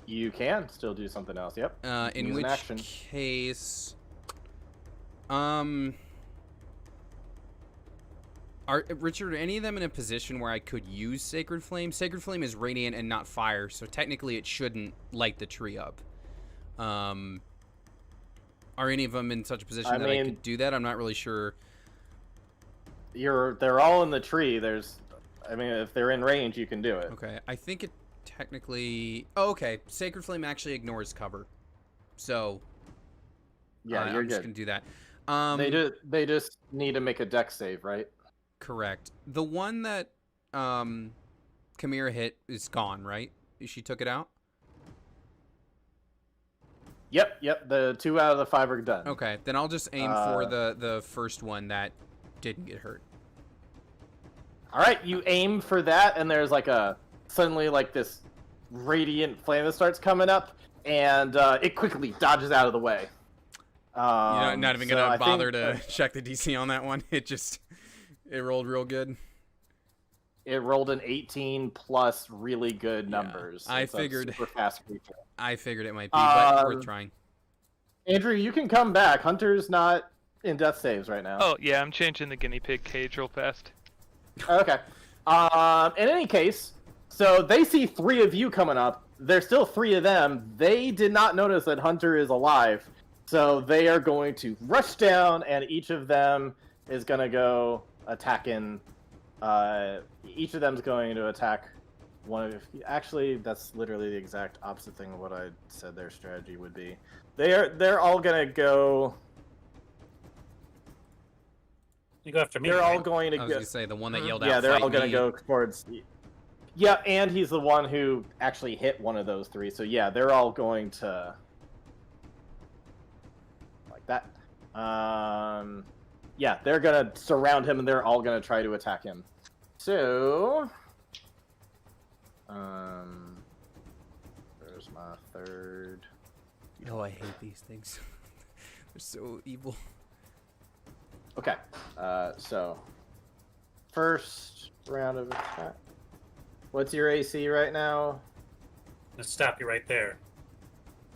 You can still do something else. Yep. In Use an which action. case, Richard, are any of them in a position where I could use Sacred Flame? Sacred Flame is radiant and not fire, so technically it shouldn't light the tree up. Are any of them in such a position I that I mean- could do that? I'm not really sure. They're all in the tree. I mean, if they're in range, you can do it. Okay, I think it technically... Oh, okay. Sacred Flame actually ignores cover. So, Yeah, you're I'm just good. going to do that. They just need to make a dex save, right? Correct. The one that Chimera hit is gone, right? She took it out? Yep. The 2 out of the 5 are done. Okay, then I'll just aim for the first one that didn't get hurt. All right, you aim for that, and there's like suddenly like this radiant flame that starts coming up, and it quickly dodges out of the way. You're not even so gonna I bother think, to check the DC on that one. It rolled real good. It rolled an 18 plus really good Yeah, numbers. I It's a figured- super fast creature. I figured it might be, but worth Um, trying. Andrew, you can come back. Hunter's not in death saves right now. Oh yeah, I'm changing the guinea pig cage real fast. Okay. In any case, so they see 3 of you coming up. There's still 3 of them. They did not notice that Hunter is alive. So they are going to rush down, and each of them is going to go attacking. Each of them is going to attack one of... Actually, that's literally the exact opposite thing of what I said their strategy would be. They're all going to go... You go after me. They're all right? going to I was go... gonna say the one that yelled Yeah, out. they're "Fight all going to me." go towards... Yeah, and he's the one who actually hit one of those 3. So yeah, they're all going to... Like that. Yeah, they're going to surround him, and they're all going to try to attack him. So... There's my third... Oh, I hate these things. They're so evil. Okay, so... First round of attack. What's your AC right now? I'm gonna stop you right there.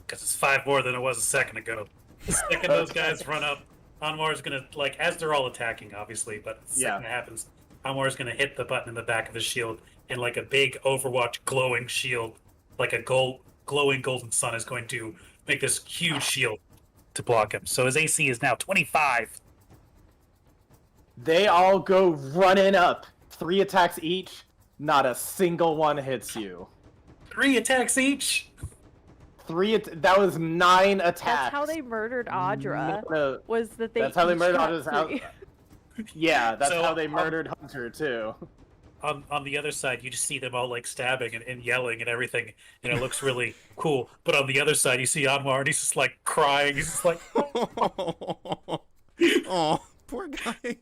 Because it's 5 more than it was a second ago. The second those guys run up, Anwar's gonna, like, as they're all attacking, obviously, but the second it happens, Anwar's gonna hit the button in the back of his shield, and like a big Overwatch glowing shield, like a glowing golden sun, is going to make this huge shield to block him. So his AC is now 25. They all go running up. 3 attacks each. Not a single one hits you. 3 attacks each. That was 9 attacks. That's how they murdered Audra. No, Was that they? that's how they each murdered got Audra's 3. Yeah, that's So, how they murdered Hunter too. On the other side, you just see them all like stabbing and yelling and everything, and it looks really cool. But on the other side, you see Anwar, and he's just like crying. He's just like, Oh, poor guy.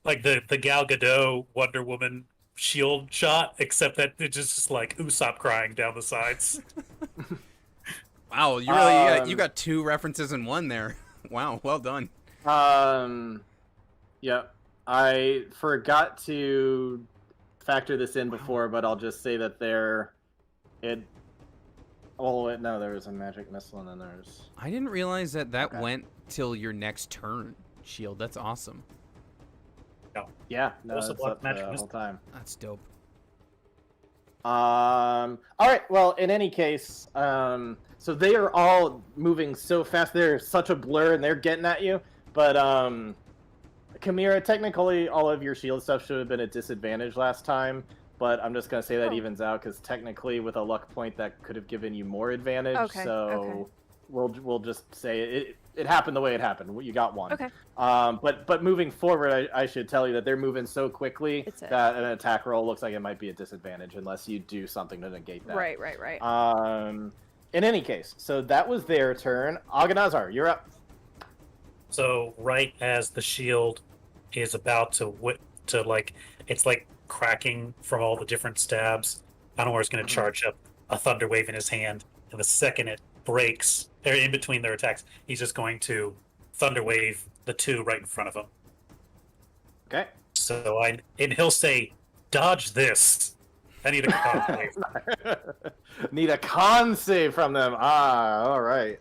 like the Gal Gadot Wonder Woman shield shot, except that it's just like Usopp crying down the sides. Wow, you really you got 2 references in one there. Wow, well done. Yeah, I forgot to factor this in before, but I'll just say that there was a magic missile, and then there's... I didn't realize that Okay. went till your next turn, Shield. That's awesome. Yeah, no, Also it's block up magic the missile. whole time. That's dope. All right. Well, in any case, so they are all moving so fast. They're such a blur, and they're getting at you. But Chimera, technically, all of your shield stuff should have been at disadvantage last time. But I'm just gonna say that Oh. evens out because technically, with a luck point, that could have given you more advantage. Okay, So okay. we'll just say it happened the way it happened. You got one. Okay. But moving forward, I should tell you that they're moving so quickly It's it. that an attack roll looks like it might be a disadvantage unless you do something to negate that. Right. In any case, so that was their turn. Aghanazar, you're up. So right as the shield is about to it's like cracking from all the different stabs, Anwar is going to charge up a thunder wave in his hand, and the second it breaks, or in between their attacks, he's just going to thunder wave the two right in front of him. Okay. So and he'll say, "Dodge this." I need a con save. Need a con save from them. All right.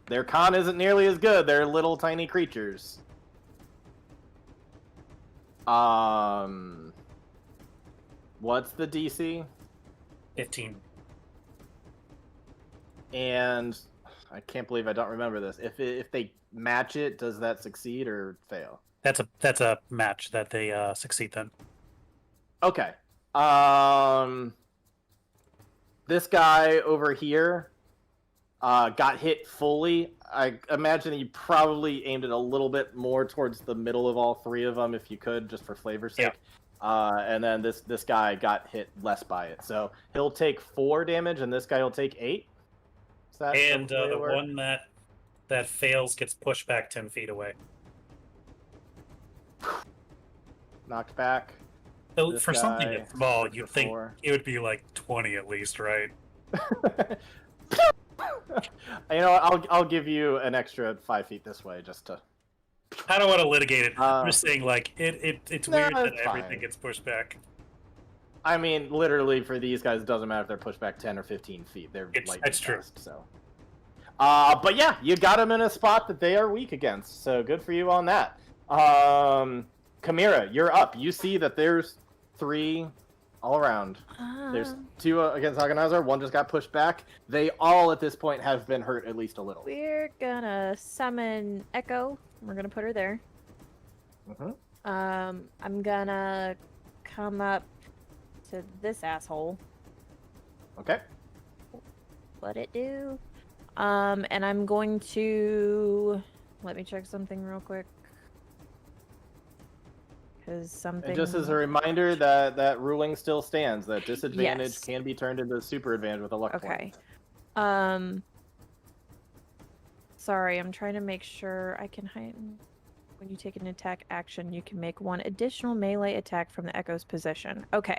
Their con isn't nearly as good. They're little tiny creatures. What's the DC? 15. And I can't believe I don't remember this. If they match it, does that succeed or fail? That's a match that they succeed then. Okay. This guy over here got hit fully. I imagine you probably aimed it a little bit more towards the middle of all three of them if you could, just for flavor's sake. Yeah. And then this guy got hit less by it. So he'll take 4 damage, and this guy will take 8. Is that and the one that fails gets pushed back 10 feet away. Knocked back. So for something that's small, you'd think it would be like 20 at least, right? You know what? I'll give you an extra 5 feet this way just to. I don't want to litigate it. I'm just saying, like, it's weird that everything gets pushed back. I mean, literally, for these guys, it doesn't matter if they're pushed back 10 or 15 feet. They're lightning That's true. fast, so. But yeah, you got them in a spot that they are weak against, so good for you on that. Chimera, you're up. You see that there's 3 all around. There's 2 against Aghanazar. 1 just got pushed back. They all, at this point, have been hurt at least a little. We're gonna summon Echo. We're gonna put her there. I'm gonna come up to this asshole. Okay. Let it do. And I'm going to... Let me check something real quick. Because something... And just as a reminder, that ruling still stands. That disadvantage can be turned into super advantage with a luck point. Okay. Sorry, I'm trying to make sure I can heighten. When you take an attack action, you can make 1 additional melee attack from the Echo's position. Okay.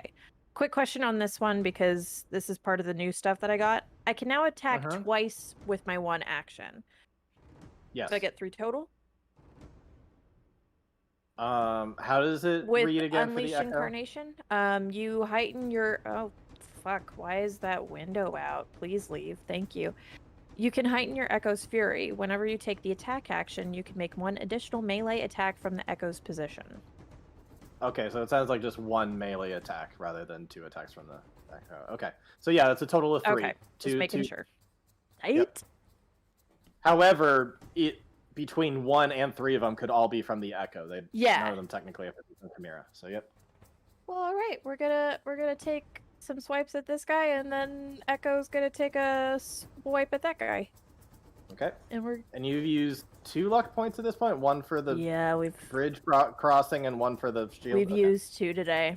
Quick question on this one, because this is part of the new stuff that I got. I can now attack twice with my 1 action. Yes. So I get 3 total? How does it read again Unleash for the Echo? Incarnation? You heighten your... Oh, fuck. Why is that window out? Please leave. Thank you. You can heighten your Echo's Fury. Whenever you take the attack action, you can make 1 additional melee attack from the Echo's position. Okay, so it sounds like just 1 melee attack rather than 2 attacks from the Echo. Okay, so yeah, that's a total of 3. Okay, just making sure. Right? Yep. However, between 1 and 3 of them could all be from the Echo. None of them technically have to be from Chimera. So yep. Well, all right, we're gonna take some swipes at this guy, and then Echo's gonna take a swipe at that guy. Okay. And you've used 2 luck points at this point. 1 for the bridge crossing, and 1 for the shield. We've used 2 today.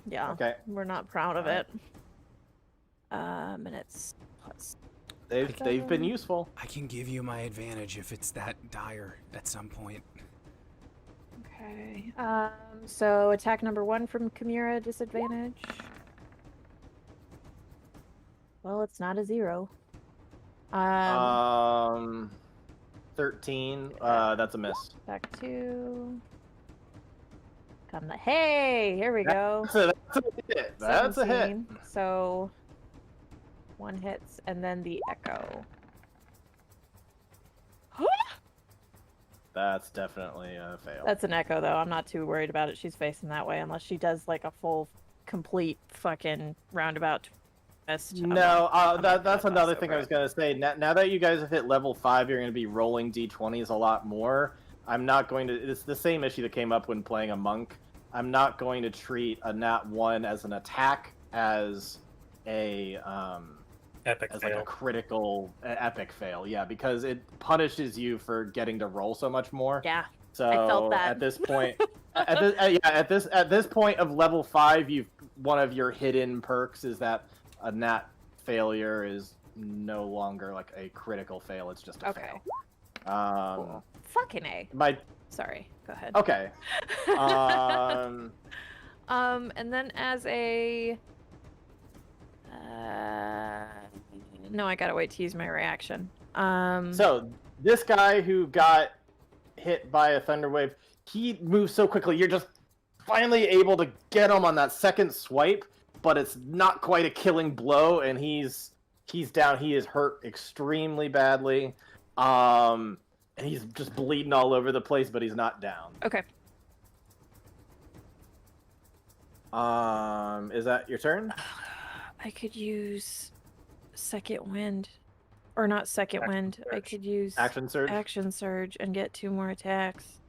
Yeah. Okay. We're not proud of it. And it's plus. They've been useful. I can give you my advantage if it's that dire at some point. Okay. So attack number 1 from Chimera, disadvantage. Well, it's not a 0. 13. That's a miss. Attack 2. Hey, here we go. That's a hit. So 1 hits, and then the Echo. That's definitely a fail. That's an Echo, though. I'm not too worried about it. She's facing that way, unless she does like a full, complete fucking roundabout. No, that's another thing I was gonna say. Now that you guys have hit level 5, you're gonna be rolling d20s a lot more. I'm not going to. It's the same issue that came up when playing a monk. I'm not going to treat a nat 1 as an attack, as a Epic as fail. like a critical epic fail. Yeah, because it punishes you for getting to roll so much more. Yeah. So felt that. at this point, at this point of level 5, one of your hidden perks is that a nat failure is no longer like a critical fail. It's just a Okay. fail. Cool. Fucking A. My Sorry. Go ahead. okay. And then as a no, I gotta wait to use my reaction. So this guy who got hit by a thunder wave, he moves so quickly. You're just finally able to get him on that second swipe, but it's not quite a killing blow, and he's down. He is hurt extremely badly, and he's just bleeding all over the place, but he's not down. Okay. Is that your turn? I could use second wind, or not second Action wind. I surge. could use Action surge. action surge and get 2 more attacks.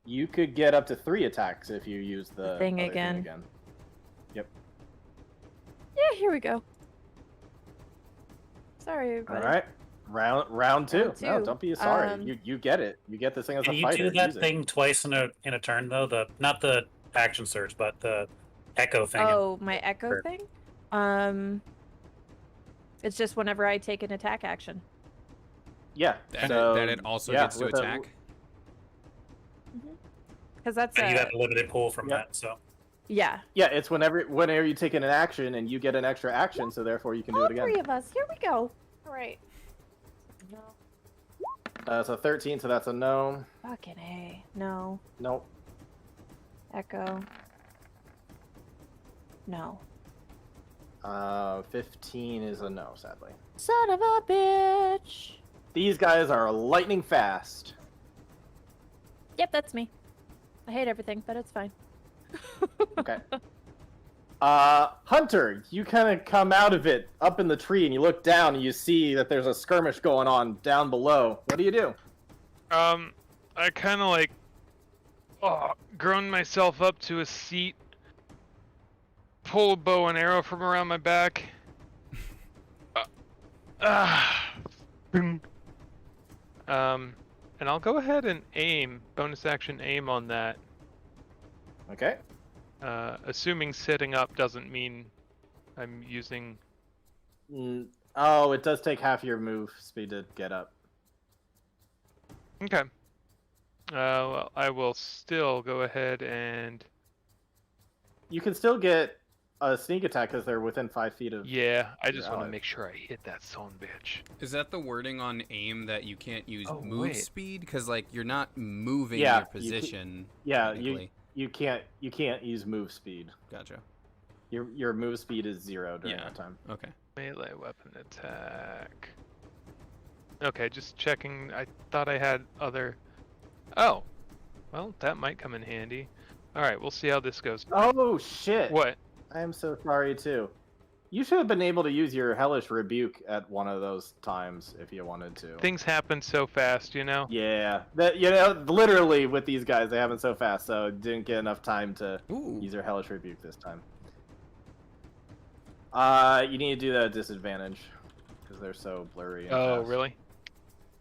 You could get up to 3 attacks if you use the thing other again. Yep. Yeah, here we go. Sorry, All everybody. right. Round two. Round No, two. don't be sorry. You get it. You get this thing as Can a you fighter. do that Use it. thing twice in a turn though? Not the action surge, but the echo thing. Oh, my echo Sure. thing? It's just whenever I take an attack action. Yeah. That it also yeah, gets to with a- attack. Because that's And you have a limited pool from Yeah. that, so yeah. Yeah, it's whenever you take an action and you get an extra action, so therefore you can do All it again. 3 of us. Here we go. All right. No. So 13, so that's a no. Fucking A. No. Nope. Echo. No. 15 is a no, sadly. Son of a bitch. These guys are lightning fast. Yep, that's me. I hate everything, but it's fine. Okay. Hunter, you kind of come out of it up in the tree and you look down and you see that there's a skirmish going on down below. What do you do? I kind of like grown myself up to a seat, pull a bow and arrow from around my back. And I'll go ahead and bonus action aim on that. Okay. Assuming sitting up doesn't mean I'm using. Oh, it does take half your move speed to get up. Okay. Well, I will still go ahead and. You can still get a sneak attack because they're within 5 feet of. Yeah, I just You're want to out. make sure I hit that son bitch. Is that the wording on aim that you can't use Oh, move wait. speed? Because like you're not moving Yeah, your position. Yeah, technically. you can't use move speed. Gotcha. Your move speed is 0 during Yeah. that time. Okay. Melee weapon attack. Okay, just checking. I thought I had other. Oh, well, that might come in handy. All right, we'll see how this goes. Oh shit! What? I am so sorry too. You should have been able to use your hellish rebuke at one of those times if you wanted to. Things happen so fast, you know. Yeah, literally with these guys, they happen so fast, so didn't get enough time to Ooh. use your hellish rebuke this time. You need to do that at disadvantage because they're so blurry. And Oh, fast. really?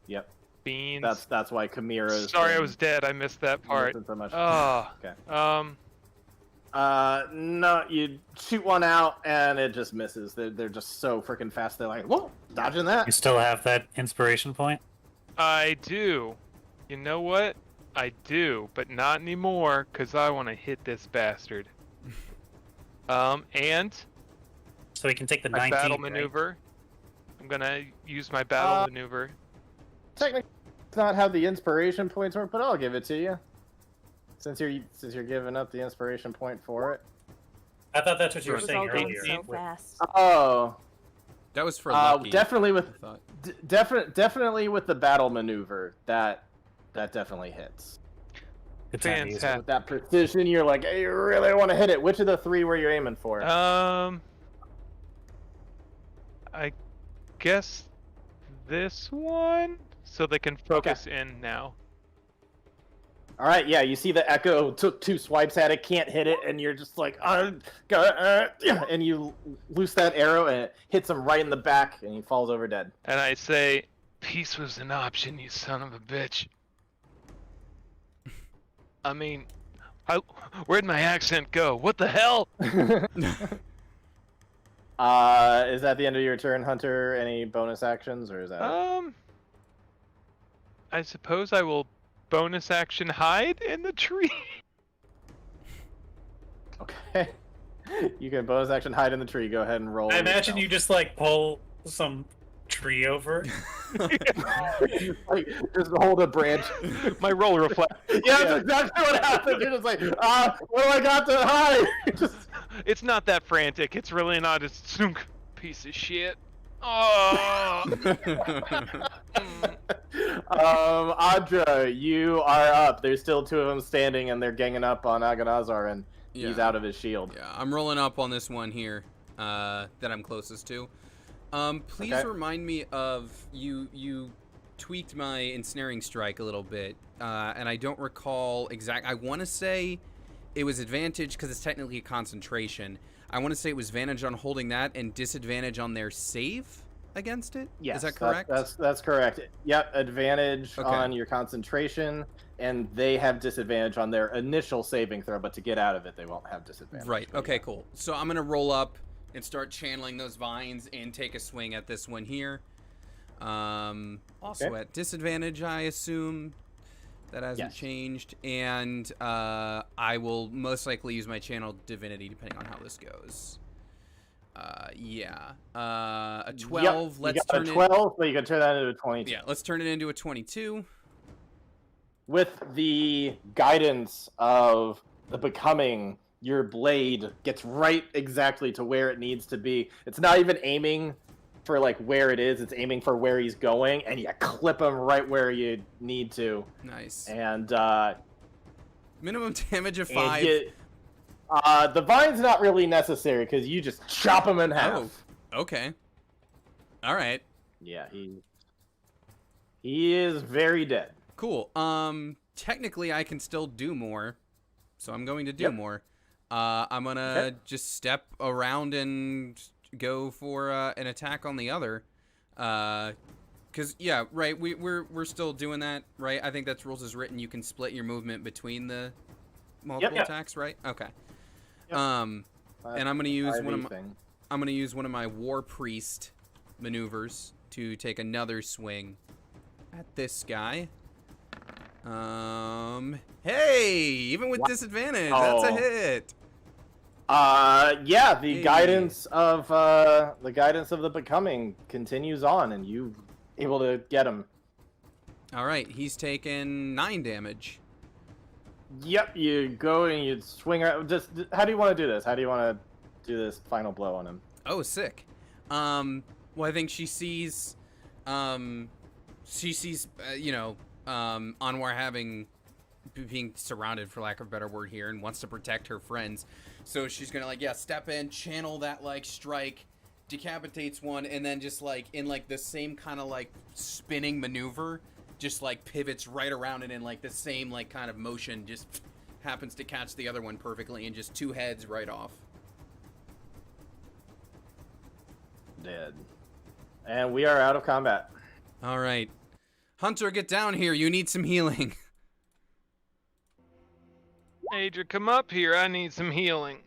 Yep. Beans. That's why Chimera's. Sorry, I been was dead. I missed that part. missing so much. Oh. Okay. Um. No, you shoot one out and it just misses. They're just so freaking fast. They're like, whoa, dodging that. you still have that inspiration point. I do. You know what? I do, but not anymore, because I want to hit this bastard. And So we can take the my 19. battle right? maneuver. I'm gonna use my battle Uh, maneuver. Technically, it's not how the inspiration points work, but I'll give it to you. Since you're giving up the inspiration point for it. I thought that's what you It were was saying all going earlier. so with- fast. Oh, That was for lucky. definitely with I thought. definitely with the battle maneuver that definitely hits. Good time to use it. Fantastic. With that precision, you're like, hey, you really want to hit it. Which of the 3 were you aiming for? I guess this one, so they can focus in now. All right, yeah, you see the Echo took 2 swipes at it, can't hit it, and you're just like, and you loose that arrow, and it hits him right in the back, and he falls over dead. And I say, peace was an option, you son of a bitch. I mean, where'd my accent go? What the hell? Is that the end of your turn, Hunter? Any bonus actions, or is that? I suppose I will bonus action hide in the tree. Okay. You can bonus action hide in the tree. Go ahead and roll. I imagine yourself. you just like pull some tree over. Like, just hold a branch. My roll reflects. Yeah, that's exactly what happens. You're just like, what do I got to hide? Just... It's not that frantic. It's really not. It's sunk piece of shit. Oh. Audra, you are up. There's still 2 of them standing, and they're ganging up on Agonazar, and he's out of his shield. Yeah, I'm rolling up on this one here that I'm closest to. Please remind me of you tweaked my ensnaring strike a little bit, and I don't recall I want to say it was advantage because it's technically a concentration. I want to say it was advantage on holding that and disadvantage on their save against it. Yes, is that correct? That's correct. Yep, advantage on your concentration, and they have disadvantage on their initial saving throw, but to get out of it, they won't have disadvantage. Right. Okay. Cool. So I'm gonna roll up and start channeling those vines and take a swing at this one here. Also at disadvantage, I assume. That hasn't changed, and I will most likely use my channel divinity depending on how this goes. A 12. Yep, Let's turn a 12, but you can turn that into a 22. Yeah, let's turn it into a 22. With the guidance of the becoming, your blade gets right exactly to where it needs to be. It's not even aiming for like where it is, it's aiming for where he's going, and you clip him right where you need to. Nice. And minimum damage of 5. The vine's not really necessary because you just chop him in half. Oh, okay. All right. Yeah, he is very dead. Cool. Technically I can still do more, so I'm going to do more. I'm gonna just step around and go for an attack on the other, because we're still doing that, right? I think that's rules as written. You can split your movement between the multiple attacks, right? Okay. And I'm gonna use one of my war priest maneuvers to take another swing at this guy. Hey, even with disadvantage, that's a hit. The guidance of the becoming continues on, and you able to get him. All right, he's taken 9 damage. Yep, you go and you swing. Just how do you want to do this? How do you want to do this final blow on him? Oh, sick. Well, I think she sees, Anwar being surrounded, for lack of a better word here, and wants to protect her friends. So she's gonna step in, channel that strike, decapitates one, and then just in the same kind of spinning maneuver, just pivots right around it in the same kind of motion, just happens to catch the other one perfectly and just 2 heads right off. Dead. And we are out of combat. All right. Hunter, get down here. You need some healing. Adria, come up here. I need some healing.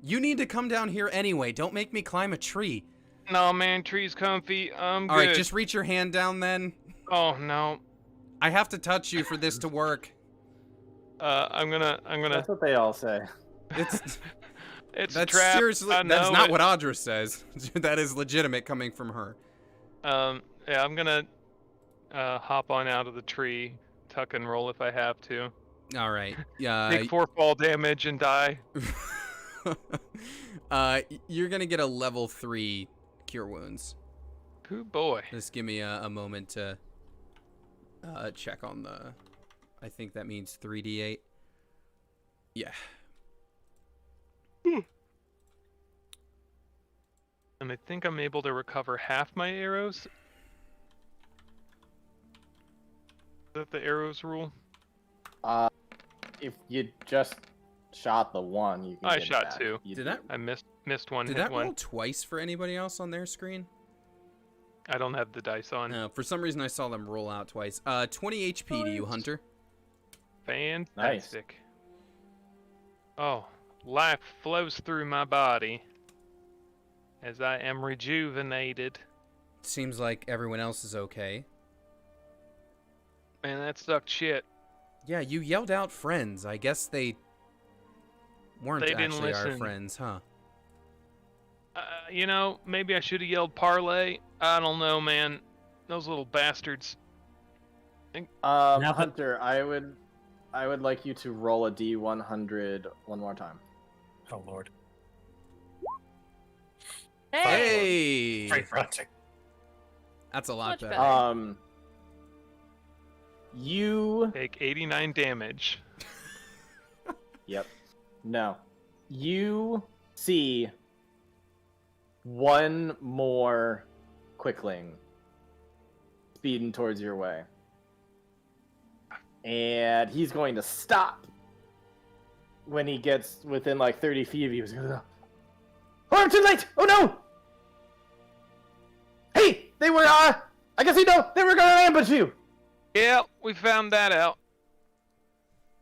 You need to come down here anyway. Don't make me climb a tree. No, man. Tree's comfy. I'm good. All right, just reach your hand down then. Oh, no. I have to touch you for this to work. I'm gonna... That's what they all say. It's that's trapped. Seriously, that's not what Audra says. That is legitimate coming from her. Yeah, I'm gonna hop on out of the tree, tuck and roll if I have to. All right. Take 4 fall damage and die. You're gonna get a level 3 cure wounds. Ooh boy. Just give me a moment to check on the. I think that means 3d8. Yeah. And I think I'm able to recover half my arrows. Is that the arrows rule? If you just shot the one, you can I get it shot back. 2. Did that I missed one. did hit that one. roll twice for anybody else on their screen? I don't have the dice on. For some reason I saw them roll out twice. 20 HP to you, Hunter. Fantastic. Oh, life flows through my body as I am rejuvenated. Seems like everyone else is okay. Man, that sucked shit. Yeah, you yelled out friends. I guess they weren't They didn't actually our listen. friends, huh? You know, maybe I should have yelled parlay. I don't know, man. Those little bastards. Hunter, I would like you to roll a D100 one more time. Oh Lord. Hey! Hey! Great for Hunter. That's a lot Much better. better. You. Take 89 damage. Yep. No. You see one more quickling speeding towards your way. And he's going to stop when he gets within like 30 feet of you. He's going to go, "Oh, I'm too late! Oh no! Hey! They were, I guess you know, they were going to ambush you! Yeah, we found that out.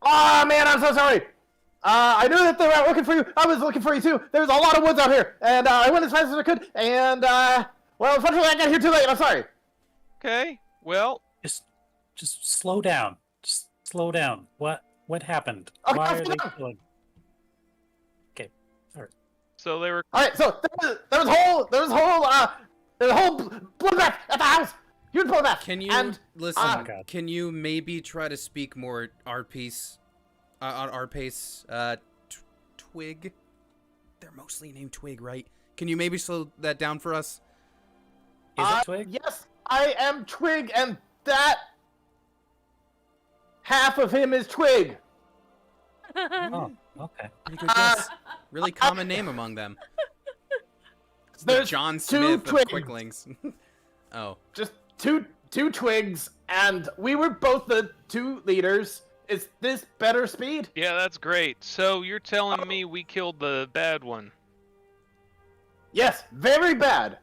Ah, man, I'm so sorry! I knew that they were out looking for you. I was looking for you too. There's a lot of woods out here, and I went as fast as I could. And well, unfortunately, I got here too late. I'm sorry. Okay, well, Just slow down. Just slow down. What happened? Okay, Why I'll are slow they down. killing? Okay. All right. so they were. All right, so there was a whole bloodbath at the house. Huge bloodbath. Can you And listen? Oh my God. Can you maybe try to speak more our pace? On our pace, Twig. They're mostly named Twig, right? Can you maybe slow that down for us? Is it Twig? Yes, I am Twig, and that half of him is Twig. Oh, okay. Pretty good guess. Really common name among them. It's the There's John two Smith of Twigs. Quicklings. Oh. Just two Twigs, and we were both the two leaders. Is this better speed? Yeah, that's great. So you're telling me we killed the bad one? Yes, very bad.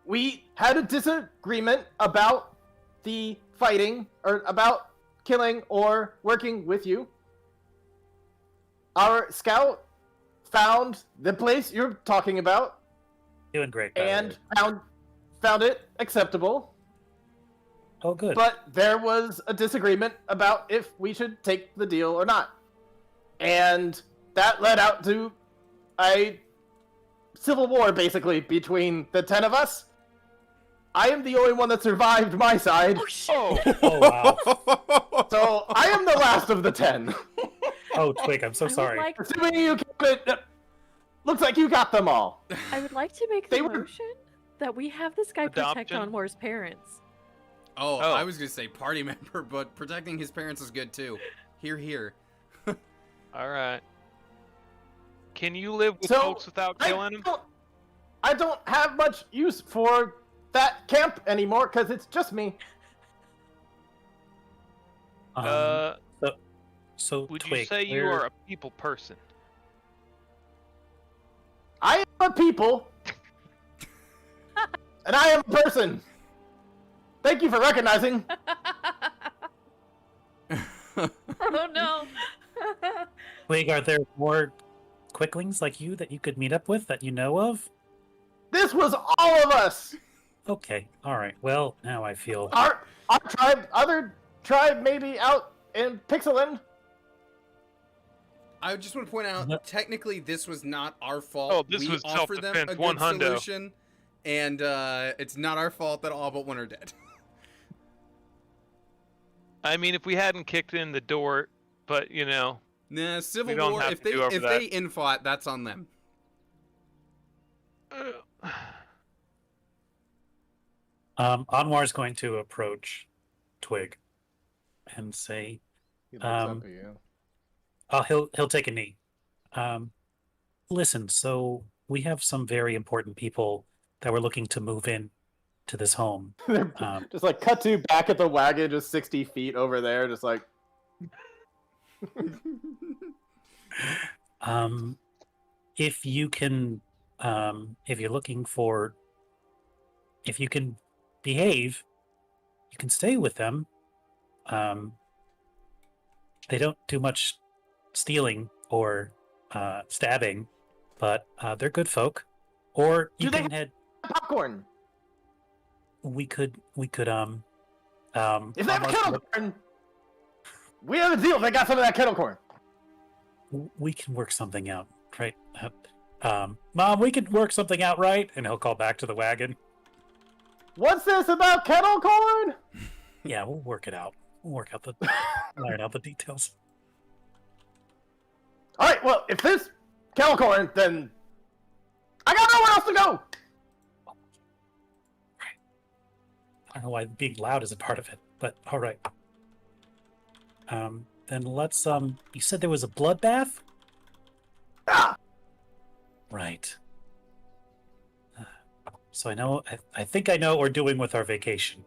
We had a disagreement about the fighting, or about killing or working with you. Our scout found the place you're talking about Doing great. by the and way. found it acceptable. Oh, good. But there was a disagreement about if we should take the deal or not. And that led out to a civil war, basically, between the 10 of us. I am the only one that survived my side, Oh, Oh wow. so I am the last of the 10. Oh, Twig, I'm so I would sorry. like- Assuming you kept it, looks like you got them all. I would like to make They the were- motion that we have this guy protect Adoption? Onwar's parents. Oh, Oh. I was gonna say party member, but protecting his parents is good too. Here. all right. Can you live with So, folks without killing them? I don't have much use for that camp anymore because it's just me. So Would Twig, you say you where- are a people person? I am a people, and I am a person. Thank you for recognizing. Oh no. Twig, are there more quicklings like you that you could meet up with that you know of? This was all of us. Okay, all right. Well, now I feel. Our tribe, other tribe, maybe out in Pixeland. I just want to point out, Yep. technically, this was not our fault. Oh, this we was offered them a self-defense, good 1 hundo. solution, and it's not our fault that all but one are dead. I mean, if we hadn't kicked in the door, but you know, Nah, Civil We don't War. have If to they do over if that. they infought, that's on them. Anwar's going to approach Twig and say, He looks up up at at you. "Oh, he'll take a knee." Listen, so we have some very important people that we're looking to move in to this home. Just like cut to back at the wagon, just 60 feet over there, just like. If you can, if you're looking for, if you can behave, you can stay with them. They don't do much stealing or stabbing, but they're good folk. Or you Do they can head. Popcorn. We could. If they have almost- kettle corn, we have a deal. They got some of that kettle corn. We can work something out, right? Mom, we can work something out, right? And he'll call back to the wagon. What's this about kettle corn? Yeah, we'll work it out. We'll work out iron out the details. All right. Well, if this kettle corn, then I got nowhere else to go. I don't know why being loud isn't part of it, but all right. Then let's. You said there was a bloodbath? Ah! Right. So I know. I think I know what we're doing with our vacation.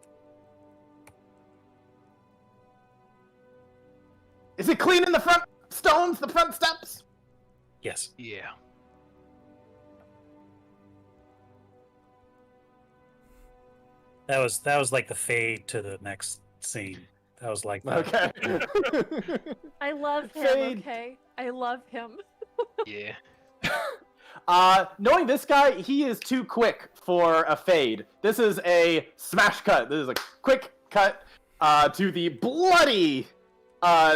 Is it cleaning the front stones, the front steps? Yes. Yeah. That was like the fade to the next scene. That was like that. Okay. I love him. Fade. Okay, I love him. Yeah. Knowing this guy, he is too quick for a fade. This is a smash cut. This is a quick cut to the bloody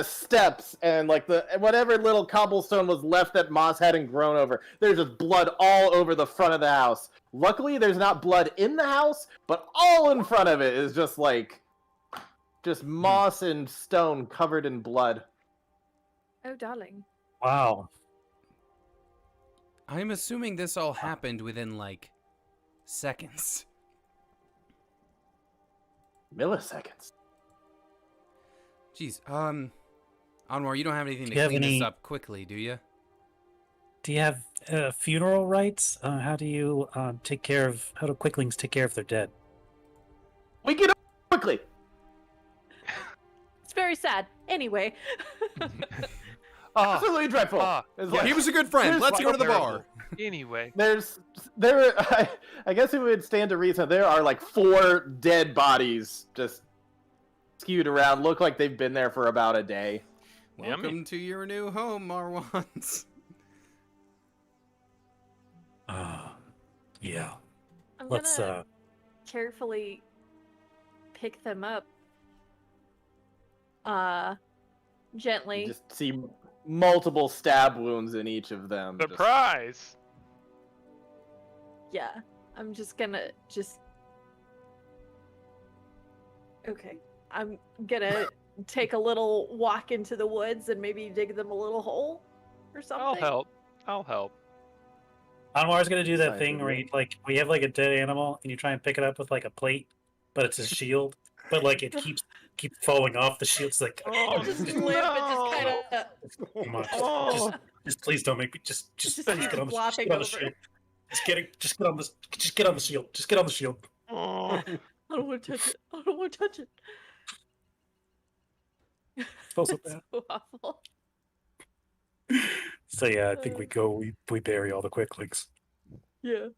steps and like the whatever little cobblestone was left that Moss hadn't grown over. There's just blood all over the front of the house. Luckily, there's not blood in the house, but all in front of it is just like moss and stone covered in blood. Oh, darling. Wow. I'm assuming this all happened within like seconds. Milliseconds. Jeez, Anwar, you don't have anything Do to you have clean this any- up quickly, do you? Do you have funeral rites? How do you take care of? How do quicklings take care of their dead? We get up quickly. It's very sad. Anyway. Absolutely dreadful. It's like- He was a good friend. Here's Let's like go to the terrible. bar. Anyway. I guess it would stand to reason there are like 4 dead bodies just skewed around, look like they've been there for about a day. Welcome to your new home, Marwans. Yeah. I'm Let's gonna carefully pick them up. Gently. You just see multiple stab wounds in each of them. just- Surprise! Yeah. I'm just gonna Okay. I'm gonna take a little walk into the woods and maybe dig them a little hole or something. I'll help. Anwar's gonna do that Nice thing idea. where you, like we have like a dead animal and you try and pick it up with like a plate, but it's a shield, but like it keeps falling off the shield. It's like I'll just limp and just kind of come on, Oh. just please don't make me just Just get on keep the, just flopping get on the over. shield. Just get on this. Just get on the shield. Just get on the shield. Oh. I don't want to touch it. I don't want to touch it. Smells so It's bad. so awful. So yeah, I think we bury all the quicklings. Yeah.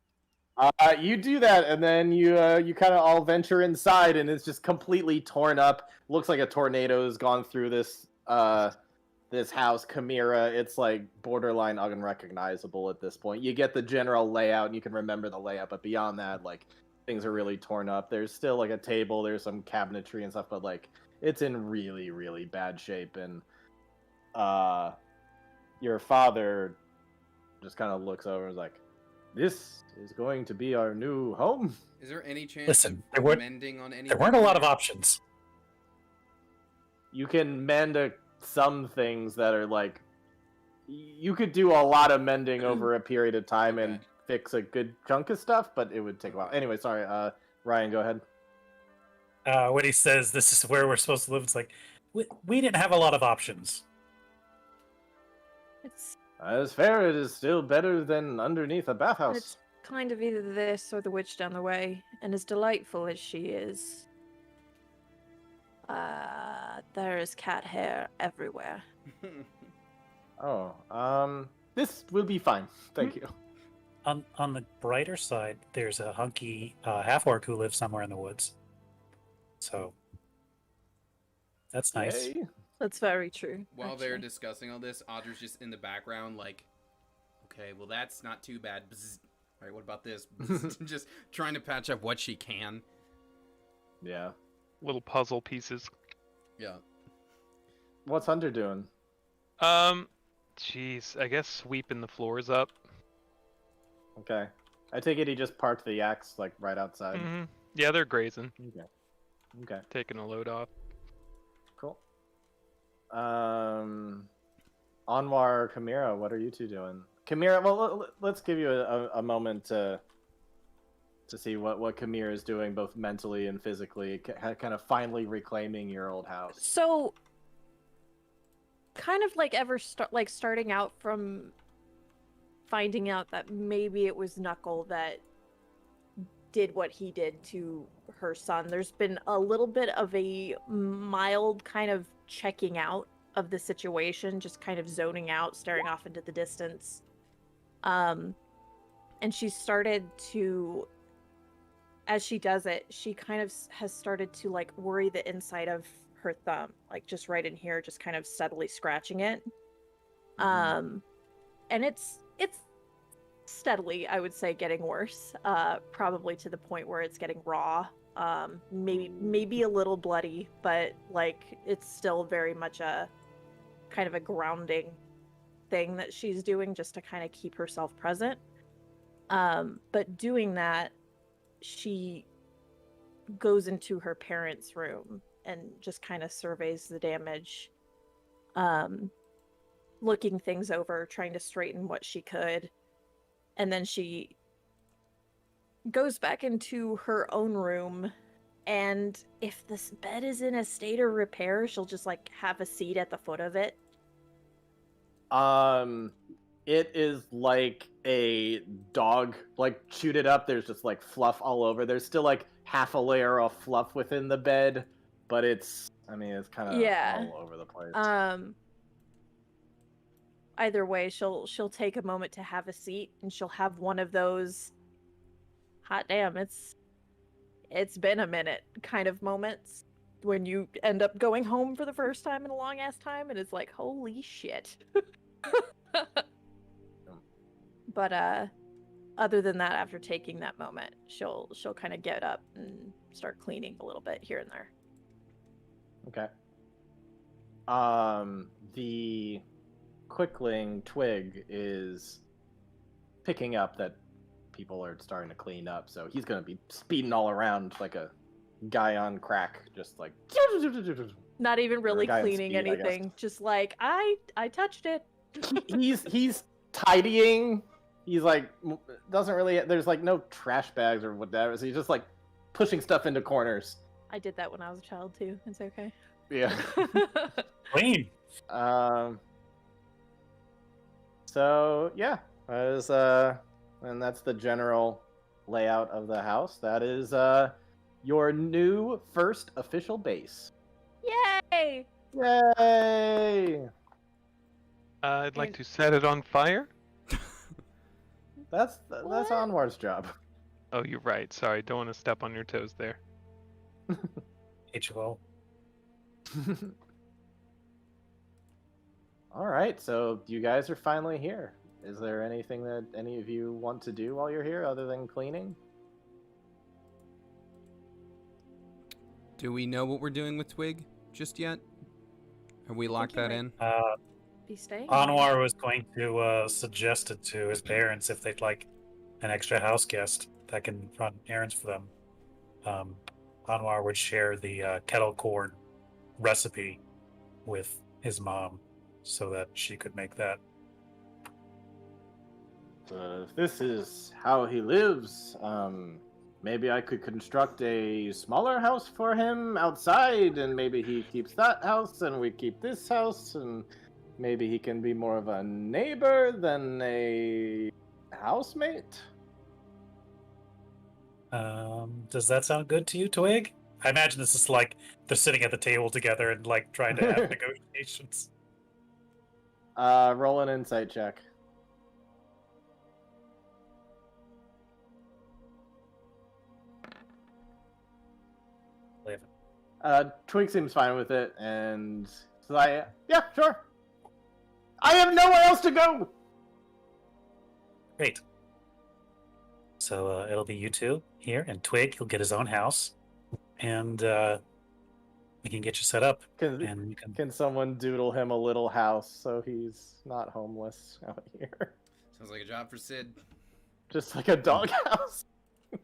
You do that, and then you kind of all venture inside, and it's just completely torn up. Looks like a tornado has gone through this house, Chimera. It's like borderline unrecognizable at this point. You get the general layout, and you can remember the layout, but beyond that, like things are really torn up. There's still like a table, there's some cabinetry and stuff, but like it's in really, really bad shape. And your father just kind of looks over and is like, "This is going to be our new home." Is there any chance Listen, of there mending on any? There weren't a lot of options. You can mend some things that are like, you could do a lot of mending over a period of time and Okay. fix a good chunk of stuff, but it would take a while. Anyway, sorry, Ryan, go ahead. When he says this is where we're supposed to live, it's like we didn't have a lot of options. It's As fair, it is still better than underneath a bathhouse. it's kind of either this or the witch down the way, and as delightful as she is, there is cat hair everywhere. Oh, this will be fine. Thank you. On the brighter side, there's a hunky half-orc who lives somewhere in the woods. So that's nice. Yay. That's very true. While they're actually. discussing all this, Audra's just in the background, like, okay, well, that's not too bad. Bzz. All right, what about this? Bzz. Just trying to patch up what she can. Yeah. Little puzzle pieces. Yeah. What's Hunter doing? Jeez, I guess sweeping the floors up. Okay. I take it he just parked the axe like right outside. Hmm. Yeah, they're grazing, Okay. Okay. taking a load off. Cool. Anwar, Kamira, what are you two doing? Kamira, well, let's give you a moment to see what Kamira is doing, both mentally and physically, kind of finally reclaiming your old house. So, kind of like starting out from finding out that maybe it was Knuckle that did what he did to her son. There's been a little bit of a mild kind of checking out of the situation, just kind of zoning out, staring off into the distance. And she started to, as she does it, she kind of has started to like worry the inside of her thumb, like just right in here, just kind of steadily scratching it. And it's steadily, I would say, getting worse. Probably to the point where it's getting raw. Maybe a little bloody, but like it's still very much a kind of a grounding thing that she's doing just to kind of keep herself present. But doing that, she goes into her parents' room and just kind of surveys the damage, looking things over, trying to straighten what she could. And then she goes back into her own room, and if this bed is in a state of repair, she'll just like have a seat at the foot of it. It is like a dog like chewed it up. There's just like fluff all over. There's still like half a layer of fluff within the bed, but it's kind of all over the place. Either way, she'll take a moment to have a seat, and she'll have one of those hot damn, it's been a minute kind of moments when you end up going home for the first time in a long ass time, and it's like, holy shit. But other than that, after taking that moment, she'll kind of get up and start cleaning a little bit here and there. Okay. The Quickling Twig is picking up that people are starting to clean up, so he's gonna be speeding all around like a guy on crack, just like Not even really guy on cleaning speed, I guess. anything, just like I touched it. he's tidying. He's like doesn't really. There's like no trash bags or whatever. So he's just like pushing stuff into corners. I did that when I was a child too. It's okay. Yeah. Clean. So yeah, that is and that's the general layout of the house. That is your new first official base. Yay! Yay! I'd like to set it on fire. That's What? Anwar's job. Oh, you're right. Sorry, don't want to step on your toes there. HOL. All right, so you guys are finally here. Is there anything that any of you want to do while you're here other than cleaning? Do we know what we're doing with Twig just yet? Have we locked you're that right. in? Be staying. Anwar was going to suggest it to his parents if they'd like an extra house guest that can run errands for them. Anwar would share the kettle corn recipe with his mom so that she could make that. If this is how he lives, maybe I could construct a smaller house for him outside, and maybe he keeps that house, and we keep this house, and maybe he can be more of a neighbor than a housemate. Does that sound good to you, Twig? I imagine this is like they're sitting at the table together and like trying to have negotiations. Roll an insight check. Twig seems fine with it, and so yeah, sure. I have nowhere else to go. Great. So it'll be you two here, and Twig, he'll get his own house, and we can get you set up. And you Can someone doodle him a little house so he's not homeless out here? Sounds like a job for Sid. Just like a dog house.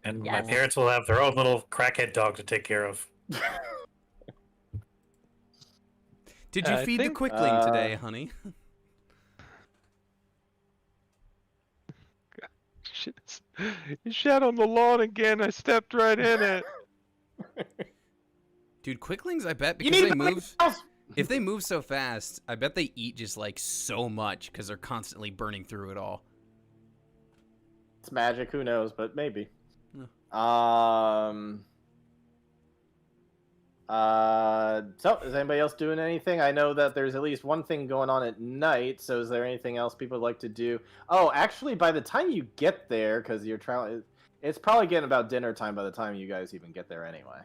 And my Yes. parents will have their own little crackhead dog to take care of. Did you I feed the think- quickling today, honey? Shit. It shat on the lawn again. I stepped right in it. Dude, quicklings, I bet, You because need they to buy move. a house. If they move so fast, I bet they eat just like so much because they're constantly burning through it all. It's magic, who knows, but maybe. Yeah. So is anybody else doing anything? I know that there's at least one thing going on at night, so is there anything else people would like to do? Oh, actually, by the time you get there, because you're traveling, it's probably getting about dinner time by the time you guys even get there anyway.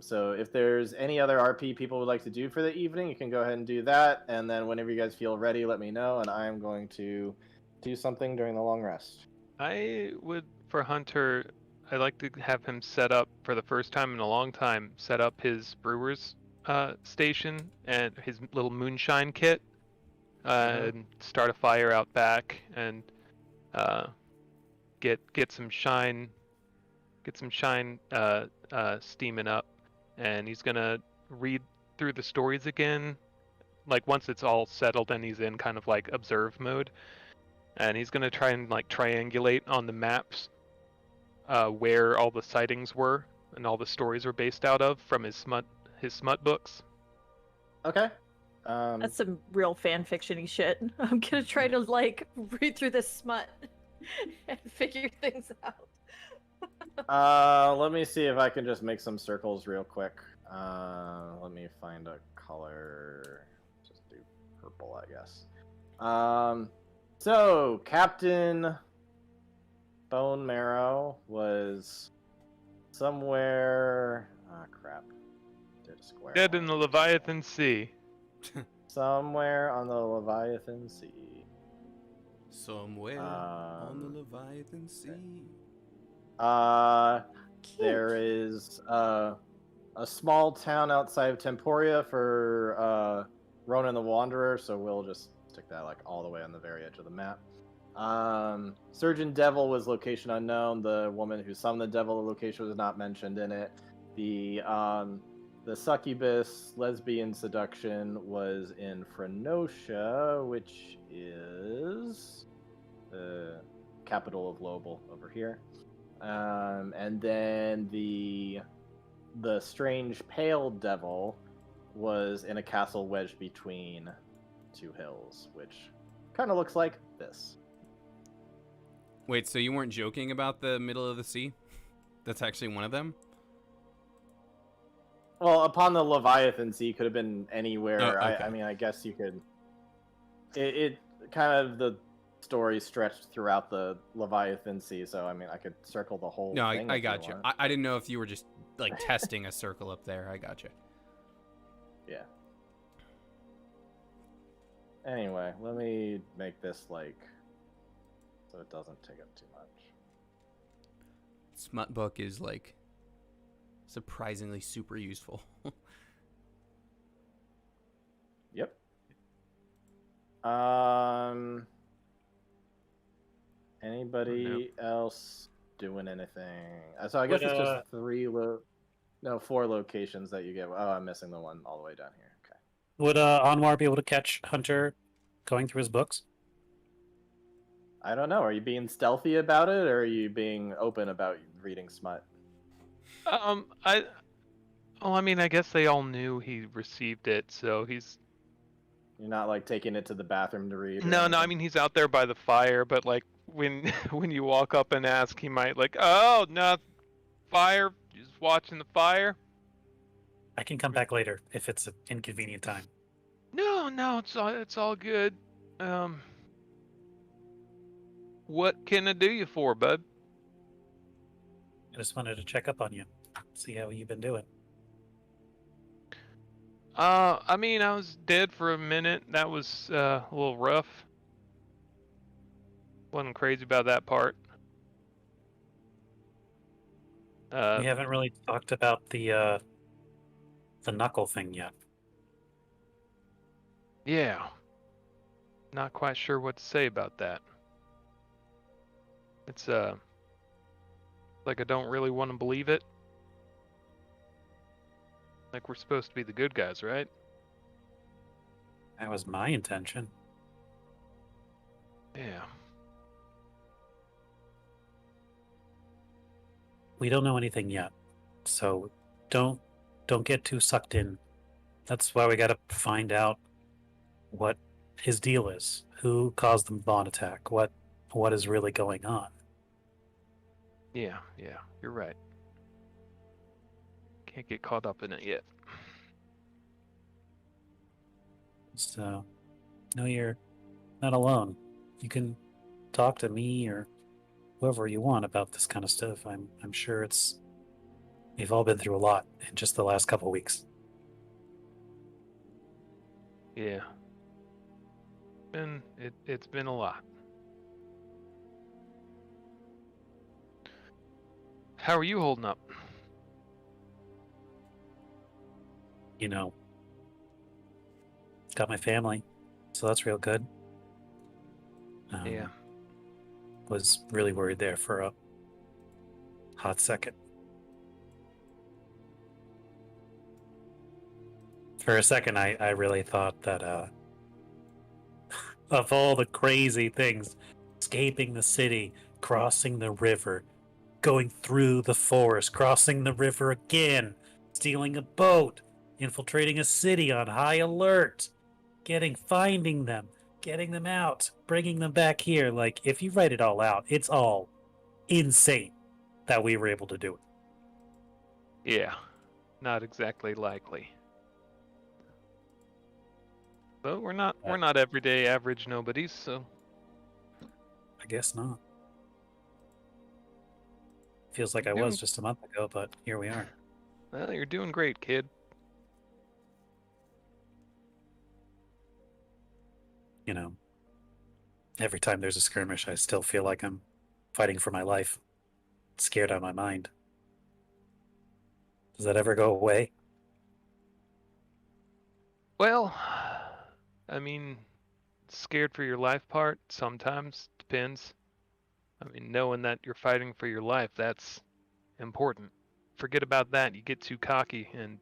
So if there's any other RP people would like to do for the evening, you can go ahead and do that, and then whenever you guys feel ready, let me know, and I'm going to do something during the long rest. I would, for Hunter, I'd like to have him set up, for the first time in a long time, set up his brewer's station and his little moonshine kit, and start a fire out back, and get some shine steaming up, and he's gonna read through the stories again, like once it's all settled and he's in kind of like observe mode, and he's gonna try and like triangulate on the maps where all the sightings were and all the stories were based out of from his smut books. Okay. That's some real fan fiction-y shit. I'm gonna try to like read through this smut and figure things out. Let me see if I can just make some circles real quick. Let me find a color. Just do purple, I guess. So Captain Bone Marrow was somewhere. Ah, crap. Did a square. Dead in the Leviathan Sea. Somewhere on the Leviathan Sea. Somewhere on the Leviathan Sea. There is a small town outside of Temporia for Ronan the Wanderer, so we'll just stick that like all the way on the very edge of the map. Surgeon Devil was location unknown. The woman who summoned the devil, the location was not mentioned in it. The succubus lesbian seduction was in Phrenoscia, which is the capital of Lobel over here. And then the strange pale devil was in a castle wedged between two hills, which kind of looks like this. Wait, so you weren't joking about the middle of the sea? That's actually one of them? Well, upon the Leviathan Sea could have been anywhere. Oh, okay. I mean, I guess you could. It kind of the story stretched throughout the Leviathan Sea, so I mean, I could circle the whole No, thing. I if got you. want. I didn't know if you were just like testing a circle up there. I got you. Yeah. Anyway, let me make this like so it doesn't take up too much. Smut book is like surprisingly super useful. Yep. Anybody else doing anything? So I guess it's just 4 locations that you get. Oh, I'm missing the one all the way down here. Okay. Would Anwar be able to catch Hunter going through his books? I don't know. Are you being stealthy about it, or are you being open about reading smut? I mean, I guess they all knew he received it, so he's. You're not like taking it to the bathroom to read. or No, I anything? mean he's out there by the fire, but like when when you walk up and ask, he might like, oh no, fire, just watching the fire. I can come back later if it's an inconvenient time. No, it's all good. What can I do you for, bud? I just wanted to check up on you, see how you've been doing. I mean, I was dead for a minute. That was a little rough. Wasn't crazy about that part. We haven't really talked about the knuckle thing yet. Yeah. Not quite sure what to say about that. It's like I don't really want to believe it. Like we're supposed to be the good guys, right? That was my intention. Yeah. We don't know anything yet, so don't get too sucked in. That's why we gotta find out what his deal is. Who caused the bond attack? What is really going on? Yeah, you're right. Can't get caught up in it yet. So, no, you're not alone. You can talk to me or whoever you want about this kind of stuff. I'm sure we've all been through a lot in just the last couple weeks. Yeah. It's been a lot. How are you holding up? You know, got my family, so that's real good. Yeah. Was really worried there for a hot second. For a second, I really thought that of all the crazy things, escaping the city, crossing the river, going through the forest, crossing the river again, stealing a boat, infiltrating a city on high alert, finding them, getting them out, bringing them back here. Like, if you write it all out, it's all insane that we were able to do it. Yeah. Not exactly likely. But we're not everyday average nobodies, so I guess not. Feels like I Doing- was just a month ago, but here we are. well, you're doing great, kid. You know, every time there's a skirmish, I still feel like I'm fighting for my life, scared out of my mind. Does that ever go away? Well, I mean, scared for your life part sometimes depends. I mean, knowing that you're fighting for your life, that's important. Forget about that. You get too cocky, and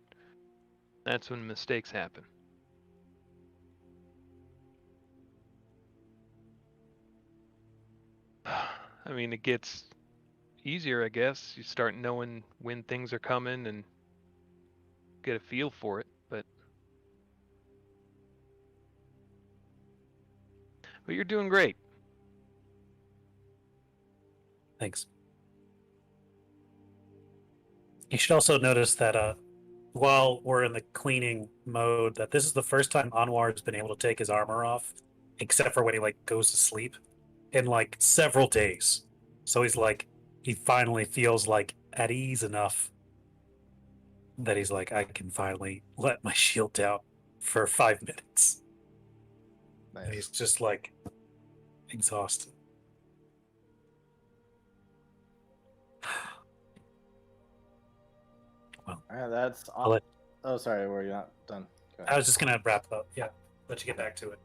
that's when mistakes happen. I mean, it gets easier, I guess. You start knowing when things are coming and get a feel for it. But you're doing great. Thanks. You should also notice that while we're in the cleaning mode, that this is the first time Anwar has been able to take his armor off, except for when he goes to sleep, in several days. So he finally feels at ease enough that he's I can finally let my shield down for 5 minutes. Nice. And he's just exhausted. Well, All right, that's. I'll let- Oh, sorry, were you not done? Go I ahead. was just gonna wrap up. Yeah, let you get back to it.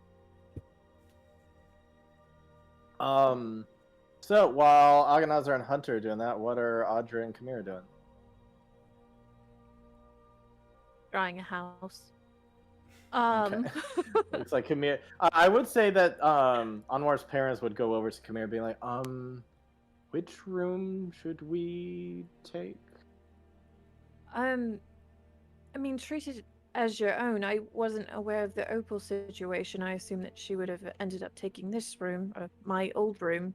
So while Aganazar and Hunter are doing that, what are Audra and Kamira doing? Drawing a house. Okay. Looks like Kamira. I would say that Anwar's parents would go over to Kamira, being like, which room should we take? I mean, treat it as your own. I wasn't aware of the Opal situation. I assumed that she would have ended up taking this room, or my old room.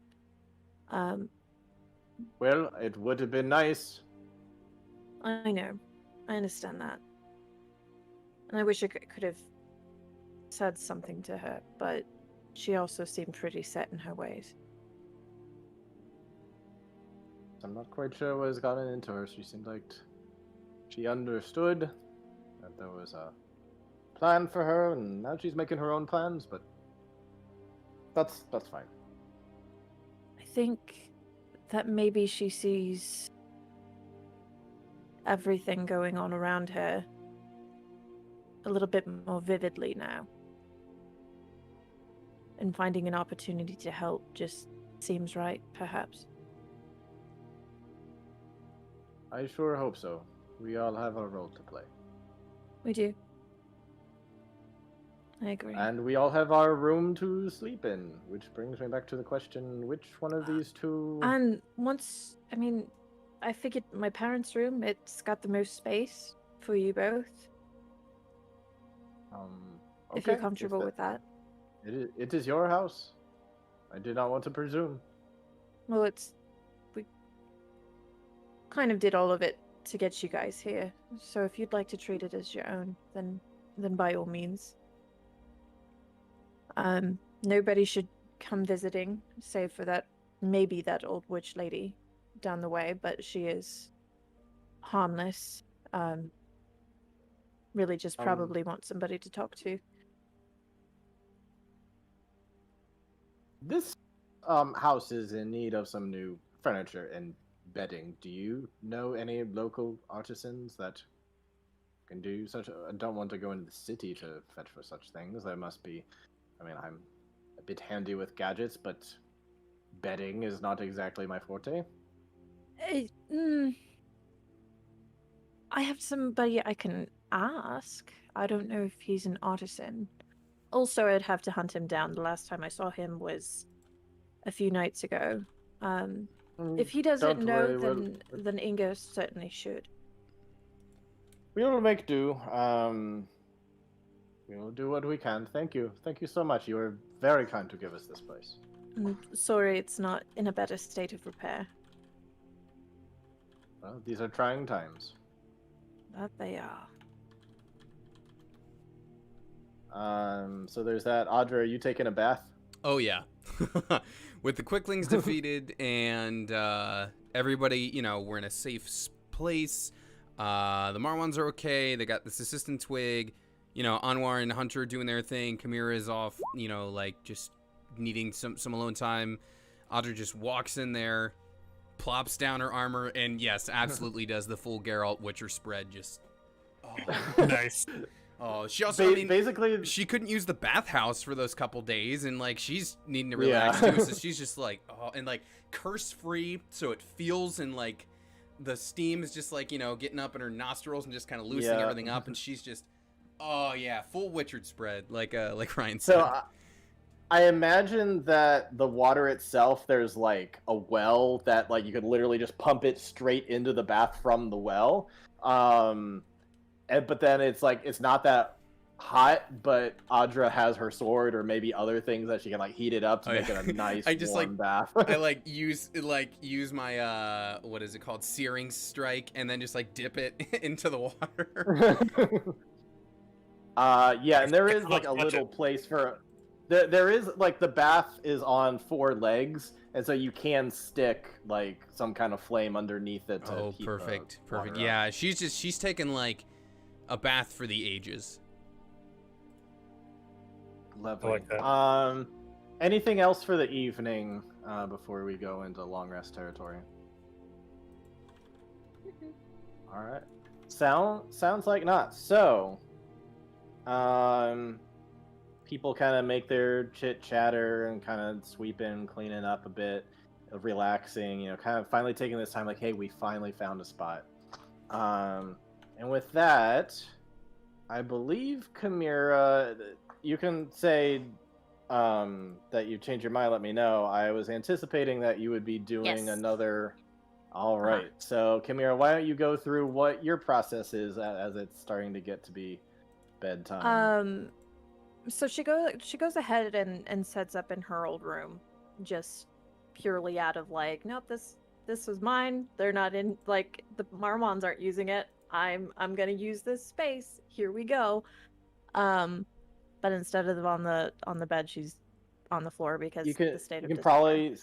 Well, it would have been nice, I know. I understand that. And I wish I could have said something to her, but she also seemed pretty set in her ways. I'm not quite sure what has gotten into her. She seemed like she understood that there was a plan for her, and now she's making her own plans, but that's fine. I think that maybe she sees everything going on around her a little bit more vividly now. And finding an opportunity to help just seems right, perhaps. I sure hope so. We all have a role to play. We do. I agree. And we all have our room to sleep in, which brings me back to the question, which one of these two... And once, I mean, I figured my parents' room, it's got the most space for you both. If you're okay, comfortable if with that. It is your house. I did not want to presume. Well, we kind of did all of it to get you guys here. So if you'd like to treat it as your own, then by all means. Nobody should come visiting, save for maybe that old witch lady down the way, but she is harmless. Really just probably wants somebody to talk to. This house is in need of some new furniture and bedding. Do you know any local artisans that can do such? I don't want to go into the city to fetch for such things. There must be. I mean, I'm a bit handy with gadgets, but bedding is not exactly my forte. I have somebody I can ask. I don't know if he's an artisan. Also, I'd have to hunt him down. The last time I saw him was a few nights ago. If he doesn't Don't know, worry, then Inga certainly should. we will make do. We will do what we can. Thank you. Thank you so much. You were very kind to give us this place. I'm sorry it's not in a better state of repair. Well, these are trying times. That they are. So there's that. Audra, are you taking a bath? Oh yeah. With the quicklings defeated and everybody, we're in a safe place. The Marwans are okay. They got this assistant twig. Anwar and Hunter doing their thing. Chimera is off, just needing some alone time. Audra just walks in there, plops down her armor, and yes, absolutely does the full Geralt Witcher spread. Just, Nice. Oh, she also, basically, she couldn't use the bathhouse for those couple days, and she's needing to relax too. So she's just curse free, so it feels and the steam is just getting up in her nostrils and just kind of loosening everything up, and she's just, oh yeah, full Witcher spread, like Ryan said. So I imagine that the water itself, there's a well that you could literally just pump it straight into the bath from the well. But then it's not that hot, but Audra has her sword or maybe other things that she can heat it up to make it a nice warm bath. I use my what is it called, searing strike, and then just dip it into the water. Yeah, and there is a little place for there is the bath is on 4 legs, and so you can stick some kind of flame underneath it to heat perfect. Water Yeah, she's taken a bath for the ages. Lovely. I like that. Anything else for the evening before we go into long rest territory? All right. Sounds like not. So, people kind of make their chit chatter and kind of sweeping, cleaning up a bit, relaxing. Kind of finally taking this time. Hey, we finally found a spot. And with that, I believe Chimera, you can say that you changed your mind. Let me know. I was anticipating that you would be doing another. All right. So Chimera, why don't you go through what your process is as it's starting to get to be bedtime? So she goes ahead and sets up in her old room, just purely out of nope, this this was mine. They're not in, like, the Marmons aren't using it. I'm gonna use this space. Here we go. But instead of on the bed, she's on the floor because the state of disrepair.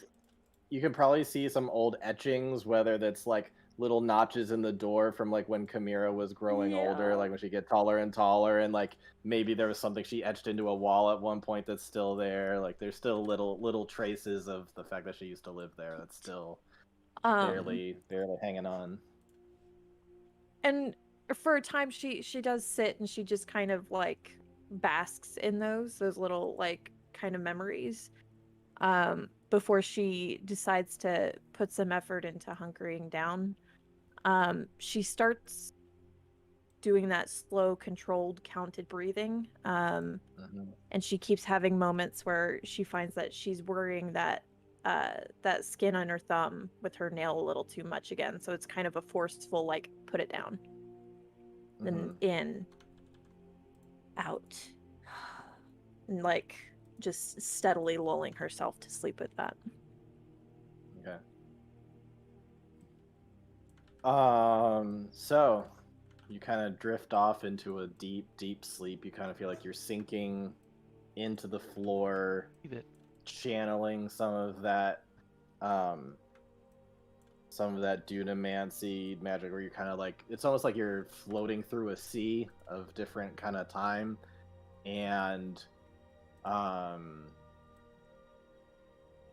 You can probably see some old etchings, whether that's like little notches in the door from like when Chimera was growing older, Yeah. like when she get taller and taller, and like maybe there was something she etched into a wall at one point that's still there. Like there's still little traces of the fact that she used to live there that's still barely hanging on. And for a time, she does sit and she just kind of like basks in those little like kind of memories. Before she decides to put some effort into hunkering down. She starts doing that slow, controlled, counted breathing. And she keeps having moments where she finds that she's worrying that that skin on her thumb with her nail a little too much again. So it's kind of a forceful, like, put it down. Then in, out. And, like, just steadily lulling herself to sleep with that. Okay. So you kind of drift off into a deep, deep sleep. You kind of feel like you're sinking into the floor, channeling some of that dunamancy magic, where you're kind of like, it's almost like you're floating through a sea of different kind of time. And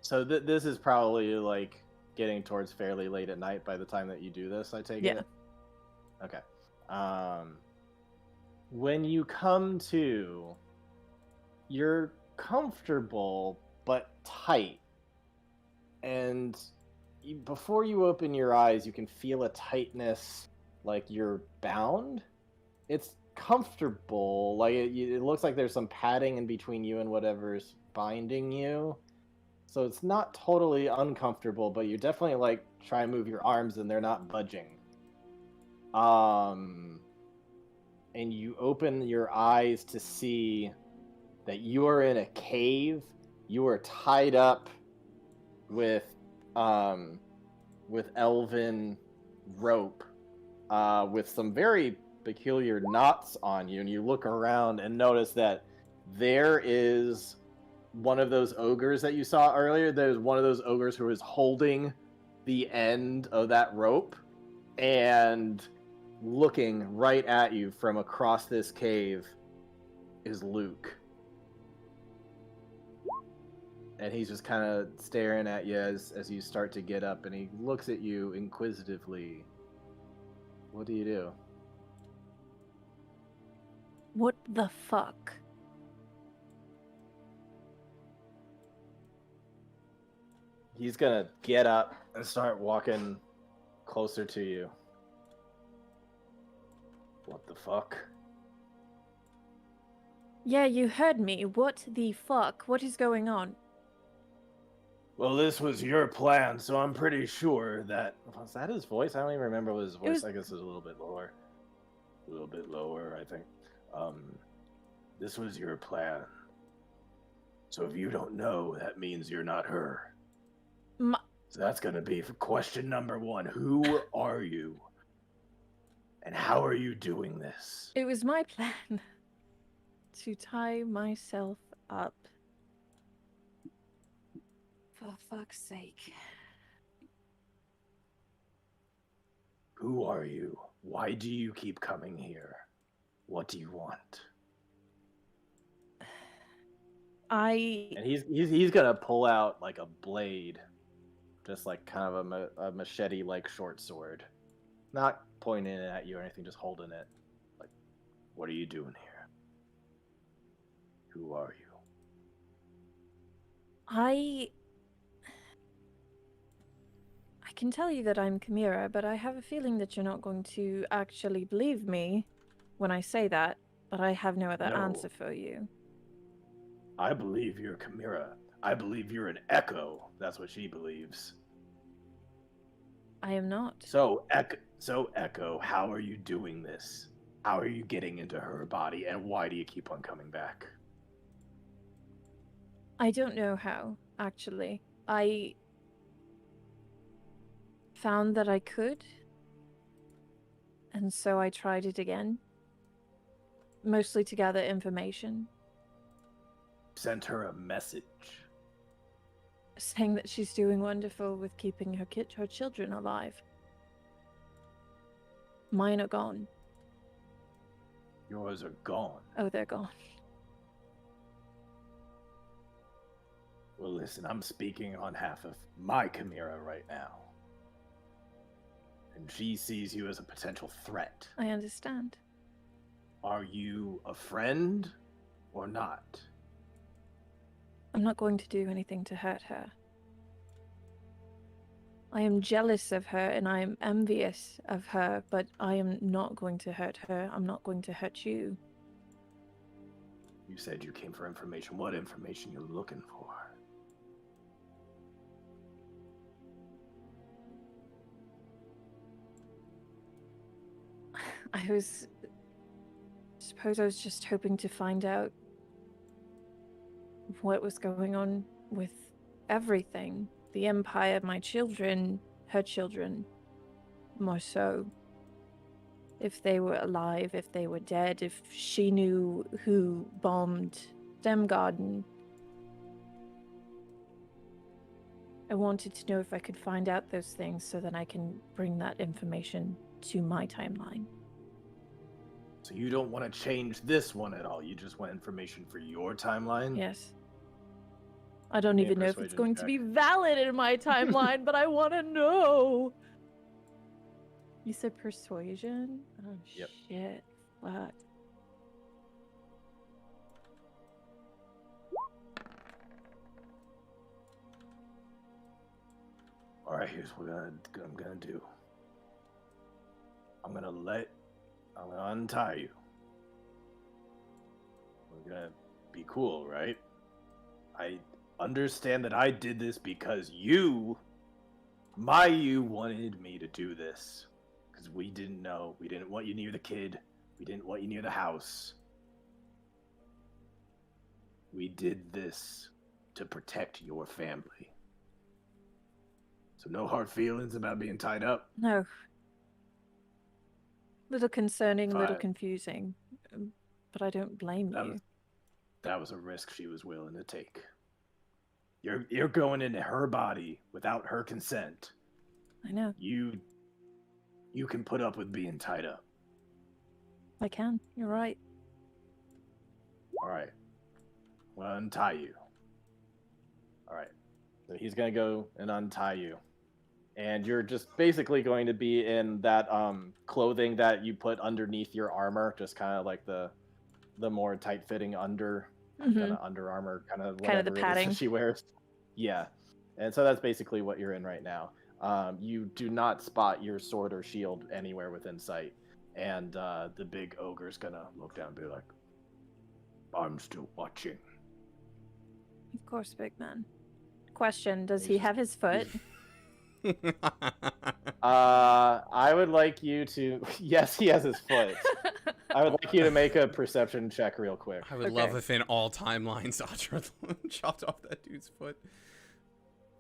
so this is probably like getting towards fairly late at night by the time that you do this, I take it? Okay. When you come to, you're comfortable but tight. And before you open your eyes, you can feel a tightness like you're bound. It's comfortable. Like it looks like there's some padding in between you and whatever's binding you. So it's not totally uncomfortable, but you definitely like try and move your arms and they're not budging. And you open your eyes to see that you are in a cave. You are tied up with elven rope, with some very peculiar knots on you. And you look around and notice that there is one of those ogres that you saw earlier. There's one of those ogres who is holding the end of that rope and looking right at you from across this cave is Luke. And he's just kind of staring at you as you start to get up, and he looks at you inquisitively. What do you do? What the fuck? He's gonna get up and start walking closer to you. What the fuck? Yeah, you heard me. What the fuck? What is going on? Well, this was your plan, so I'm pretty sure that... Was that his voice? I don't even remember what his voice... I guess it was a little bit lower. A little bit lower, I think. This was your plan. So if you don't know, that means you're not her. So that's gonna be for question number 1. Who are you? And how are you doing this? It was my plan to tie myself up. For fuck's sake. Who are you? Why do you keep coming here? What do you want? And he's gonna pull out like a blade, just like kind of a machete-like short sword, not pointing it at you or anything, just holding it. Like, what are you doing here? Who are you? I can tell you that I'm Chimera, but I have a feeling that you're not going to actually believe me when I say that, but I have no other answer for you. I believe you're Chimera. I believe you're an echo. That's what she believes. I am not. So Echo, how are you doing this? How are you getting into her body, and why do you keep on coming back? I don't know how, actually. found that I could. And so I tried it again. Mostly to gather information. Sent her a message. Saying that she's doing wonderful with keeping her children alive. Mine are gone. Yours are gone. Oh, they're gone. Well, listen, I'm speaking on behalf of my Chimera right now. And she sees you as a potential threat. I understand. Are you a friend or not? I'm not going to do anything to hurt her. I am jealous of her and I am envious of her, but I am not going to hurt her. I'm not going to hurt you. You said you came for information. What information you looking for? Suppose I was just hoping to find out what was going on with everything. The Empire, my children, her children, more so. If they were alive, if they were dead, if she knew who bombed Dem Garden. I wanted to know if I could find out those things so that I can bring that information to my timeline. So you don't want to change this one at all? You just want information for your timeline? Yes. I don't Make a even know if it's persuasion going to check. be valid in my timeline, but I want to know. You said persuasion? Oh, Yep. shit. Fuck. Alright, here's what I'm gonna do. I'm gonna untie you. We're gonna be cool, right? I understand that I did this because you wanted me to do this. Because we didn't know. We didn't want you near the kid. We didn't want you near the house. We did this to protect your family. So no hard feelings about being tied up? No. Little concerning, little Fine. confusing. But I don't blame you. That was a risk she was willing to take. You're going into her body without her consent. I know. You can put up with being tied up. I can. You're right. All right. Well, untie you. All right. So he's going to go and untie you. And you're just basically going to be in that clothing that you put underneath your armor, just kind of like the more tight-fitting kind of Under Armour, kind of whatever the it is padding. that she wears. Yeah. And so that's basically what you're in right now. You do not spot your sword or shield anywhere within sight. And the big ogre's gonna look down and be like, I'm still watching. Of course, big man. Question, does he have his foot? I would like you to... Yes, he has his foot. I would like you to make a perception check real quick. I would love if in all timelines Audra chopped off that dude's foot.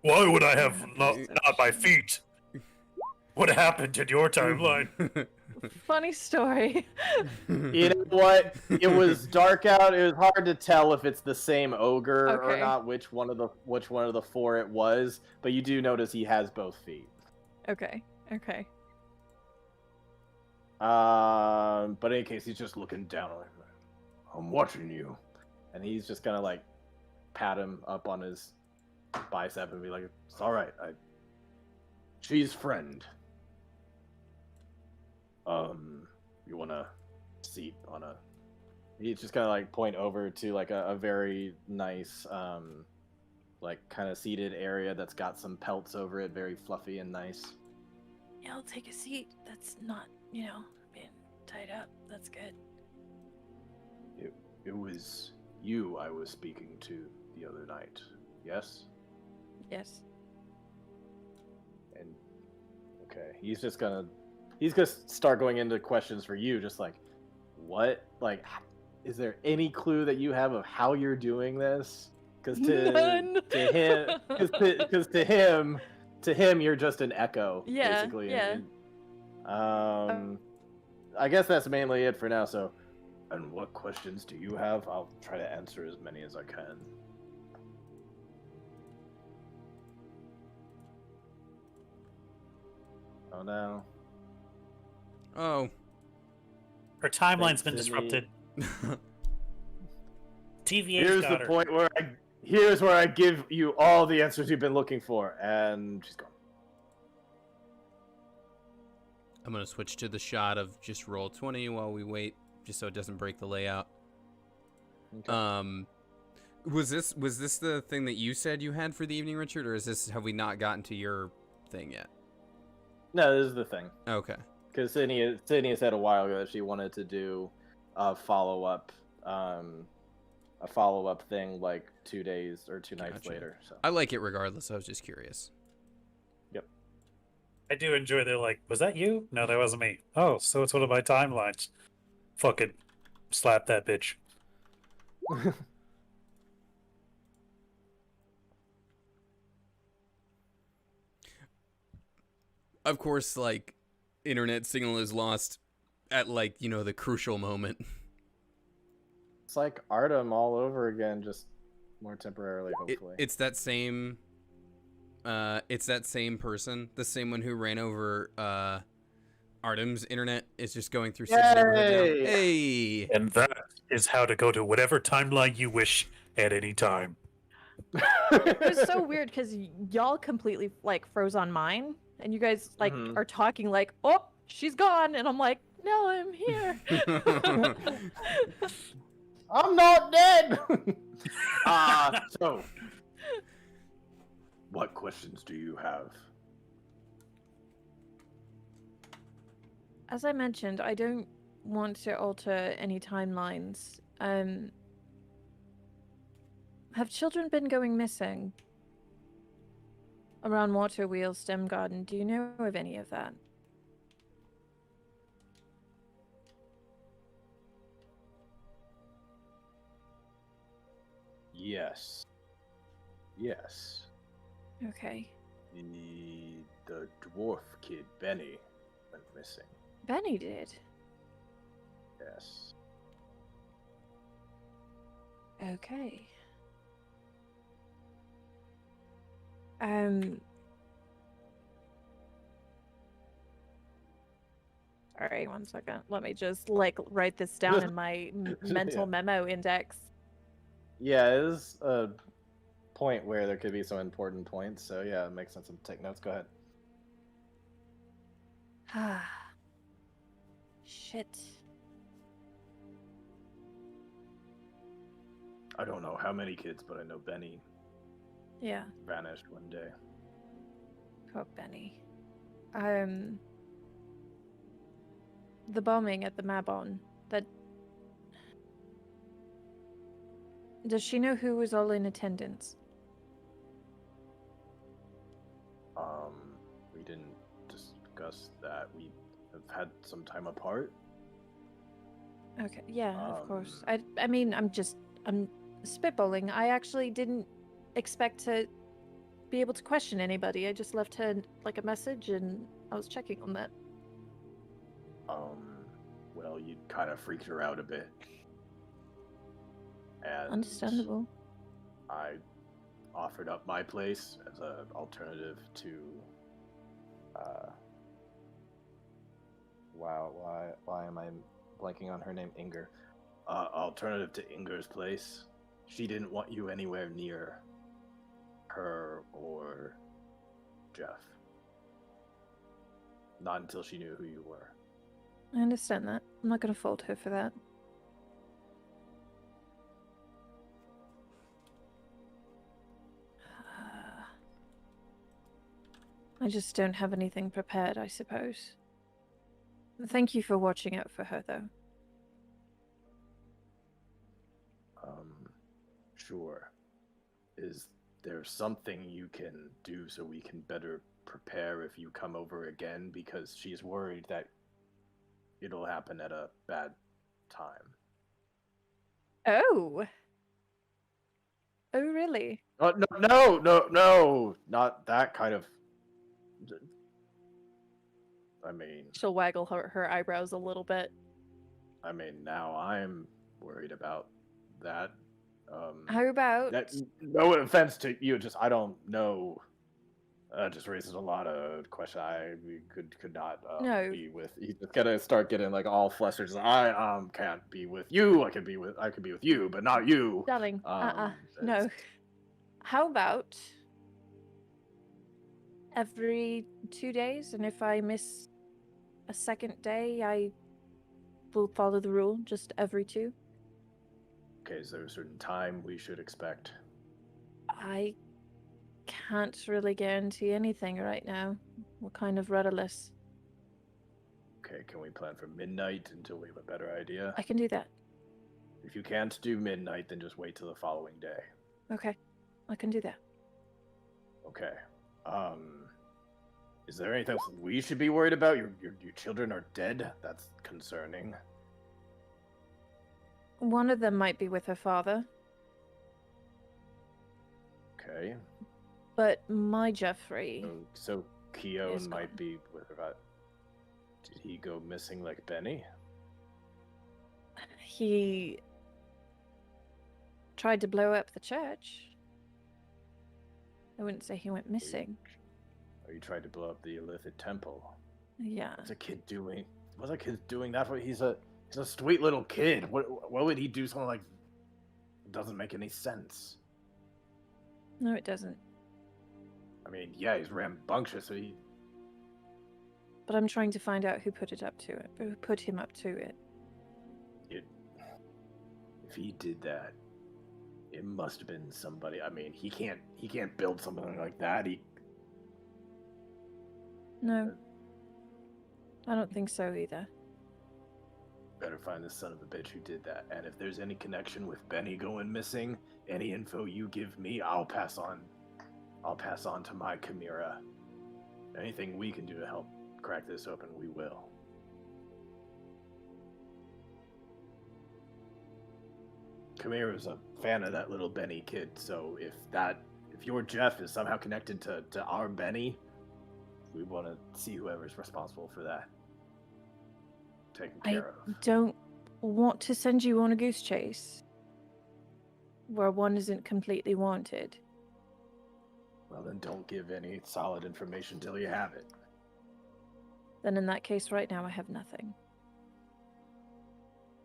Why would I have not my feet? What happened in your timeline? Funny story. You know what? It was dark out. It was hard to tell if it's the same ogre or Okay. not, which one of the four it was, but you do notice he has both feet. Okay. But in any case, he's just looking down on him. I'm watching you. And he's just gonna like pat him up on his bicep and be like, it's alright. She's friend. You want a seat on a... He's just gonna like point over to like a very nice, like kind of seated area that's got some pelts over it, very fluffy and nice. Yeah, I'll take a seat. That's not, being tied up. That's good. It was you I was speaking to the other night, yes? Yes. And okay, he's gonna start going into questions for you, just like, what? Like, is there any clue that you have of how you're doing this? Because to him, to him, you're just an echo, Yeah, basically. yeah. I guess that's mainly it for now. So, and what questions do you have? I'll try to answer as many as I can. Oh no. Oh. Her timeline's Thanks, been Sydney. disrupted. TVA's Here's got the her. point where I give you all the answers you've been looking for, and she's gone. I'm gonna switch to the shot of just roll 20 while we wait, just so it doesn't break the layout. Okay. Was this the thing that you said you had for the evening, Richard, or have we not gotten to your thing yet? No, this is the thing. Okay. Because Sydney said a while ago that she wanted to do a follow-up thing like 2 days or 2 nights Gotcha. later. So I like it regardless. I was just curious. I do enjoy. They're like, was that you? No, that wasn't me. Oh, so it's one of my timelines. Fucking slap that bitch. Of course, like, internet signal is lost at, like, the crucial moment. it's like Artem all over again, just more temporarily, hopefully. It's that same person, the same one who ran over Artem's internet is just going through Sid's neighborhood now. Hey! And that is how to go to whatever timeline you wish at any time. It was so weird because y'all completely like froze on mine, and you guys like Mhm. are talking like, "Oh, she's gone," and I'm like, "No, I'm here." I'm not dead. So, what questions do you have? As I mentioned, I don't want to alter any timelines. Have children been going missing around Waterwheel, Stem Garden? Do you know of any of that? Yes. Yes. Okay. The dwarf kid, Benny, went missing. Benny did. Yes. Okay. All right, 1 second. Let me just like write this down in my mental Yeah. memo index. Yeah, it is a point where there could be some important points, so yeah, it makes sense to take notes. Go ahead. Shit. I don't know how many kids, but I know Benny Yeah, vanished one day. poor Benny. The bombing at the Mabon. That. Does she know who was all in attendance? We didn't discuss that. We have had some time apart. Okay, yeah, of course. I mean, I'm spitballing. I actually didn't expect to be able to question anybody. I just left her like a message, and I was checking on that. Well, you kind of freaked her out a bit. And Understandable. I offered up my place as an alternative to why am I blanking on her name? Inger. Alternative to Inger's place. She didn't want you anywhere near her or Jeff. Not until she knew who you were. I understand that. I'm not gonna fault her for that. I just don't have anything prepared, I suppose. Thank you for watching out for her, though. Sure. Is there something you can do so we can better prepare if you come over again? Because she's worried that it'll happen at a bad time. Oh! Oh, really? No, not that kind of I mean, She'll waggle her eyebrows a little bit. now I'm worried about that. How about That, no offense to you, just I don't know. Just raises a lot of questions. We could not No. be with. He's just gonna start getting like all flustered. I can't be with you. I could be with you, but not you. darling? It's- No. How about every 2 days, and if I miss a second day, I will follow the rule. Just every 2. Okay, is there a certain time we should expect? I can't really guarantee anything right now. We're kind of rudderless. Okay, can we plan for midnight until we have a better idea? I can do that. If you can't do midnight, then just wait till the following day. Okay, I can do that. Okay. Is there anything else we should be worried about? Your children are dead? That's concerning. One of them might be with her father, Okay. but my Jeffrey. So Keon Is might gone. be with her. Did he go missing like Benny? He tried to blow up the church. I wouldn't say he went missing. Or he tried to blow up the Illithid temple? Yeah. What's a kid doing? What's a kid doing that for? He's a sweet little kid. What would he do something like? It doesn't make any sense. No, it doesn't. I mean, yeah, he's rambunctious. So But I'm trying to find out who put him up to it. If he did that, it must have been somebody. I mean, he can't build something like that. No. I don't think so either. Better find the son of a bitch who did that. And if there's any connection with Benny going missing, any info you give me, I'll pass on to my Chimera. Anything we can do to help crack this open, we will. Chimera's a fan of that little Benny kid, so if your Jeff is somehow connected to our Benny, we want to see whoever's responsible for that taken care of. Don't want to send you on a goose chase where one isn't completely wanted. Well, then don't give any solid information till you have it. Then in that case, right now I have nothing.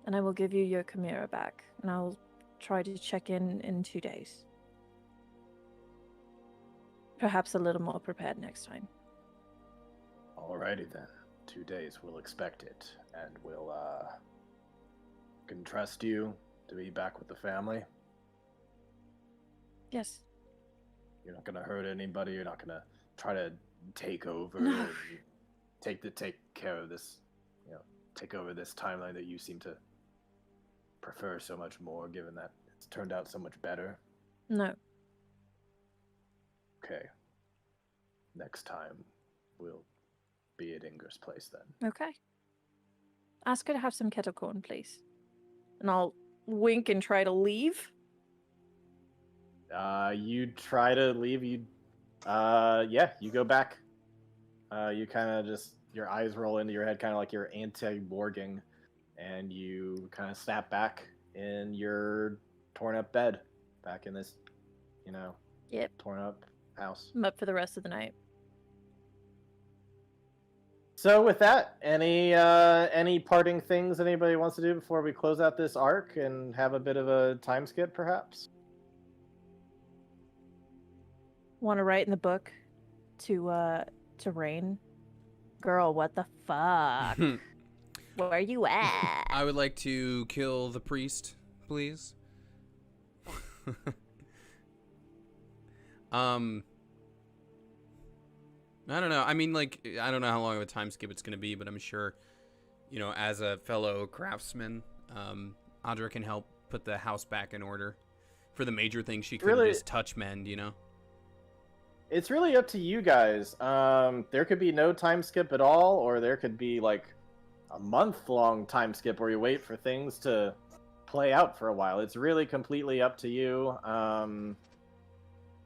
And I will give you your Chimera back, and I'll try to check in 2 days. Perhaps a little more prepared next time. Alrighty then. 2 days, we'll expect it, and we'll can trust you to be back with the family. Yes. You're not gonna hurt anybody. You're not gonna try to take over. No. And take care of this. Take over this timeline that you seem to prefer so much more, given that it's turned out so much better. No. Okay. Next time, we'll be at Inger's place then. Okay. Ask her to have some kettle corn, please. And I'll wink and try to leave. You try to leave. You go back. You kind of just, your eyes roll into your head, kind of like you're anti-warging, and you kind of snap back in your torn up bed, back in this, Yep. torn up house. I'm up for the rest of the night. So with that, any parting things anybody wants to do before we close out this arc and have a bit of a time skip, perhaps? Want to write in the book to Rain? Girl, what the fuck? Where you at? I would like to kill the priest, please. I don't know. I mean, I don't know how long of a time skip it's going to be, but I'm sure, as a fellow craftsman, Audra can help put the house back in order. For the major things, she couldn't just touch mend, It's really up to you guys. There could be no time skip at all, or there could be like a month-long time skip where you wait for things to play out for a while. It's really completely up to you.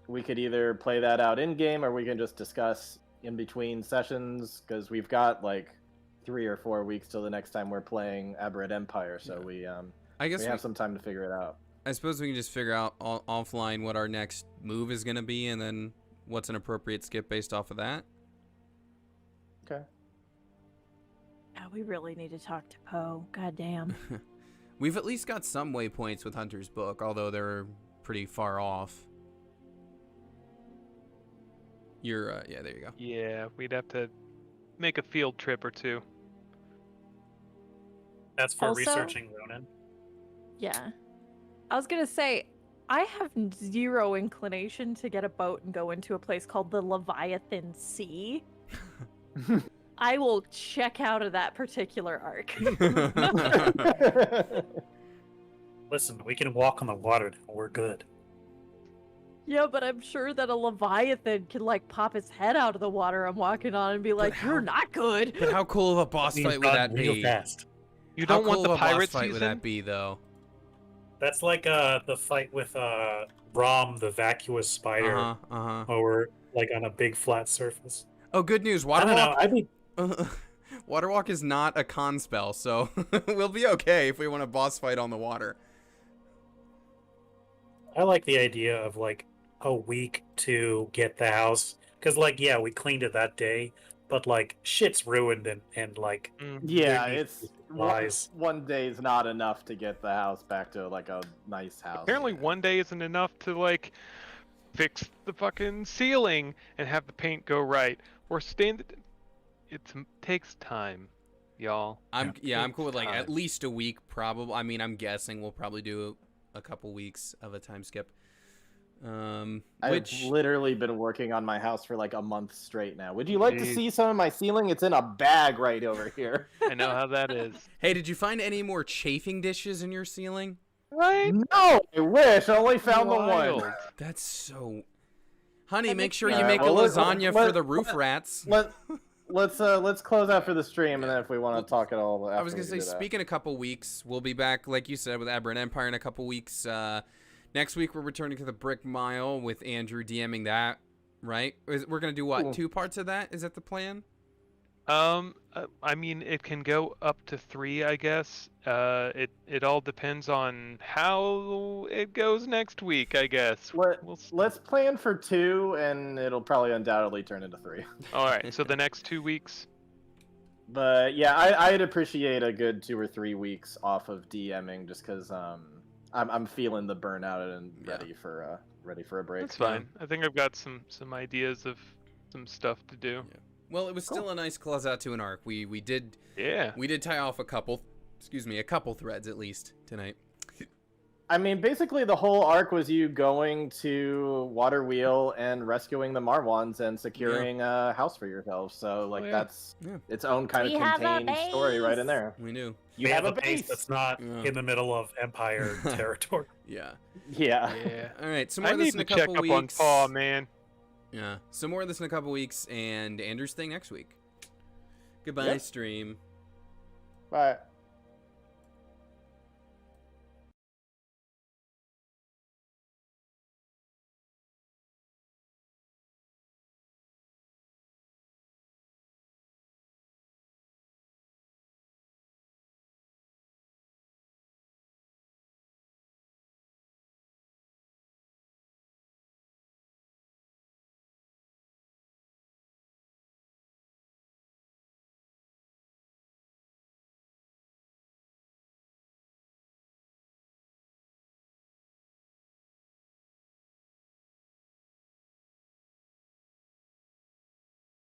We could either play that out in-game, or we can just discuss in between sessions, because we've got like 3 or 4 weeks till the next time we're playing Aberrant Empire, so we I guess we have some time to figure it out. I suppose we can just figure out offline what our next move is going to be, and then what's an appropriate skip based off of that. Okay. We really need to talk to Poe. God damn. We've at least got some waypoints with Hunter's book, although they're pretty far off. You're, yeah, there you go. Yeah, we'd have to make a field trip or two. That's for Also- researching Ronin. Yeah. I was gonna say, I have zero inclination to get a boat and go into a place called the Leviathan Sea. I will check out of that particular arc. Listen, we can walk on the water now. We're good. Yeah, but I'm sure that a Leviathan can like pop his head out of the water I'm walking on and be like, how- "You're not good." But how cool of a boss Means fight would run that real be? fast. You How don't want cool the of a boss pirate fight would season? that be, though? That's like the fight with Rom, the vacuous spider, Uh-huh. where we're like on a big flat surface. Oh, good news. I don't know. Waterwalk, I'd be Waterwalk is not a con spell, so we'll be okay if we want a boss fight on the water. I like the idea of like a week to get the house, because like yeah, we cleaned it that day, but like shit's ruined and like Yeah, there needs it's to be supplies. one day's not enough to get the house back to like a nice house. Apparently, one day isn't enough to like fix the fucking ceiling and have the paint go right, or stand. It takes time, y'all. I'm Takes cool with like at time. least a week, probably. I mean, I'm guessing we'll probably do a couple weeks of a time skip. I've literally been working on my house for like a month straight now. Would you like to Jeez. see some of my ceiling? It's in a bag right over here. I know how that is. Hey, did you find any more chafing dishes in your ceiling? Right? No, I wish. I only found the Wild. one. That's so. Honey, That make makes sure me- you make a Alright, well, lasagna let- for the roof rats. Let's close out for the stream, and then if we want to talk at all, I was after gonna we say, do that. speak in a couple weeks. We'll be back, like you said, with Aberrant Empire in a couple weeks. Next week we're returning to the Brick Mile with Andrew DMing that, right? We're gonna do what? Cool. 2 parts of that? Is that the plan? I mean, it can go up to 3, I guess. It all depends on how it goes next week, I guess. We'll see. Let's plan for 2, and it'll probably undoubtedly turn into 3. All right, so the next 2 weeks. But yeah, I'd appreciate a good 2 or 3 weeks off of DMing, just because I'm feeling the burnout and Yeah. ready for a break. That's fine. I think I've got some ideas of some stuff to do. Well, it was still a nice closeout to an arc. We did Yeah. tie off a couple threads at least tonight. I mean, basically the whole arc was you going to Waterwheel and rescuing the Marwans and securing a house for yourself. So like yeah. that's Yeah. its own kind We of have a contained story right in base. there. We knew. You We have a base base. that's not Yeah. in the middle of Empire territory. Yeah. Yeah. Yeah. All right. Some more I of this need in a to check couple up on weeks. Paul, man. Yeah. Some more of this in a couple weeks, and Andrew's thing next week. Goodbye, Yep. stream. Bye.